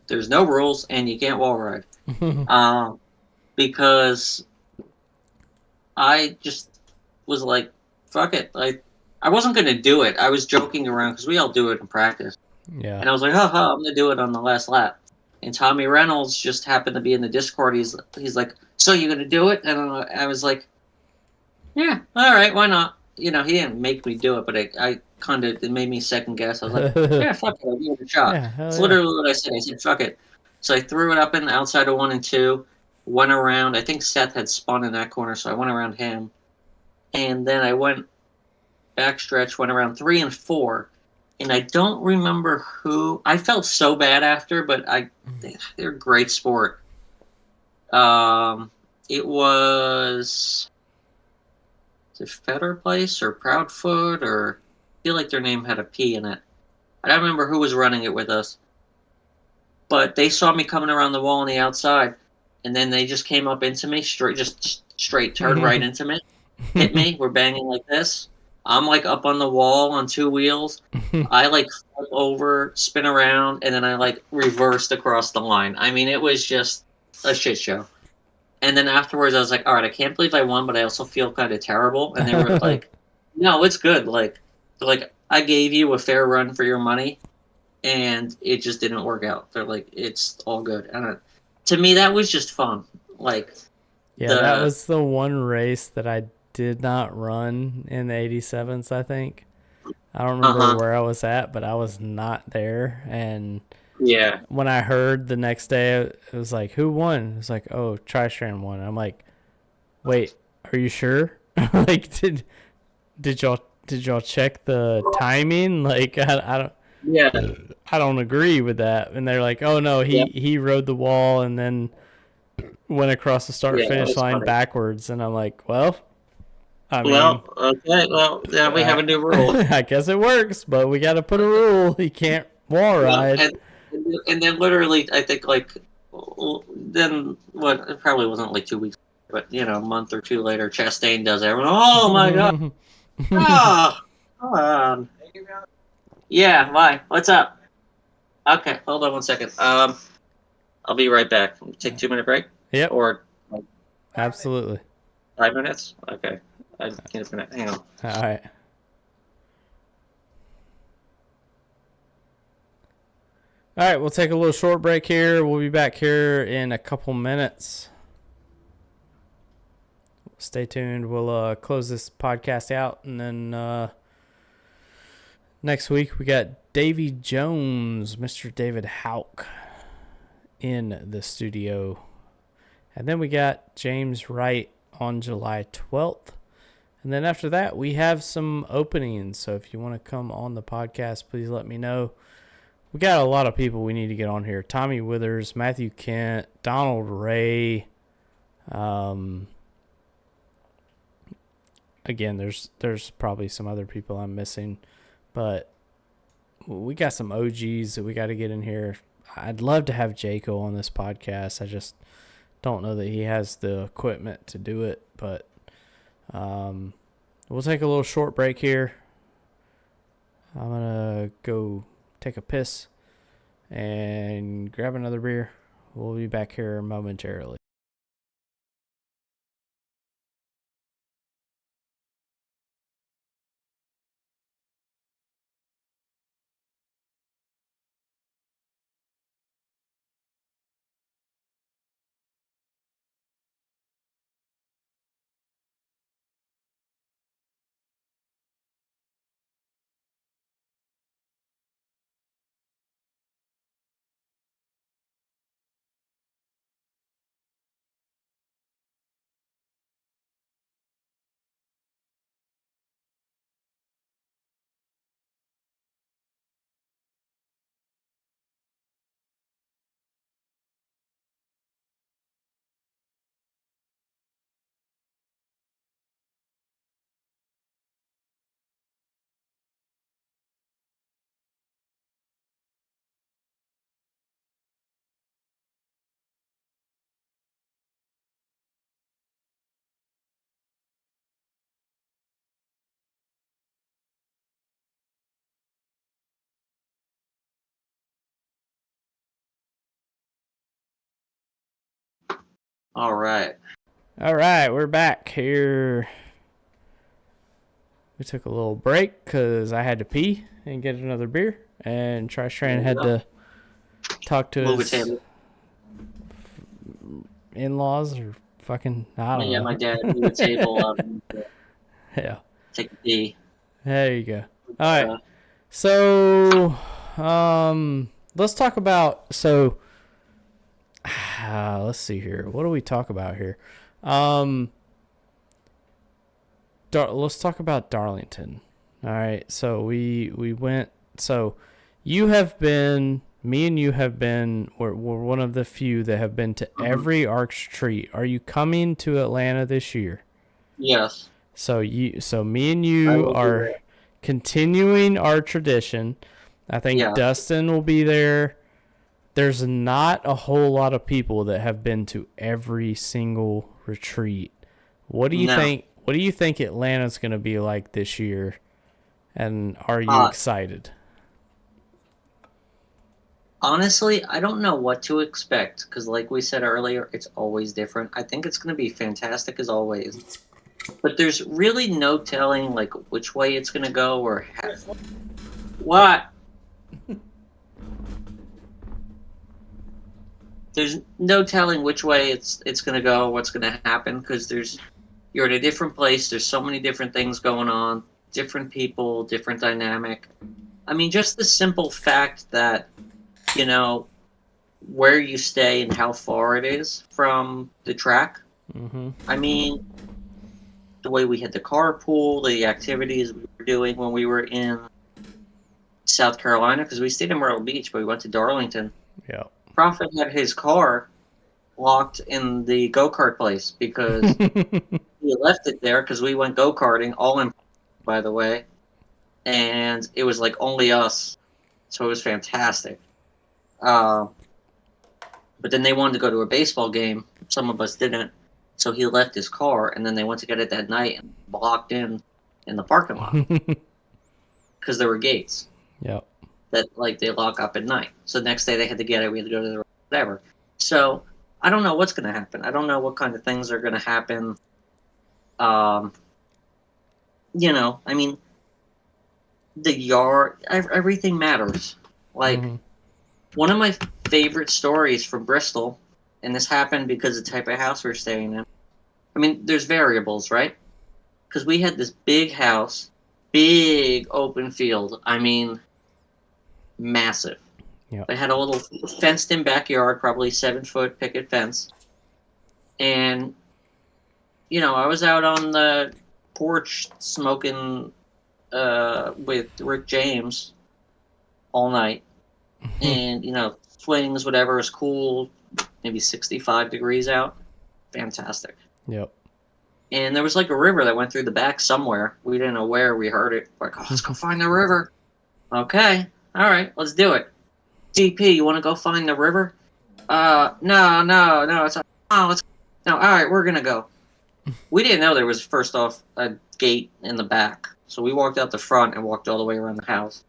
[SPEAKER 3] There's no rules, and you can't wall ride. Because I just was like, fuck it. Like, I wasn't going to do it. I was joking around because we all do it in practice.
[SPEAKER 1] Yeah.
[SPEAKER 3] And I was like, I'm going to do it on the last lap. And Tommy Reynolds just happened to be in the Discord. He's like, so you're going to do it? And I was like, yeah, all right, why not? You know, he didn't make me do it, but I kind of, it made me second guess. I was like, yeah, fuck it, I'll give it a shot.
[SPEAKER 1] Yeah,
[SPEAKER 3] it's literally what I said. I said, fuck it. So I threw it up in the outside of 1 and 2, went around. I think Seth had spun in that corner, so I went around him. And then I went backstretch, went around 3 and 4. And I don't remember who. I felt so bad after, but they're a great sport. It was Fetter Place or Proudfoot, or I feel like their name had a P in it. I don't remember who was running it with us. But they saw me coming around the wall on the outside, and then they just came up into me, straight, turned right into me, hit me. We're banging like this. I'm like up on the wall on 2 wheels. I like flip over, spin around, and then I like reversed across the line. I mean, it was just a shit show. And then afterwards, I was like, all right, I can't believe I won, but I also feel kind of terrible. And they were like, no, it's good. Like I gave you a fair run for your money, and it just didn't work out. They're like, it's all good. And to me, that was just fun. Like,
[SPEAKER 1] yeah, that was the one race that I did not run in the 87s, I think. I don't remember where I was at, but I was not there. And
[SPEAKER 3] yeah,
[SPEAKER 1] when I heard the next day, it was like, who won? It was like, oh, Tristan won. I'm like, wait, are you sure? Like, did y'all check the timing? Like, I don't.
[SPEAKER 3] Yeah,
[SPEAKER 1] I don't agree with that. And they're like, oh no, he rode the wall and then went across the start finish line backwards. And I'm like, well, I mean,
[SPEAKER 3] okay, well, yeah, we have a new rule.
[SPEAKER 1] I guess it works, but we got to put a rule. You can't wall ride.
[SPEAKER 3] And then literally, I think then what? It probably wasn't like 2 weeks, but a month or two later, Chastain does it. Oh my god! Oh, come on. Yeah, why? What's up? Okay, hold on 1 second. I'll be right back. Take a 2-minute break.
[SPEAKER 1] Yep.
[SPEAKER 3] Or
[SPEAKER 1] absolutely.
[SPEAKER 3] 5 minutes. Okay. I can't finish. Hang on.
[SPEAKER 1] All right. All right, we'll take a little short break here. We'll be back here in a couple minutes. Stay tuned. We'll close this podcast out, and then next week we got Davy Jones, Mr. David Houck, in the studio. And then we got James Wright on July 12th. And then after that, we have some openings. So if you want to come on the podcast, please let me know. We got a lot of people we need to get on here. Tommy Withers, Matthew Kent, Donald Ray. Again, there's probably some other people I'm missing. But we got some OGs that we got to get in here. I'd love to have Jaco on this podcast. I just don't know that he has the equipment to do it. But we'll take a little short break here. I'm going to go take a piss and grab another beer. We'll be back here momentarily.
[SPEAKER 3] All right,
[SPEAKER 1] we're back here. We took a little break because I had to pee and get another beer, and Tristan had to talk to his in-laws or fucking, I don't know.
[SPEAKER 3] My dad moved the table up.
[SPEAKER 1] Yeah.
[SPEAKER 3] Take a pee.
[SPEAKER 1] There you go. All right. So, let's talk about, let's see here. What do we talk about here? Let's talk about Darlington. All right. So we went. So you have been. Me and you have been. We're one of the few that have been to every ARCS treat. Are you coming to Atlanta this year?
[SPEAKER 3] Yes.
[SPEAKER 1] So me and
[SPEAKER 3] I
[SPEAKER 1] you
[SPEAKER 3] will be
[SPEAKER 1] are
[SPEAKER 3] there.
[SPEAKER 1] continuing our tradition. I think
[SPEAKER 3] Yeah.
[SPEAKER 1] Dustin will be there. There's not a whole lot of people that have been to every single retreat. What do you
[SPEAKER 3] No.
[SPEAKER 1] think? What do you think Atlanta's going to be like this year? And are you
[SPEAKER 3] Uh,
[SPEAKER 1] excited?
[SPEAKER 3] Honestly, I don't know what to expect because, like we said earlier, it's always different. I think it's going to be fantastic as always, but there's really no telling like which way it's going to go or what. There's no telling which way it's going to go, what's going to happen because you're in a different place. There's so many different things going on, different people, different dynamic. I mean, just the simple fact that you know where you stay and how far it is from the track.
[SPEAKER 1] Mm-hmm.
[SPEAKER 3] I mean, the way we had the carpool, the activities we were doing when we were in South Carolina, because we stayed in Myrtle Beach, but we went to Darlington.
[SPEAKER 1] Yeah.
[SPEAKER 3] Prophet had his car locked in the go kart place because he left it there because we went go karting, all in, by the way, and it was like only us, so it was fantastic. Uh, but then they wanted to go to a baseball game. Some of us didn't, so he left his car, and then they went to get it that night and blocked in the parking lot because there were gates
[SPEAKER 1] Yep.
[SPEAKER 3] that like they lock up at night. So the next day they had to get it. We had to go to the whatever. So I don't know what's going to happen. I don't know what kind of things are going to happen. Um, I mean, the yard, everything matters. Like
[SPEAKER 1] Mm-hmm.
[SPEAKER 3] one of my favorite stories from Bristol, and this happened because of the type of house we're staying in. I mean, there's variables, right? Because we had this big house, big open field. I mean, massive.
[SPEAKER 1] Yep.
[SPEAKER 3] They had a little fenced-in backyard, probably 7-foot picket fence, and I was out on the porch smoking with Rick James all night, and swings, whatever is cool, maybe 65 degrees out, fantastic.
[SPEAKER 1] Yep.
[SPEAKER 3] And there was like a river that went through the back somewhere. We didn't know where. We heard it. Like, oh, let's go find the river. Okay, all right, let's do it. DP, you want to go find the river? No. It's let's no. All right, we're gonna go. We didn't know there was first off a gate in the back, so we walked out the front and walked all the way around the house.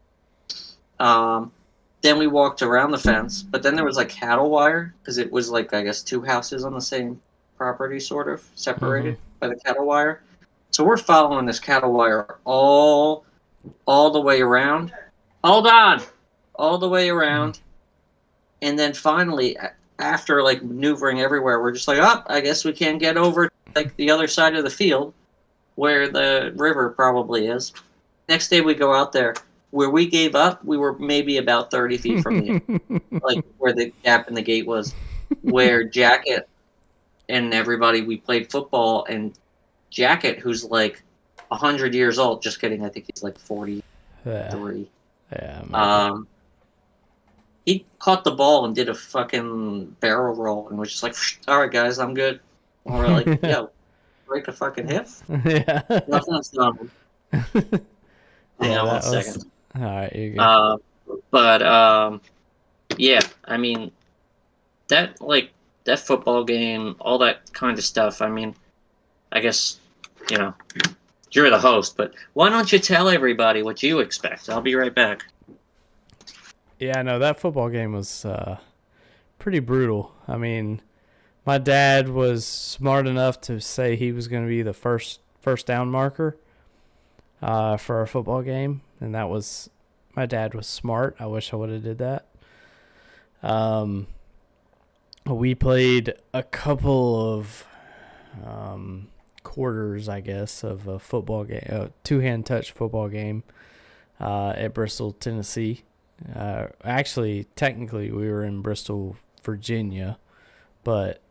[SPEAKER 3] Then we walked around the fence, but then there was like cattle wire because it was like I guess two houses on the same property, sort of separated by the cattle wire. So we're following this cattle wire all the way around. Hold on, all the way around, and then finally, after like maneuvering everywhere, we're just like, oh, I guess we can't get over like the other side of the field where the river probably is. Next day we go out there. Where we gave up, we were maybe about 30 feet from the like where the gap in the gate was, where Jacket and everybody, we played football, and Jacket, who's like 100 years old, just kidding, I think he's like 43.
[SPEAKER 1] Yeah.
[SPEAKER 3] He caught the ball and did a fucking barrel roll and was just like, all right, guys, I'm good. And we're like, yo, break a fucking hip?
[SPEAKER 1] Yeah.
[SPEAKER 3] Nothing's done.
[SPEAKER 1] Yeah,
[SPEAKER 3] One second.
[SPEAKER 1] All right, you're good.
[SPEAKER 3] But yeah, I mean, that football game, all that kind of stuff. I mean, I guess you're the host, but why don't you tell everybody what you expect? I'll be right back.
[SPEAKER 1] Yeah, no, that football game was pretty brutal. I mean, my dad was smart enough to say he was going to be the first down marker for our football game, and that was, my dad was smart. I wish I would have did that. We played a couple of quarters, I guess, of a football game, a two-hand touch football game at Bristol, Tennessee. Actually, technically, we were in Bristol, Virginia, but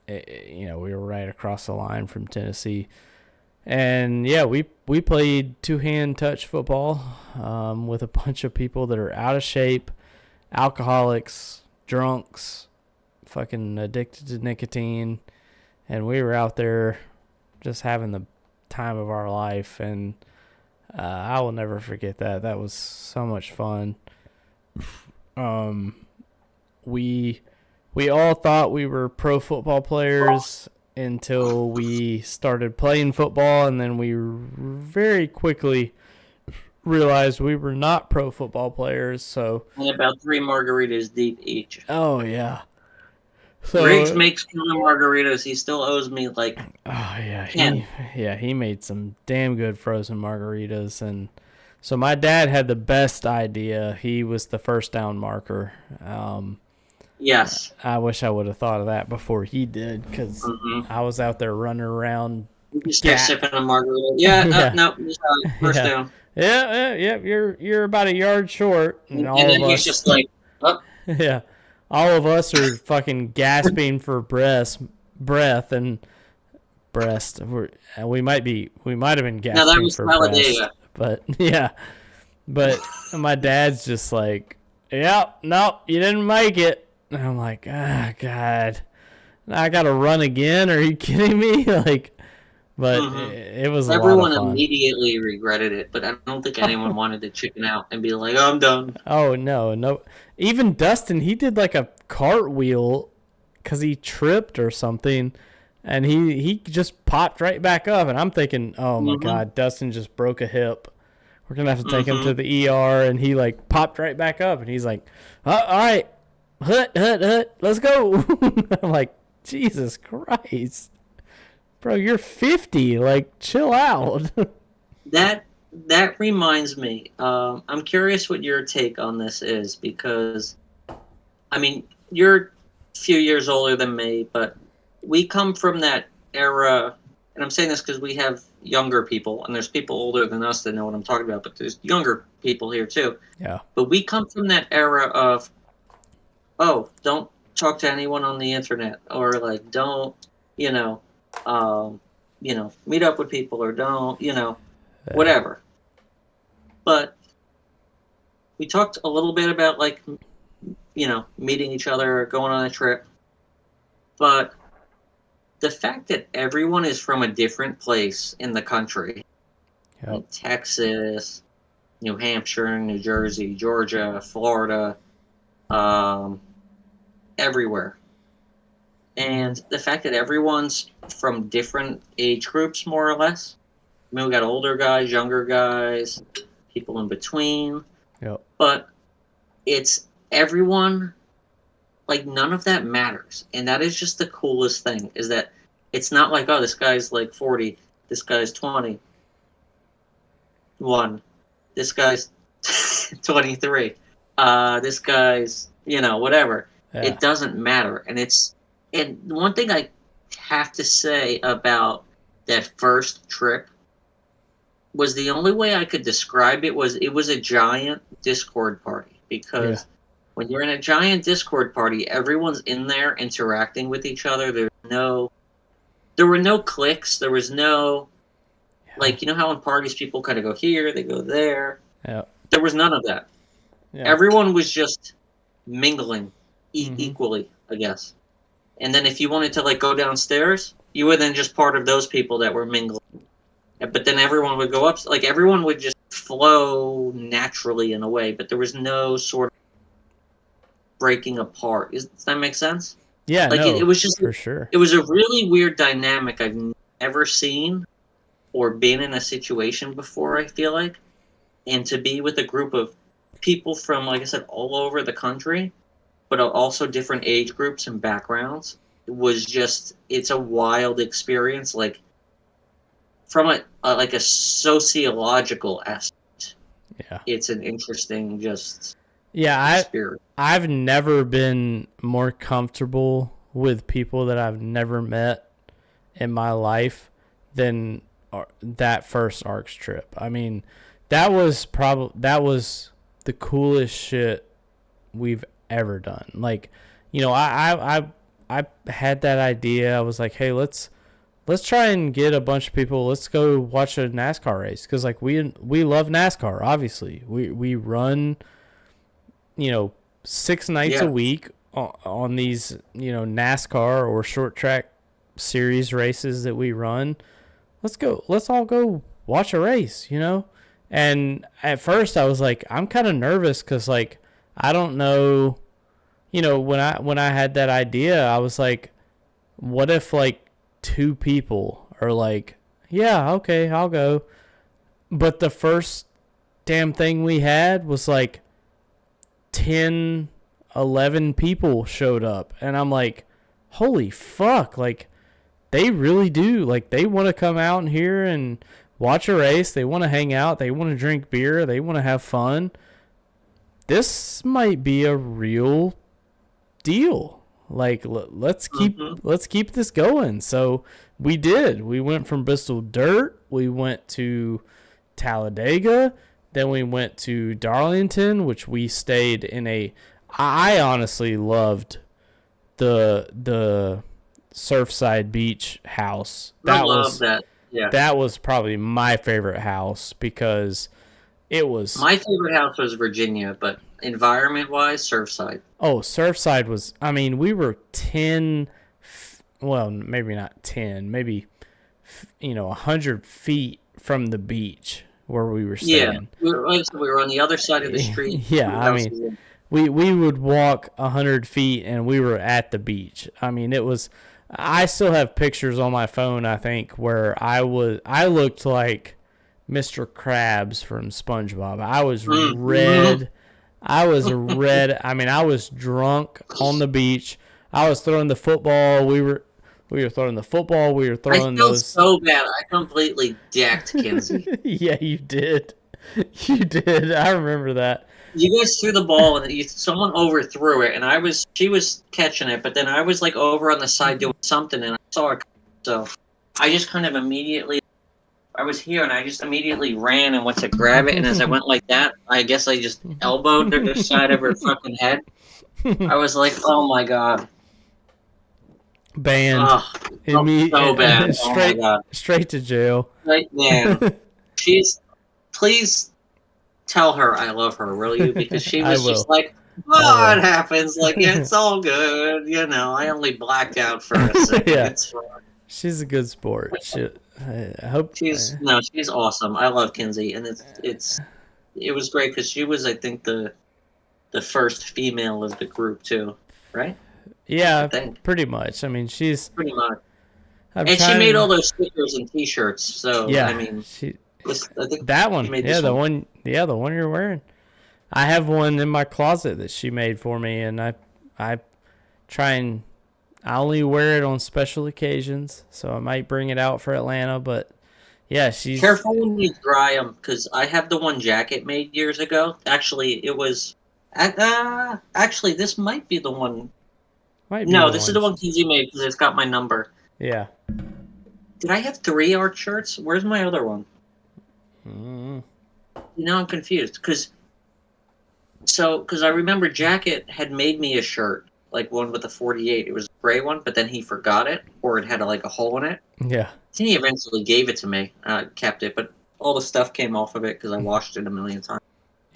[SPEAKER 1] we were right across the line from Tennessee. And yeah, we played two-hand touch football with a bunch of people that are out of shape, alcoholics, drunks, fucking addicted to nicotine, and we were out there just having the time of our life, and I will never forget that. That was so much fun. We all thought we were pro football players until we started playing football, and then we very quickly realized we were not pro football players. So,
[SPEAKER 3] and about 3 margaritas deep each.
[SPEAKER 1] oh yeah. So
[SPEAKER 3] Riggs makes killer margaritas. He still owes me like.
[SPEAKER 1] Oh yeah,
[SPEAKER 3] 10.
[SPEAKER 1] he made some damn good frozen margaritas, and so my dad had the best idea. He was the first down marker.
[SPEAKER 3] Yes.
[SPEAKER 1] I wish I would have thought of that before he did, because I was out there running around.
[SPEAKER 3] You start sipping a margarita. Yeah, no, first down.
[SPEAKER 1] Yeah. You're about a yard short, and all
[SPEAKER 3] and then
[SPEAKER 1] of
[SPEAKER 3] he's
[SPEAKER 1] us,
[SPEAKER 3] just like, oh.
[SPEAKER 1] yeah, all of us are fucking gasping for breath, and breast. We might have been gasping for breast, but yeah, but my dad's just like, yeah, no, you didn't make it. And I'm like, ah, God, I gotta run again? Are you kidding me? Like, but it was
[SPEAKER 3] everyone
[SPEAKER 1] a lot of fun.
[SPEAKER 3] Immediately regretted it, but I don't think anyone wanted to chicken out and be like, oh, I'm done.
[SPEAKER 1] Oh no, even Dustin, he did like a cartwheel because he tripped or something, and he just popped right back up, and I'm thinking, oh my God, Dustin just broke a hip. We're gonna have to take him to the ER, and he like popped right back up, and he's like, all right, hut, let's go. I'm like, Jesus Christ, bro, you're 50, like, chill out.
[SPEAKER 3] That reminds me, I'm curious what your take on this is, because, I mean, you're a few years older than me, but we come from that era, and I'm saying this because we have younger people, and there's people older than us that know what I'm talking about, but there's younger people here too.
[SPEAKER 1] Yeah.
[SPEAKER 3] But we come from that era of, oh, don't talk to anyone on the internet, or like, don't, meet up with people, or don't, whatever. But we talked a little bit about, like, meeting each other, or going on a trip. But the fact that everyone is from a different place in the country, like Texas, New Hampshire, New Jersey, Georgia, Florida, everywhere. And the fact that everyone's from different age groups, more or less. I mean, we got older guys, younger guys, people in between.
[SPEAKER 1] Yep.
[SPEAKER 3] But it's everyone, like, none of that matters. And that is just the coolest thing, is that it's not like, oh, this guy's like 40, this guy's 21, this guy's 23, this guy's, whatever. Yeah. It doesn't matter. And one thing I have to say about that first trip was, the only way I could describe it was a giant Discord party. Because when you're in a giant Discord party, everyone's in there interacting with each other. There were no cliques. There was no, like, how in parties people kind of go here, they go there.
[SPEAKER 1] Yeah.
[SPEAKER 3] There was none of that. Yeah. Everyone was just mingling equally, I guess. And then if you wanted to, like, go downstairs, you were then just part of those people that were mingling. But then everyone would go up, like, everyone would just flow naturally in a way, but there was no sort of breaking apart. Does that make sense?
[SPEAKER 1] Yeah,
[SPEAKER 3] like, it was just,
[SPEAKER 1] for sure.
[SPEAKER 3] It was a really weird dynamic I've never seen or been in a situation before, I feel like. And to be with a group of people from, like I said, all over the country, but also different age groups and backgrounds, was just, it's a wild experience, like, from a sociological aspect.
[SPEAKER 1] Yeah.
[SPEAKER 3] It's an interesting experience.
[SPEAKER 1] I've never been more comfortable with people that I've never met in my life than that first ARCS trip. I mean, that was the coolest shit we've ever done. Like, I had that idea. I was like, hey, let's try and get a bunch of people. Let's go watch a NASCAR race, because, like, we love NASCAR. Obviously, we run, 6 nights a week on these, NASCAR or short track series races that we run. let's all go watch a race, you know? And at first I was like, I'm kind of nervous because, like, I don't know, you know, when I had that idea, I was like, what if, like, 2 people are like, yeah, okay, I'll go. But the first damn thing we had was like 10, 11 people showed up. And I'm like, holy fuck, like, they really do. Like, they want to come out in here and watch a race. They want to hang out. They want to drink beer. They want to have fun. This might be a real deal. Like, let's keep this going. So we did. We went from Bristol Dirt. We went to Talladega. Then we went to Darlington, which we stayed in a. I honestly loved the Surfside Beach house.
[SPEAKER 3] That. Yeah.
[SPEAKER 1] That was probably my favorite house because it was.
[SPEAKER 3] My favorite house was Virginia, but environment-wise, Surfside.
[SPEAKER 1] Oh, Surfside was. I mean, we were 10. Well, maybe not 10. Maybe 100 feet from the beach where we were staying.
[SPEAKER 3] Yeah, we were on the other side of the street.
[SPEAKER 1] Yeah, I mean, we would walk 100 feet and we were at the beach. I mean, it was. I still have pictures on my phone, I think, where I looked like Mr. Krabs from SpongeBob. I was red. I was red. I mean, I was drunk on the beach. I was throwing the football. We were throwing the football. We were throwing those.
[SPEAKER 3] I felt so bad. I completely decked Kinsey.
[SPEAKER 1] Yeah, you did. You did. I remember that.
[SPEAKER 3] You guys threw the ball and someone overthrew it, and she was catching it, but then I was like over on the side doing something, and I saw her. So I just kind of immediately, I was here, and I just immediately ran and went to grab it, and as I went like that, I guess I just elbowed her the side of her fucking head. I was like, oh my god.
[SPEAKER 1] Banned.
[SPEAKER 3] So bad.
[SPEAKER 1] Straight,
[SPEAKER 3] oh my god.
[SPEAKER 1] Straight to jail.
[SPEAKER 3] Right, man. Please tell her I love her, will you? Because she was just like, it happens. Like, yeah, it's all good. I only blacked out for a second.
[SPEAKER 1] Yeah.
[SPEAKER 3] It's fine.
[SPEAKER 1] She's a good sport. I hope
[SPEAKER 3] she's awesome. I love Kinsey, and it was great because she was, I think, the first female of the group too, right?
[SPEAKER 1] Yeah, pretty much. I mean, she's
[SPEAKER 3] pretty much. She made all those stickers and T-shirts. So yeah, I mean, I think
[SPEAKER 1] that one. Yeah, the one. Yeah, the one you're wearing. I have one in my closet that she made for me, and I try and I only wear it on special occasions, so I might bring it out for Atlanta. But yeah, she's
[SPEAKER 3] careful when you dry them because I have the one Jacket made years ago. Actually, it was. Actually, this might be the one. This is the one Kinsey made because it's got my number.
[SPEAKER 1] Yeah.
[SPEAKER 3] Did I have 3 ARC shirts? Where's my other one? Now I'm confused because I remember Jacket had made me a shirt, like one with a 48. It was a gray one, but then he forgot it, or it had like a hole in it.
[SPEAKER 1] Yeah.
[SPEAKER 3] Then he eventually gave it to me. I kept it, but all the stuff came off of it because I washed it a million times.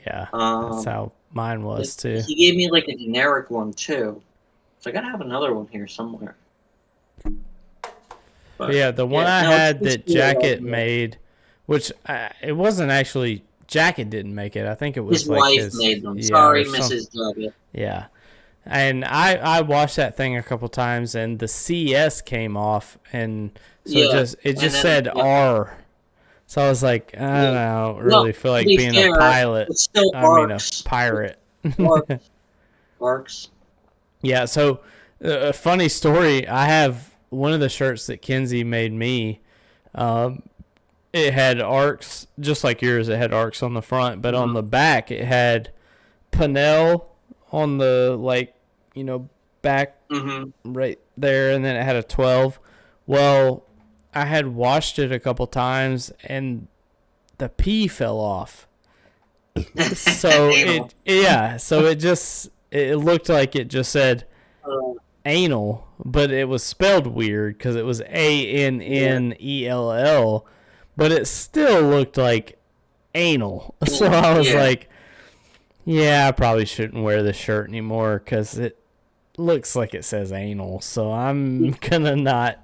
[SPEAKER 1] Yeah, that's how mine was too.
[SPEAKER 3] He gave me like a generic one too, so I gotta have another one here somewhere.
[SPEAKER 1] But yeah, the one I had that Jacket made, which it wasn't actually Jacket didn't make it. I think it was
[SPEAKER 3] his
[SPEAKER 1] like
[SPEAKER 3] wife made them. Sorry, Mrs. Jacket.
[SPEAKER 1] Yeah, and I washed that thing a couple times, and the CS came off, and so it just said R. So I was like, I don't really feel like being a pilot.
[SPEAKER 3] It's still
[SPEAKER 1] a pirate.
[SPEAKER 3] ARCS.
[SPEAKER 1] Yeah, so a funny story. I have one of the shirts that Kinsey made me. It had ARCS, just like yours. It had ARCS on the front, but on the back it had Pinnell on the back right there, and then it had a 12. Well, I had washed it a couple times, and the P fell off. So it looked like it just said anal, but it was spelled weird because it was ANNELL, but it still looked like anal. So I was like, yeah, I probably shouldn't wear this shirt anymore because it looks like it says anal. So I'm gonna not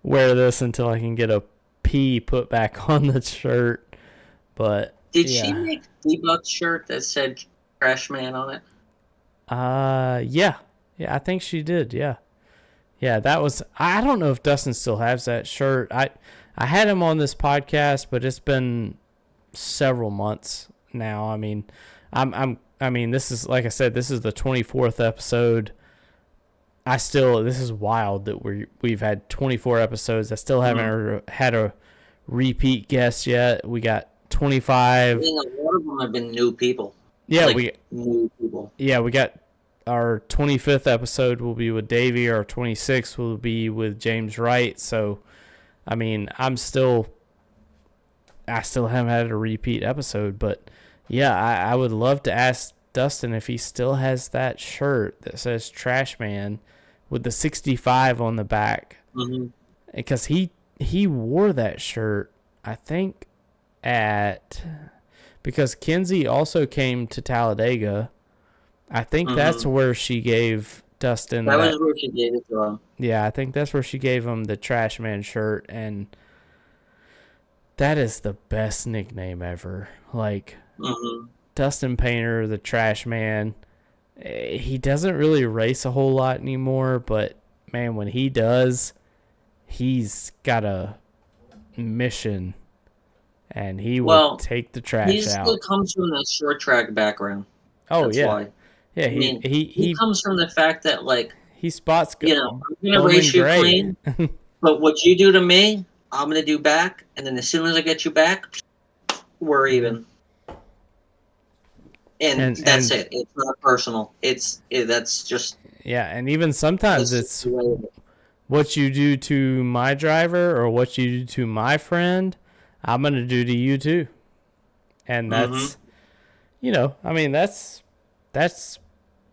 [SPEAKER 1] wear this until I can get a P put back on the shirt. But
[SPEAKER 3] Did
[SPEAKER 1] yeah.
[SPEAKER 3] she make D-Buck's shirt that said Trash Man on it?
[SPEAKER 1] Yeah. Yeah, I think she did, yeah. Yeah, that was. I don't know if Dustin still has that shirt. I had him on this podcast, but it's been several months now. I mean, I mean, this is, like I said, this is the 24th episode. This is wild that we've had 24 episodes. I still haven't had a repeat guest yet. We got 25.
[SPEAKER 3] I mean, a lot of them have been new people.
[SPEAKER 1] Yeah,
[SPEAKER 3] new people.
[SPEAKER 1] Yeah, we got our 25th episode will be with Davey. Our 26th will be with James Wright. So, I mean, I still haven't had a repeat episode, but yeah, I would love to ask Dustin if he still has that shirt that says Trash Man with the 65 on the back.
[SPEAKER 3] Mm-hmm.
[SPEAKER 1] Because he wore that shirt, I think, because Kenzie also came to Talladega. I think that's where she gave Dustin
[SPEAKER 3] that was where she gave it to him.
[SPEAKER 1] Yeah, I think that's where she gave him the Trash Man shirt, and that is the best nickname ever. Like, Dustin Painter, the Trash Man. He doesn't really race a whole lot anymore, but man, when he does, he's got a mission, and he will take the trash out.
[SPEAKER 3] He still comes from that short track background.
[SPEAKER 1] Oh,
[SPEAKER 3] that's
[SPEAKER 1] yeah.
[SPEAKER 3] Why.
[SPEAKER 1] Yeah,
[SPEAKER 3] he comes from the fact that, like,
[SPEAKER 1] he spots good.
[SPEAKER 3] You know, I'm going to race you clean, but what you do to me, I'm going to do back, and then as soon as I get you back, we're even. And that's it. It's not personal. That's just.
[SPEAKER 1] Yeah, and even sometimes it's what you do to my driver or what you do to my friend, I'm going to do to you too. And that's, you know, I mean, that's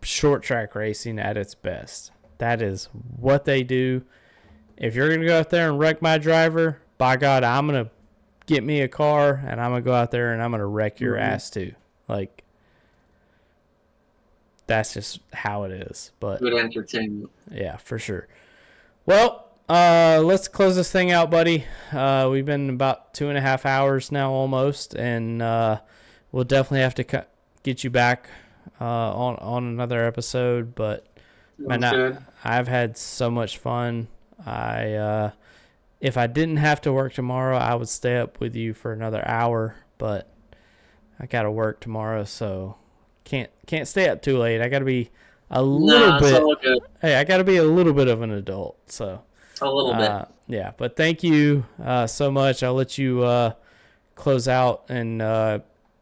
[SPEAKER 1] short track racing at its best. That is what they do. If you're going to go out there and wreck my driver, by God, I'm going to get me a car and I'm going to go out there and I'm going to wreck your ass too. Like, that's just how it is. But
[SPEAKER 3] good entertainment.
[SPEAKER 1] Yeah, for sure. Well, let's close this thing out, buddy. We've been about 2.5 hours now almost, and we'll definitely have to get you back on another episode. But man, I've had so much fun. If I didn't have to work tomorrow, I would stay up with you for another hour, but I got to work tomorrow, so can't stay up too late. I got to be a little bit. All good. Hey, I got to be a little bit of an adult, so
[SPEAKER 3] a little bit.
[SPEAKER 1] Yeah, but thank you so much. I'll let you close out and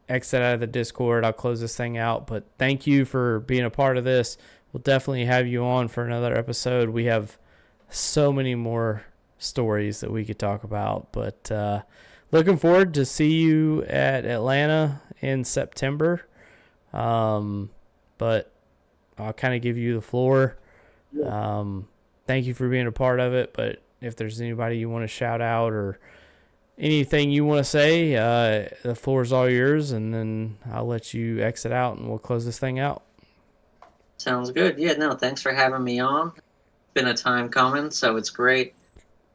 [SPEAKER 1] exit out of the Discord. I'll close this thing out, but thank you for being a part of this. We'll definitely have you on for another episode. We have so many more stories that we could talk about, but looking forward to see you at Atlanta in September. But I'll kind of give you the floor. Thank you for being a part of it, but if there's anybody you want to shout out or anything you want to say, the floor is all yours, and then I'll let you exit out and we'll close this thing out.
[SPEAKER 3] Sounds good. Yeah, no, thanks for having me on. It's been a time coming, so it's great.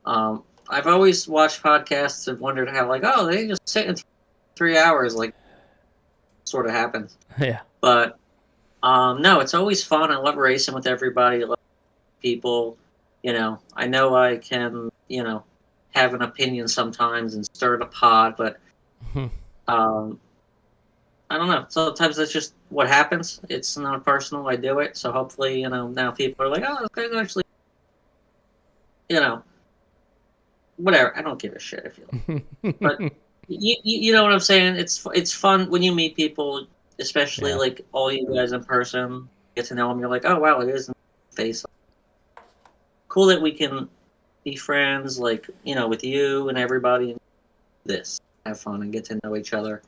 [SPEAKER 3] I've always watched podcasts and wondered how, like, oh, they just sit in 3 hours, like, sort of happens.
[SPEAKER 1] Yeah.
[SPEAKER 3] But, no, it's always fun. I love racing with everybody. I love people. You know I can, have an opinion sometimes and stir the pot, but, I don't know. Sometimes that's just what happens. It's not personal. I do it. So hopefully, now people are like, oh, this guy's actually, whatever. I don't give a shit if you like. But you know what I'm saying? It's fun when you meet people, especially like all you guys in person, get to know them. You're like, oh, wow, it is face. Cool that we can be friends, like, with you and everybody. And this, have fun and get to know each other.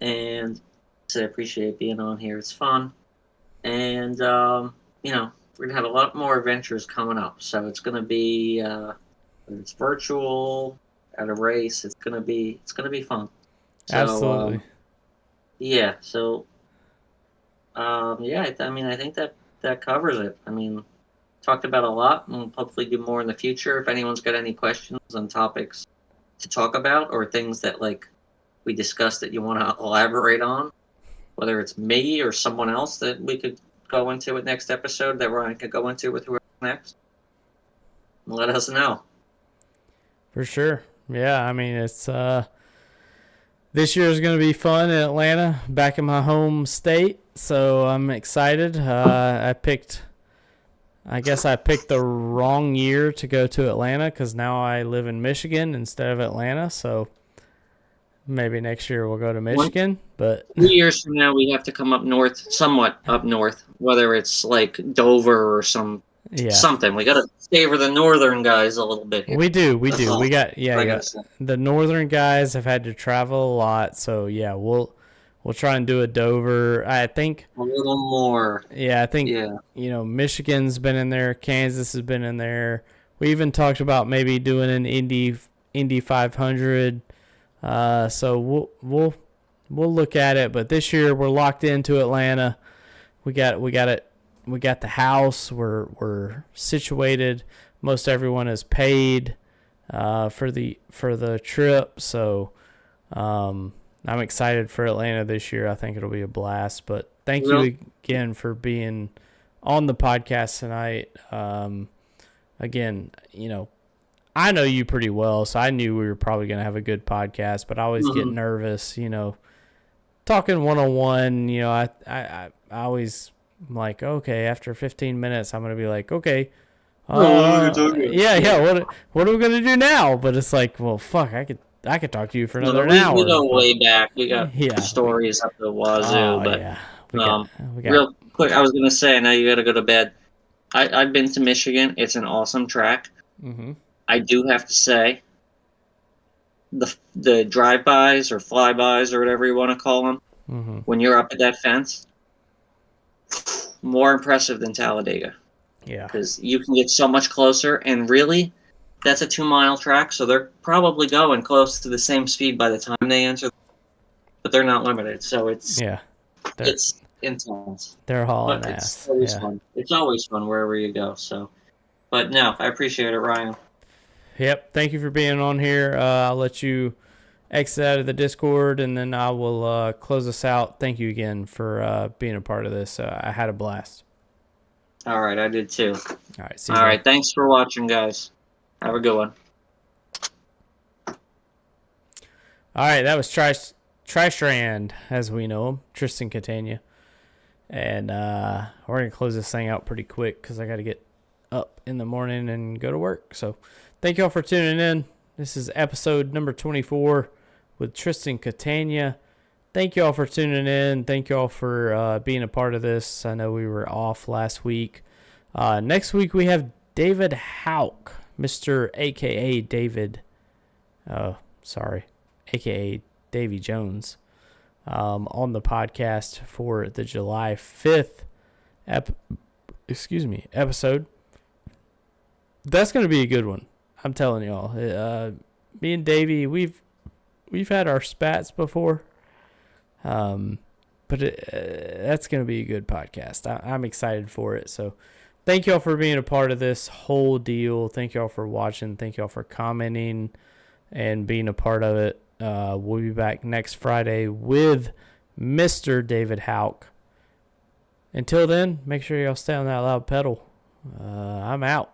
[SPEAKER 3] And I appreciate being on here. It's fun. And, we're going to have a lot more adventures coming up. So it's going to be, it's virtual, at a race. It's going to be fun. So,
[SPEAKER 1] absolutely.
[SPEAKER 3] Yeah. So, I think that covers it. I mean, talked about a lot and hopefully do more in the future. If anyone's got any questions on topics to talk about, or things that like we discussed that you want to elaborate on, whether it's me or someone else that we could go into with next episode that Ryan could go into with whoever next, let us know.
[SPEAKER 1] For sure. Yeah, I mean, it's this year is going to be fun in Atlanta, back in my home state, so I'm excited. I guess I picked the wrong year to go to Atlanta because now I live in Michigan instead of Atlanta, so maybe next year we'll go to Michigan. But
[SPEAKER 3] 2 years from now, we have to come up north, somewhat up north, whether it's like Dover or something. We got to favor the northern guys a little bit here.
[SPEAKER 1] We do. We got
[SPEAKER 3] gotta say.
[SPEAKER 1] the northern guys have had to travel a lot, so yeah, we'll try and do a Dover. I think
[SPEAKER 3] a little more.
[SPEAKER 1] Yeah, I think Michigan's been in there, Kansas has been in there. We even talked about maybe doing an Indy 500. So we'll look at it, but this year we're locked into Atlanta. We got it. We got the house. We're situated. Most everyone is paid for the trip. So I'm excited for Atlanta this year. I think it'll be a blast. But thank you again for being on the podcast tonight. Again, I know you pretty well, so I knew we were probably going to have a good podcast. But I always get nervous, talking one-on-one. I always. I'm like, okay, after 15 minutes, I'm going to be like, okay. What are we going to do now? But it's like, well, fuck, I could talk to you for another hour.
[SPEAKER 3] We go way back. We got stories up the wazoo. Real quick, I was going to say, I know you got to go to bed. I've been to Michigan. It's an awesome track. Mm-hmm. I do have to say, the drive-bys or flybys or whatever you want to call them, when you're up at that fence, more impressive than Talladega.
[SPEAKER 1] Yeah.
[SPEAKER 3] Because you can get so much closer, and really, that's a 2-mile track, so they're probably going close to the same speed by the time they enter, but they're not limited, so it's intense.
[SPEAKER 1] They're hauling ass.
[SPEAKER 3] It's always fun. It's always fun wherever you go, so. But no, I appreciate it, Ryan.
[SPEAKER 1] Yep, thank you for being on here. I'll let you exit out of the Discord, and then I will close us out. Thank you again for being a part of this. I had a blast.
[SPEAKER 3] All right, I did too.
[SPEAKER 1] All right, see you.
[SPEAKER 3] All right, thanks for watching, guys. Have a good one.
[SPEAKER 1] All right, that was Tristan, as we know him, Tristan Catania. And we're going to close this thing out pretty quick because I got to get up in the morning and go to work. So thank you all for tuning in. This is episode number 24 with Tristan Catania. Thank you all for tuning in. Thank you all for being a part of this. I know we were off last week. Next week we have David Houck, Mr. AKA David. AKA Davy Jones, on the podcast for the July 5th episode. That's going to be a good one. I'm telling y'all. Me and Davey, we've had our spats before. But that's going to be a good podcast. I'm excited for it. So thank y'all for being a part of this whole deal. Thank y'all for watching. Thank y'all for commenting and being a part of it. We'll be back next Friday with Mr. David Houck. Until then, make sure y'all stay on that loud pedal. I'm out.